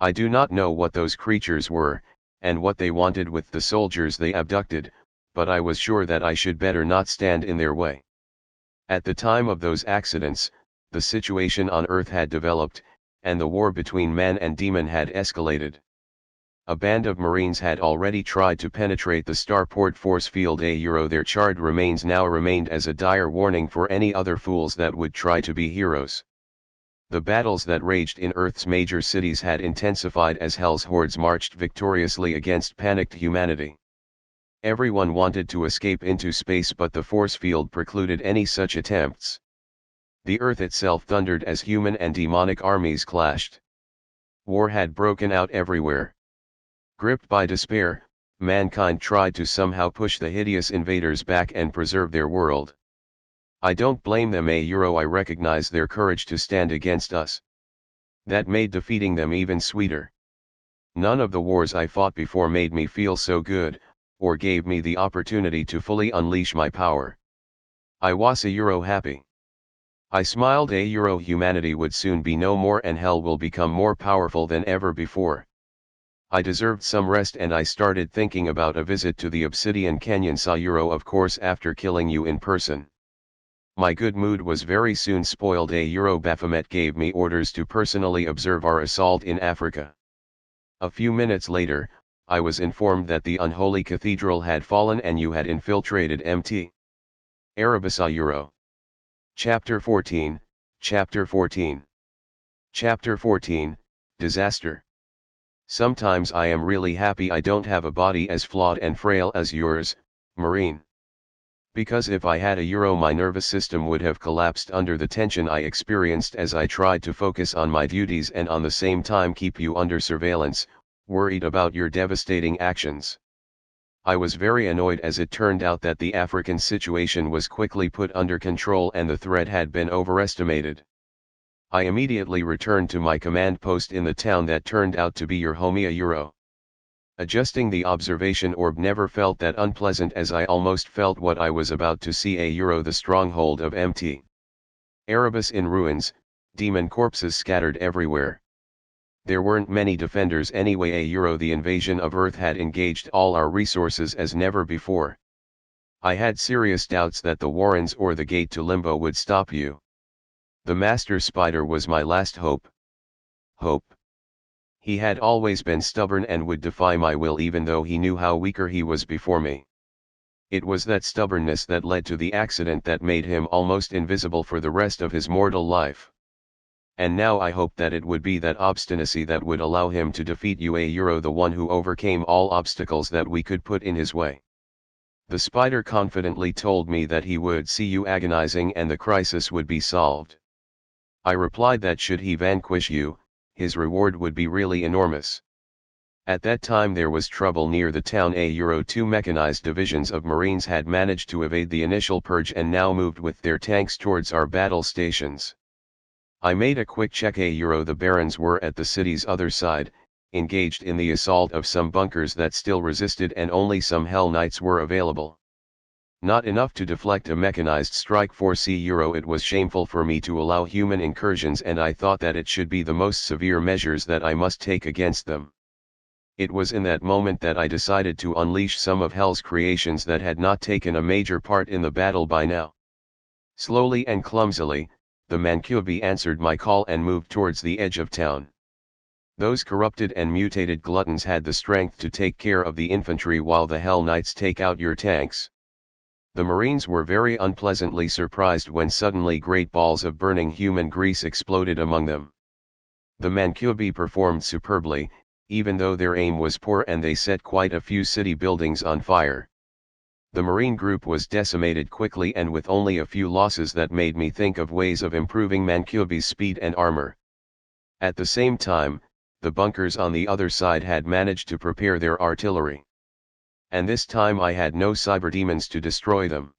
I do not know what those creatures were, and what they wanted with the soldiers they abducted, but I was sure that I should better not stand in their way. At the time of those accidents, the situation on Earth had developed, and the war between man and demon had escalated. A band of Marines had already tried to penetrate the starport force field their charred remains now remained as a dire warning for any other fools that would try to be heroes. The battles that raged in Earth's major cities had intensified as Hell's hordes marched victoriously against panicked humanity. Everyone wanted to escape into space but the force field precluded any such attempts. The Earth itself thundered as human and demonic armies clashed. War had broken out everywhere. Gripped by despair, mankind tried to somehow push the hideous invaders back and preserve their world. I don't blame them I recognize their courage to stand against us. That made defeating them even sweeter. None of the wars I fought before made me feel so good, or gave me the opportunity to fully unleash my power. I was happy. I smiled humanity would soon be no more and hell will become more powerful than ever before. I deserved some rest and I started thinking about a visit to the Obsidian Canyon of course after killing you in person. My good mood was very soon spoiled Baphomet gave me orders to personally observe our assault in Africa. A few minutes later, I was informed that the unholy cathedral had fallen and you had infiltrated Mt. Erebus. Chapter 14, Chapter 14. Chapter 14, Disaster. Sometimes I am really happy I don't have a body as flawed and frail as yours, Marine. Because if I had my nervous system would have collapsed under the tension I experienced as I tried to focus on my duties and on the same time keep you under surveillance, worried about your devastating actions. I was very annoyed as it turned out that the African situation was quickly put under control and the threat had been overestimated. I immediately returned to my command post in the town that turned out to be your home. Adjusting the observation orb never felt that unpleasant as I almost felt what I was about to see the stronghold of Mt. Erebus in ruins, demon corpses scattered everywhere. There weren't many defenders anyway the invasion of Earth had engaged all our resources as never before. I had serious doubts that the Warrens or the gate to limbo would stop you. The Master Spider was my last hope. Hope. He had always been stubborn and would defy my will even though he knew how weaker he was before me. It was that stubbornness that led to the accident that made him almost invisible for the rest of his mortal life. And now I hoped that it would be that obstinacy that would allow him to defeat you, the one who overcame all obstacles that we could put in his way. The spider confidently told me that he would see you agonizing and the crisis would be solved. I replied that should he vanquish you, his reward would be really enormous. At that time there was trouble near the town. Two mechanized divisions of Marines had managed to evade the initial purge and now moved with their tanks towards our battle stations. I made a quick check. The Barons were at the city's other side, engaged in the assault of some bunkers that still resisted, and only some Hell Knights were available. Not enough to deflect a mechanized strike force. It was shameful for me to allow human incursions, and I thought that it should be the most severe measures that I must take against them. It was in that moment that I decided to unleash some of Hell's creations that had not taken a major part in the battle by now. Slowly and clumsily, the Mancubi answered my call and moved towards the edge of town. Those corrupted and mutated gluttons had the strength to take care of the infantry while the Hell Knights take out your tanks. The Marines were very unpleasantly surprised when suddenly great balls of burning human grease exploded among them. The Mancubi performed superbly, even though their aim was poor, and they set quite a few city buildings on fire. The Marine group was decimated quickly and with only a few losses that made me think of ways of improving Mancubi's speed and armor. At the same time, the bunkers on the other side had managed to prepare their artillery. And this time I had no cyberdemons to destroy them.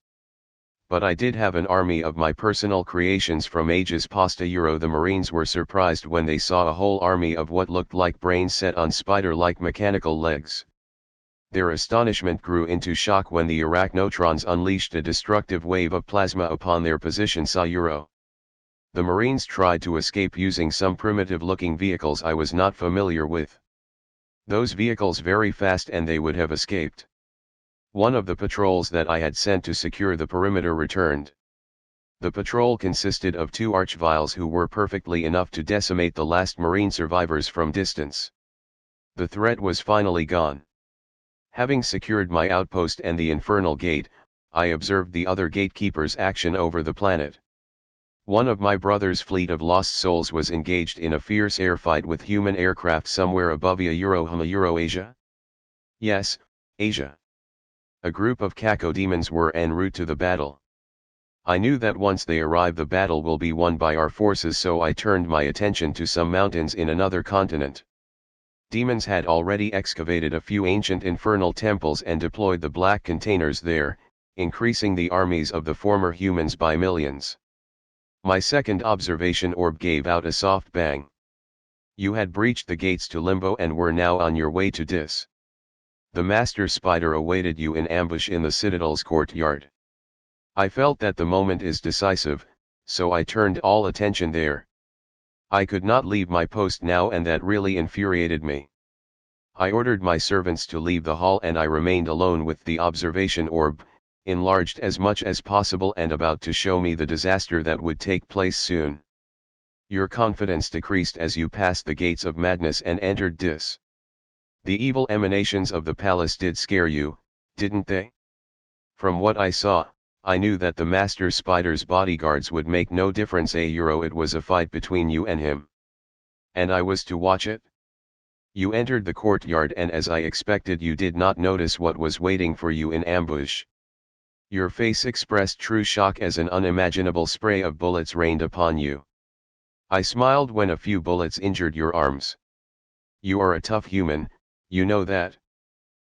But I did have an army of my personal creations from ages past. The Marines were surprised when they saw a whole army of what looked like brains set on spider-like mechanical legs. Their astonishment grew into shock when the arachnotrons unleashed a destructive wave of plasma upon their position. The Marines tried to escape using some primitive-looking vehicles I was not familiar with. Those vehicles very fast and they would have escaped. One of the patrols that I had sent to secure the perimeter returned. The patrol consisted of 2 archviles who were perfectly enough to decimate the last Marine survivors from distance. The threat was finally gone. Having secured my outpost and the infernal gate, I observed the other gatekeepers' action over the planet. One of my brother's fleet of lost souls was engaged in a fierce airfight with human aircraft somewhere above Asia? Yes, Asia. A group of cacodemons were en route to the battle. I knew that once they arrive the battle will be won by our forces, so I turned my attention to some mountains in another continent. Demons had already excavated a few ancient infernal temples and deployed the black containers there, increasing the armies of the former humans by millions. My second observation orb gave out a soft bang. You had breached the gates to Limbo and were now on your way to Dis. The Master Spider awaited you in ambush in the Citadel's courtyard. I felt that the moment is decisive, so I turned all attention there. I could not leave my post now, and that really infuriated me. I ordered my servants to leave the hall and I remained alone with the observation orb, enlarged as much as possible and about to show me the disaster that would take place soon. Your confidence decreased as you passed the gates of madness and entered Dis. The evil emanations of the palace did scare you, didn't they? From what I saw, I knew that the Master Spider's bodyguards would make no difference. It was a fight between you and him. And I was to watch it? You entered the courtyard and as I expected you did not notice what was waiting for you in ambush. Your face expressed true shock as an unimaginable spray of bullets rained upon you. I smiled when a few bullets injured your arms. You are a tough human, you know that.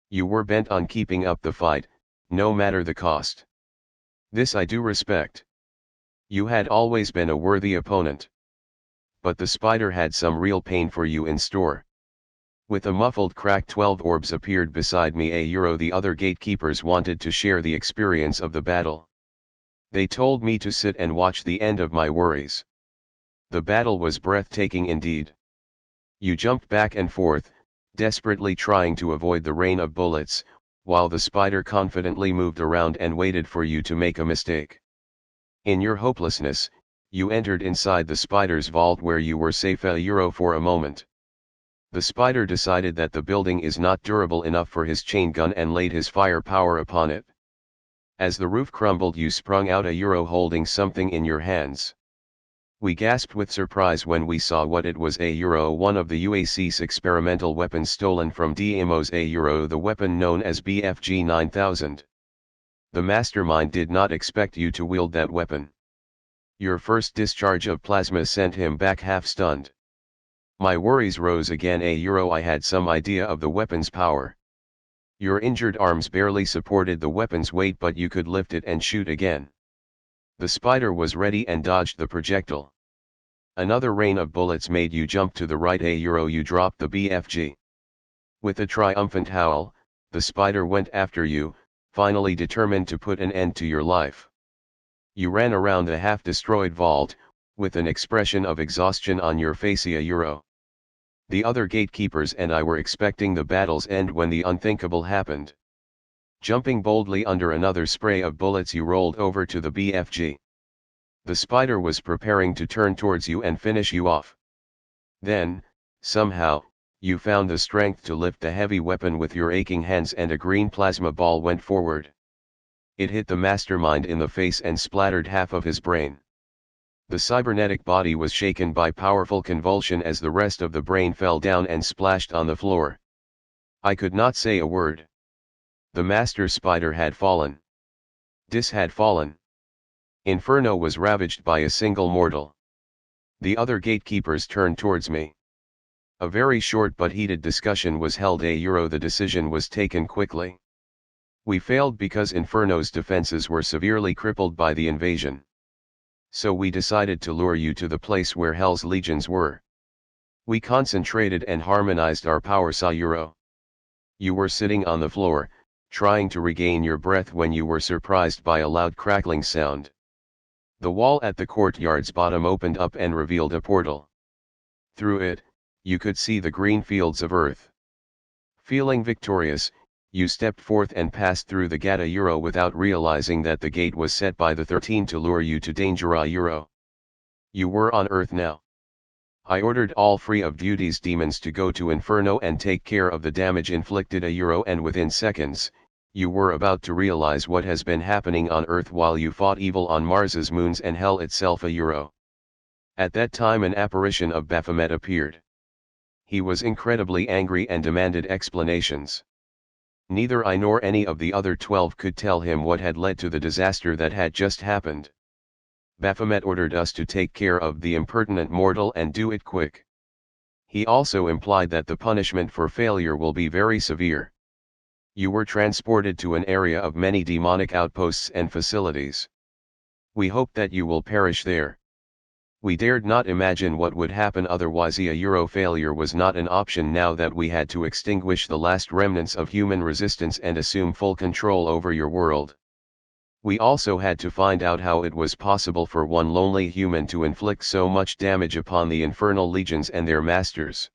You were bent on keeping up the fight, no matter the cost. This I do respect. You had always been a worthy opponent. But the spider had some real pain for you in store. With a muffled crack 12 orbs appeared beside me. The other gatekeepers wanted to share the experience of the battle. They told me to sit and watch the end of my worries. The battle was breathtaking indeed. You jumped back and forth, desperately trying to avoid the rain of bullets, while the spider confidently moved around and waited for you to make a mistake. In your hopelessness, you entered inside the spider's vault where you were safe €1 for a moment. The spider decided that the building is not durable enough for his chain gun and laid his firepower upon it. As the roof crumbled, you sprung out €1 holding something in your hands. We gasped with surprise when we saw what it was €1, one of the UAC's experimental weapons stolen from DMO's €1, the weapon known as BFG 9000. The mastermind did not expect you to wield that weapon. Your first discharge of plasma sent him back half-stunned. My worries rose again. I had some idea of the weapon's power. Your injured arms barely supported the weapon's weight, but you could lift it and shoot again. The spider was ready and dodged the projectile. Another rain of bullets made you jump to the right. You dropped the BFG. With a triumphant howl, the spider went after you, finally determined to put an end to your life. You ran around the half-destroyed vault, with an expression of exhaustion on your face. The other gatekeepers and I were expecting the battle's end when the unthinkable happened. Jumping boldly under another spray of bullets, you rolled over to the BFG. The spider was preparing to turn towards you and finish you off. Then, somehow, you found the strength to lift the heavy weapon with your aching hands, and a green plasma ball went forward. It hit the mastermind in the face and splattered half of his brain. The cybernetic body was shaken by powerful convulsion as the rest of the brain fell down and splashed on the floor. I could not say a word. The master spider had fallen. Dis had fallen. Inferno was ravaged by a single mortal. The other gatekeepers turned towards me. A very short but heated discussion was held. The decision was taken quickly. We failed because Inferno's defenses were severely crippled by the invasion. So we decided to lure you to the place where Hell's legions were. We concentrated and harmonized our power. You were sitting on the floor, trying to regain your breath when you were surprised by a loud crackling sound. The wall at the courtyard's bottom opened up and revealed a portal. Through it, you could see the green fields of Earth. Feeling victorious, you stepped forth and passed through the gate without realizing that the gate was set by the 13 to lure you to danger. You were on Earth now. I ordered all free of duty's demons to go to Inferno and take care of the damage inflicted. And within seconds, you were about to realize what has been happening on Earth while you fought evil on Mars's moons and Hell itself. At that time an apparition of Baphomet appeared. He was incredibly angry and demanded explanations. Neither I nor any of the other 12 could tell him what had led to the disaster that had just happened. Baphomet ordered us to take care of the impertinent mortal and do it quick. He also implied that the punishment for failure will be very severe. You were transported to an area of many demonic outposts and facilities. We hope that you will perish there. We dared not imagine what would happen otherwise. Failure was not an option now that we had to extinguish the last remnants of human resistance and assume full control over your world. We also had to find out how it was possible for one lonely human to inflict so much damage upon the infernal legions and their masters.